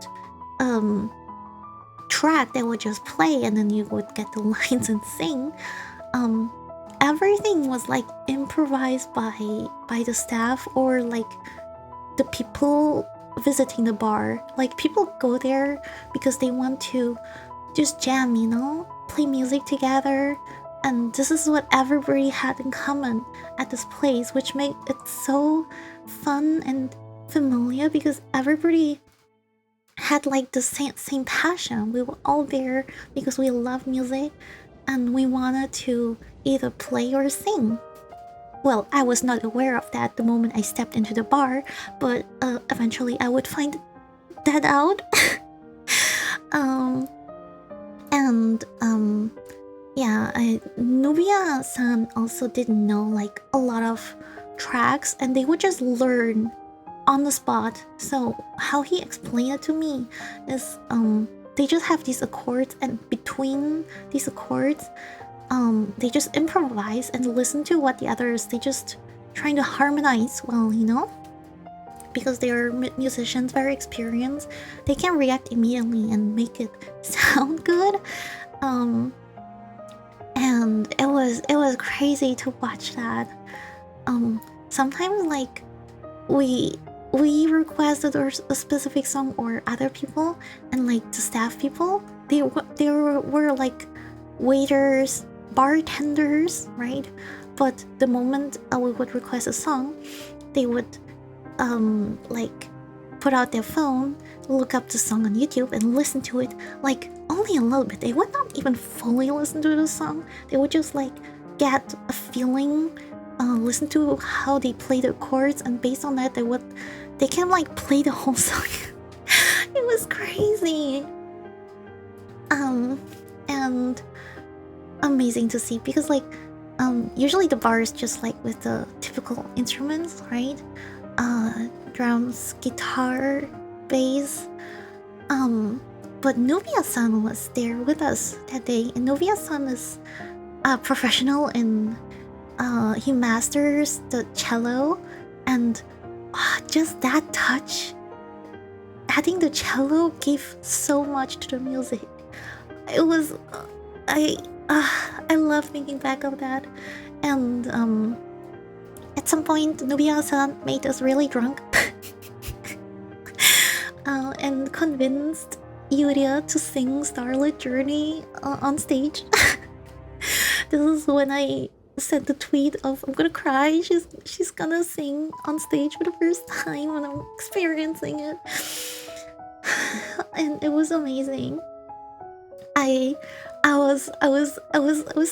track that would just play and then you would get the lines and sing. Everything was like improvised by the staff or like the people visiting the bar. Like people go there because they want to just jam, you know, play music together. And this is what everybody had in common at this place, which made it so fun and familiar because everybody had like the same passion. We were all there because we love music and we wanted to either play or sing. Well, I was not aware of that the moment I stepped into the bar, but eventually I would find that out. Yeah, Nubia-san also didn't know like a lot of tracks, and they would just learn on the spot. So how he explained it to me is they just have these accords, and between these accords they just improvise and listen to what the others, they just trying to harmonize well, you know, because they are musicians, very experienced. They can react immediately and make it sound good. And it was crazy to watch that. Sometimes like we requested a specific song, or other people and like the staff people, they were like waiters, bartenders, right? But the moment we would request a song, they would like put out their phone, look up the song on YouTube, and listen to it like only a little bit. They would not even fully listen to the song. They would just like get a feeling, listen to how they play the chords, and based on that, they can like play the whole song. It was crazy. And amazing to see because like usually the bar is just like with the typical instruments, right? Drums, guitar, bass. But Nubia-san was there with us that day, and Nubia-san is a professional and he masters the cello, and just that touch, adding the cello gave so much to the music. It was I love thinking back of that, and at some point Nubia-san made us really drunk and convinced Yuria to sing Starlit Journey on stage. This is when I sent the tweet of I'm gonna cry. She's gonna sing on stage for the first time when I'm experiencing it, and it was amazing. I was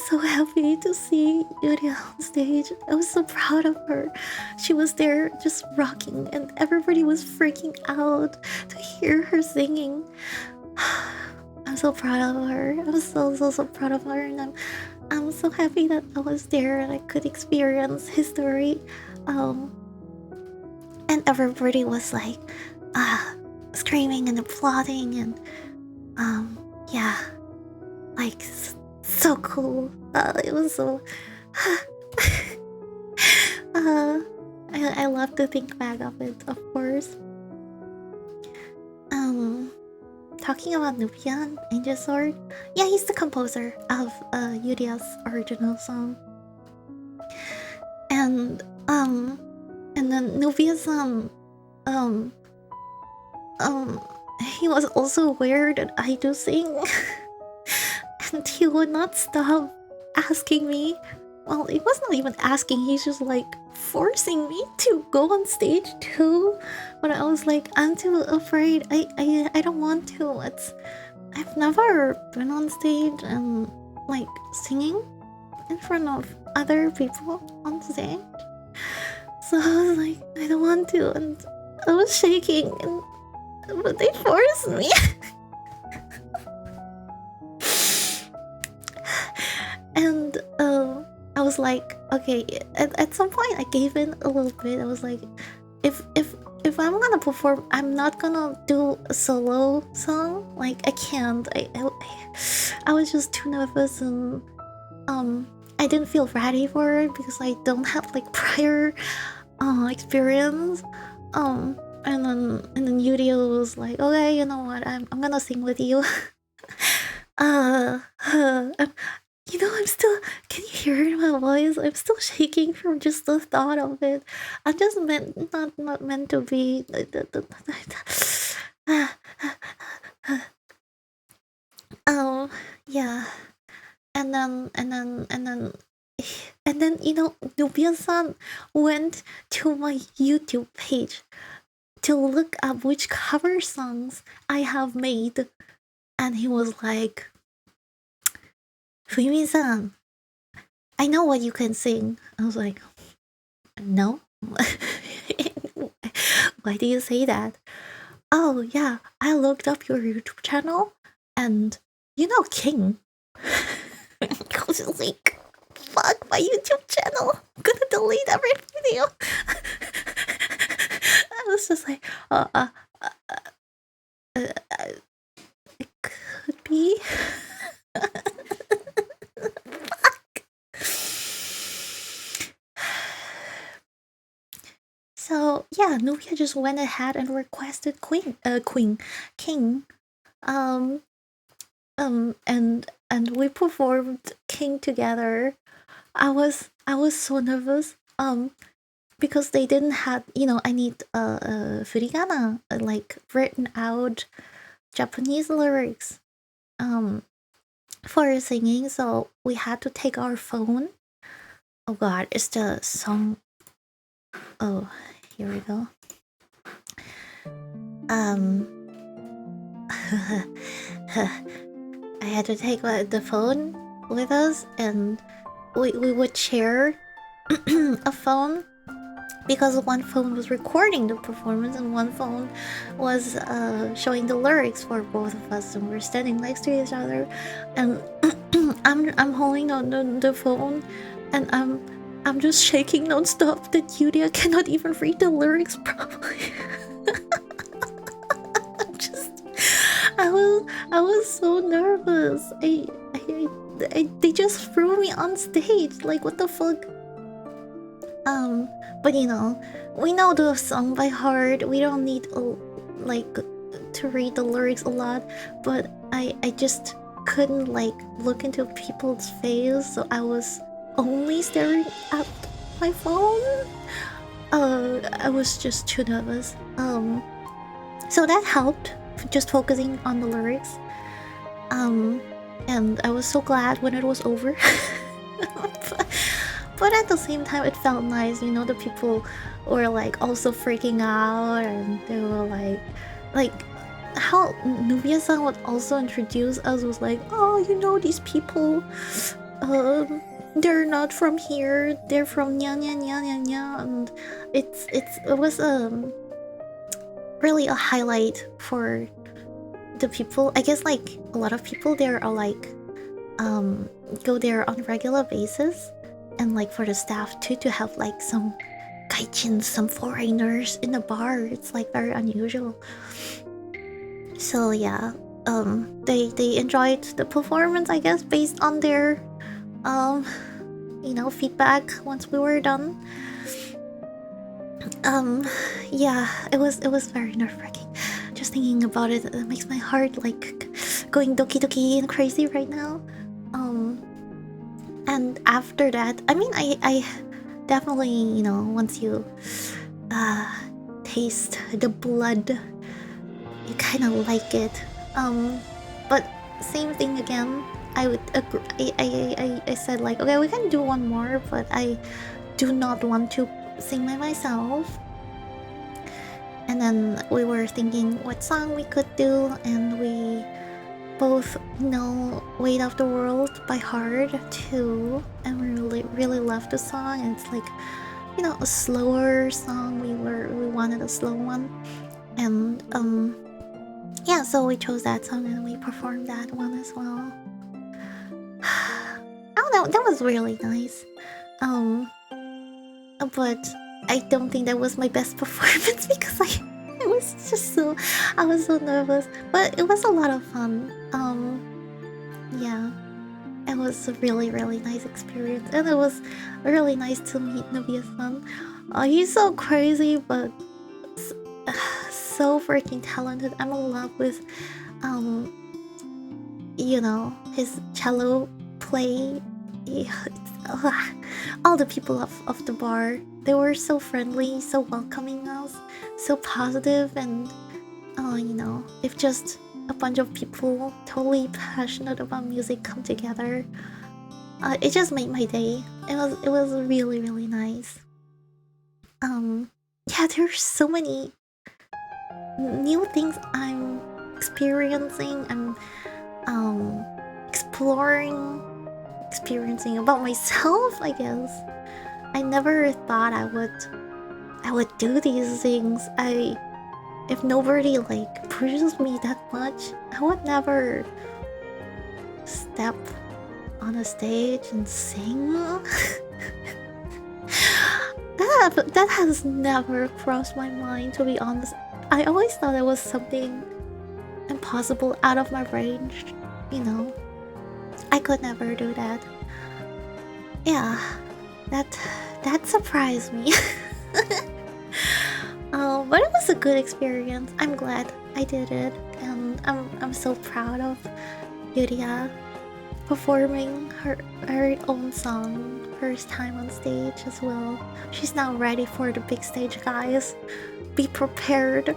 so happy to see Yuria on stage. I was so proud of her. She was there just rocking, and everybody was freaking out to hear her singing. I'm so proud of her. I'm so proud of her, and I'm so happy that I was there and I could experience history. And everybody was like screaming and applauding, and yeah, like so cool. It was so I love to think back of it, of course. Talking about Nubian Angel Sword, yeah, he's the composer of Yuria's original song. And then Nubian-san, he was also aware that I do sing. And he would not stop asking me. Well, it was not even asking, he's just like forcing me to go on stage too. But I was like, I'm too afraid. I don't want to. I've never been on stage and like singing in front of other people on stage. So I was like, I don't want to, and I was shaking, but they forced me. And I was like, okay. At some point, I gave in a little bit. I was like, if I'm gonna perform, I'm not gonna do a solo song. Like I can't. I was just too nervous, and I didn't feel ready for it because I don't have like prior experience. And then Yurio was like, okay, you know what? I'm gonna sing with you. You know, I'm still. Can you hear it in my voice? I'm still shaking from just the thought of it. I'm just not meant to be. Yeah, and then you know, Nubia-san went to my YouTube page to look up which cover songs I have made, and he was like, Fuyumi-san, I know what you can sing. I was like, no? Why do you say that? Oh, yeah, I looked up your YouTube channel, and you know King. I was just like, fuck my YouTube channel. I'm gonna delete every video. I was just like, it could be. So yeah, Nubia just went ahead and requested King, and we performed King together. I was so nervous, because they didn't have, you know, I need furigana, like written out Japanese lyrics, for singing, so we had to take our phone. Oh god, it's the song. Oh, here we go. Um, I had to take the phone with us, and we would share a phone because one phone was recording the performance and one phone was showing the lyrics for both of us, and we're standing next to each other, and I'm holding on the phone, and I'm just shaking nonstop that Yuria cannot even read the lyrics properly. Just I was so nervous. They just threw me on stage. Like, what the fuck? But you know, we know the song by heart. We don't need like to read the lyrics a lot. But I just couldn't like look into people's face, so I was only staring at my phone. I was just too nervous. So that helped, just focusing on the lyrics. And I was so glad when it was over. but at the same time, it felt nice. You know, the people were like also freaking out, and they were like how Nubia-san would also introduce us was like, oh, you know, these people, they're not from here. They're from nya nya nya nya nya, and it was really a highlight for the people. I guess like a lot of people there are like go there on a regular basis, and like for the staff too, to have like some gaijins, some foreigners in the bar, it's like very unusual. So yeah, they enjoyed the performance, I guess, based on their you know, feedback once we were done. Yeah, it was very nerve-wracking. Just thinking about it, it makes my heart like going doki doki and crazy right now. And after that, I mean, I definitely, you know, once you taste the blood, you kind of like it. But same thing again. I would agree. I said like, okay, we can do one more, but I do not want to sing by myself. And then we were thinking what song we could do, and we both know Weight of the World by heart too, and we really love the song. And it's like, you know, a slower song. We wanted a slow one, and yeah, so we chose that song and we performed that one as well. Oh, that was really nice. But I don't think that was my best performance because I was just so, I was so nervous. But it was a lot of fun. Yeah, it was a really nice experience, and it was really nice to meet Nubia-san. He's so crazy, but so freaking talented. I'm in love with, you know, his cello play. All the people of the bar, they were so friendly, so welcoming us, so positive, and you know, if just a bunch of people totally passionate about music come together, it just made my day. It was really nice. Yeah, there's so many new things I'm experiencing. I'm experiencing about myself, I guess. I never thought I would do these things. If nobody like pushes me that much, I would never step on a stage and sing. that has never crossed my mind, to be honest. I always thought it was something impossible, out of my range, you know. I could never do that. Yeah, that surprised me. But it was a good experience. I'm glad I did it, and I'm so proud of Yuria performing her own song first time on stage as well. She's now ready for the big stage, guys. Be prepared.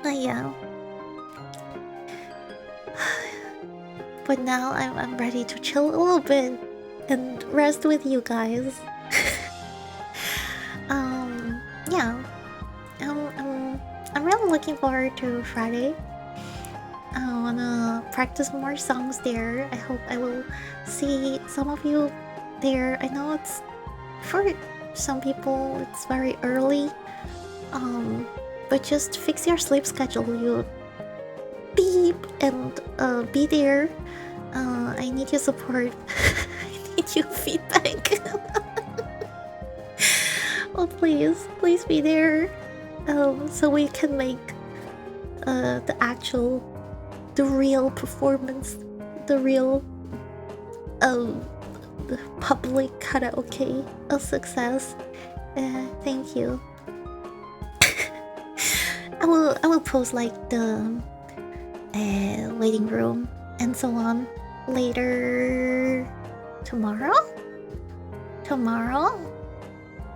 But yeah, but now I'm ready to chill a little bit and rest with you guys. Yeah. I'm really looking forward to Friday. I wanna practice more songs there. I hope I will see some of you there. I know it's for some people it's very early. But just fix your sleep schedule. You beep and be there. I need your support. I need your feedback. Oh please be there. So we can make the real performance, the real the public karaoke a success. Thank you. I will post like the waiting room and so on later tomorrow.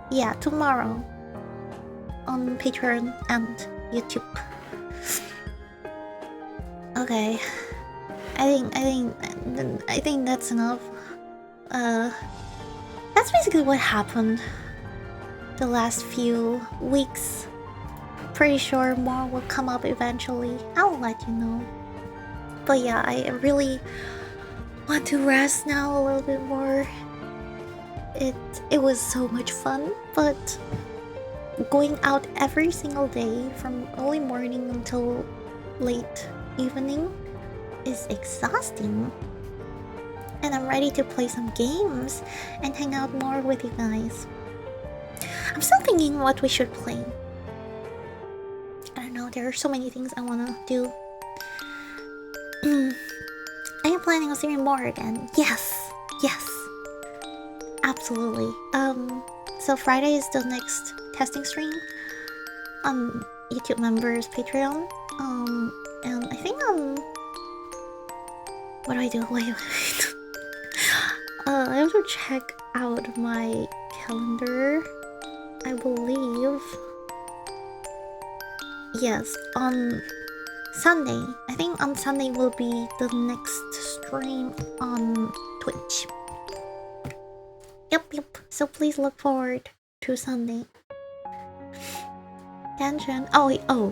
Yeah, tomorrow on Patreon and YouTube. Okay, I think that's enough. That's basically what happened the last few weeks. Pretty sure more will come up eventually. I'll let you know. But yeah, I really want to rest now a little bit more. It was so much fun, but going out every single day from early morning until late evening is exhausting. And I'm ready to play some games and hang out more with you guys. I'm still thinking what we should play. I don't know, there are so many things I wanna do. I am planning on streaming more again. Yes! Absolutely. So Friday is the next testing stream on YouTube members Patreon. And I think what do I do? Wait. I have to check out my calendar. I believe. Yes, on Sunday. I think on Sunday will be the next stream on Twitch. Yep. So please look forward to Sunday. Genshin. Oh.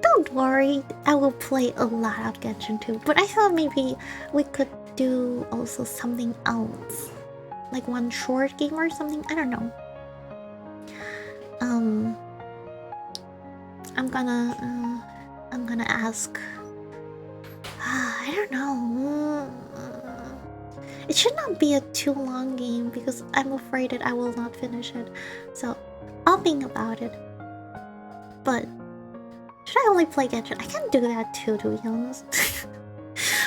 Don't worry. I will play a lot of Genshin too. But I thought maybe we could do also something else, like one short game or something. I don't know. I'm gonna ask. I don't know. It should not be a too long game because I'm afraid that I will not finish it. So I'll think about it. But should I only play Genshin? I can do that too, to be honest.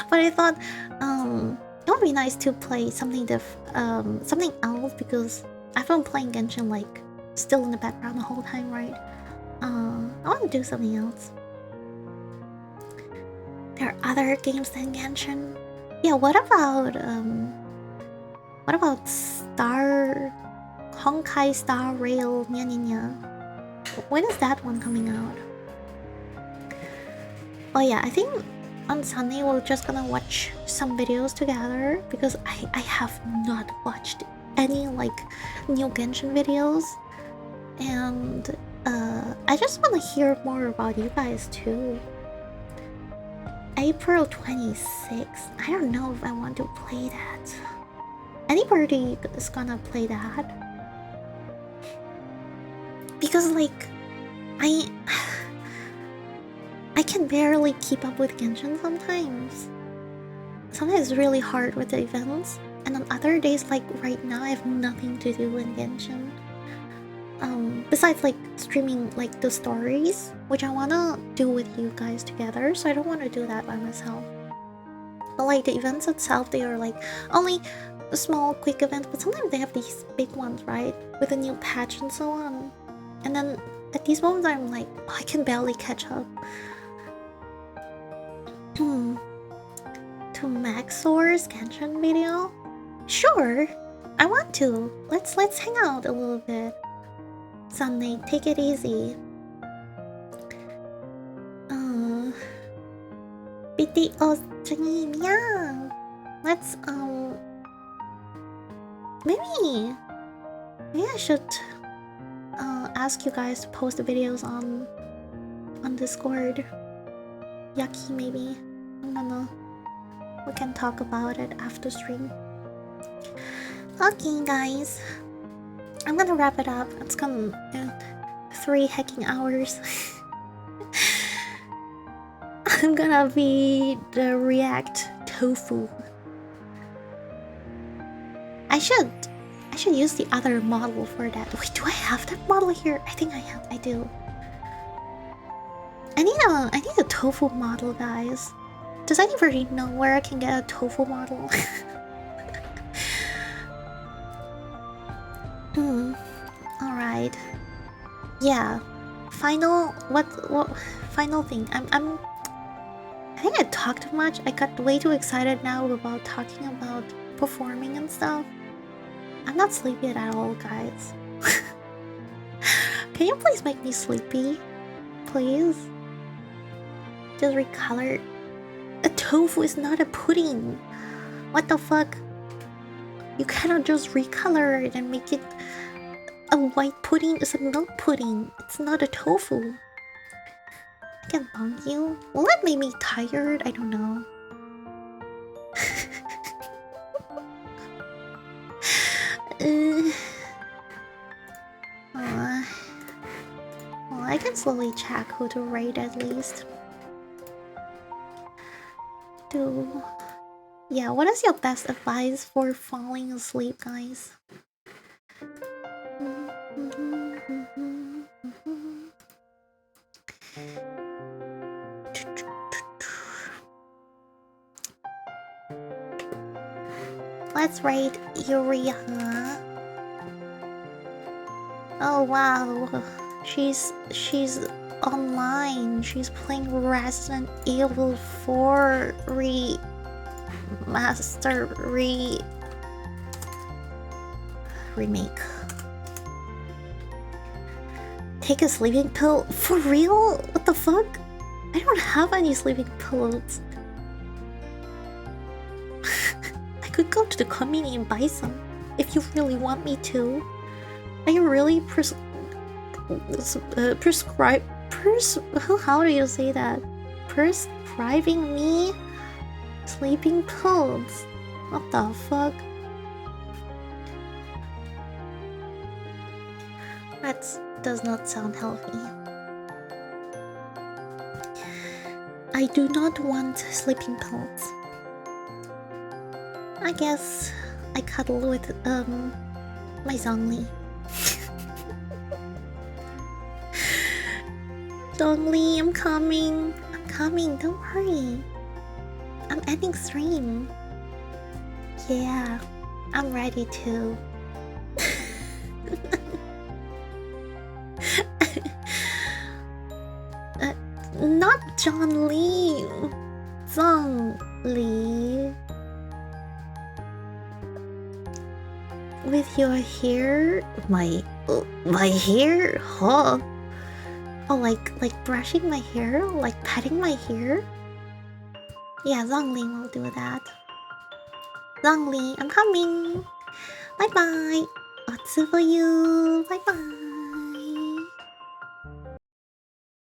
But I thought it would be nice to play something something else because I've been playing Genshin like still in the background the whole time, right? I want to do something else. There are other games than Genshin. Yeah, what about Honkai Star Rail Nya? When is that one coming out? Oh yeah, I think on Sunday we're just gonna watch some videos together because I have not watched any like new Genshin videos, and I just want to hear more about you guys too. April 26th. I don't know if I want to play that. Anybody is gonna play that? Because like I can barely keep up with Genshin sometimes. Sometimes it's really hard with the events, and on other days like right now I have nothing to do in Genshin. Besides like streaming like the stories, which I wanna do with you guys together, so I don't wanna do that by myself. But like the events itself, they are like only a small quick event, but sometimes they have these big ones, right? With a new patch and so on. And then at these moments I'm like, oh, I can barely catch up. To Maxor's Genshin video? Sure, I want to. Let's hang out a little bit. Sunday, take it video stream. Yeah. Let's maybe I should ask you guys to post the videos on Discord. Yucky, maybe. I don't know. We can talk about it after stream. Okay, guys. I'm gonna wrap it up. It's gonna 3 hacking hours. I'm gonna be the React tofu. I should use the other model for that. Wait, do I have that model here? I think I do. I need a tofu model, guys. Does anybody know where I can get a tofu model? Alright. Yeah. Final thing. I think I talked too much. I got way too excited now about talking about performing and stuff. I'm not sleepy at all, guys. Can you please make me sleepy? Please? Just recolor. A tofu is not a pudding. What the fuck? You cannot just recolor it and make it a white pudding. It's a milk pudding. It's not a tofu. I can bonk you. Will that make me tired? I don't know. Well, I can slowly check who to rate at least. Yeah, what is your best advice for falling asleep, guys? Let's rate Yuria. Oh wow, she's online. She's playing Resident Evil 4 remake. Take a sleeping pill? For real? What the fuck? I don't have any sleeping pills. I could go to the convenience and buy some if you really want me to. Are you really how do you say that? Prescribing me sleeping pills? What the fuck? That does not sound healthy. I do not want sleeping pills. I guess I cuddle with my Zhongli. Zhongli, I'm coming. I'm coming, don't worry. I'm ending stream. Yeah, I'm ready to. Not John Lee. Zhong Li. With your hair? My hair? Huh? Oh, like brushing my hair? Like petting my hair? Yeah, Zhongli will do that. Zhongli, I'm coming. Bye bye. Lots for you. Bye bye.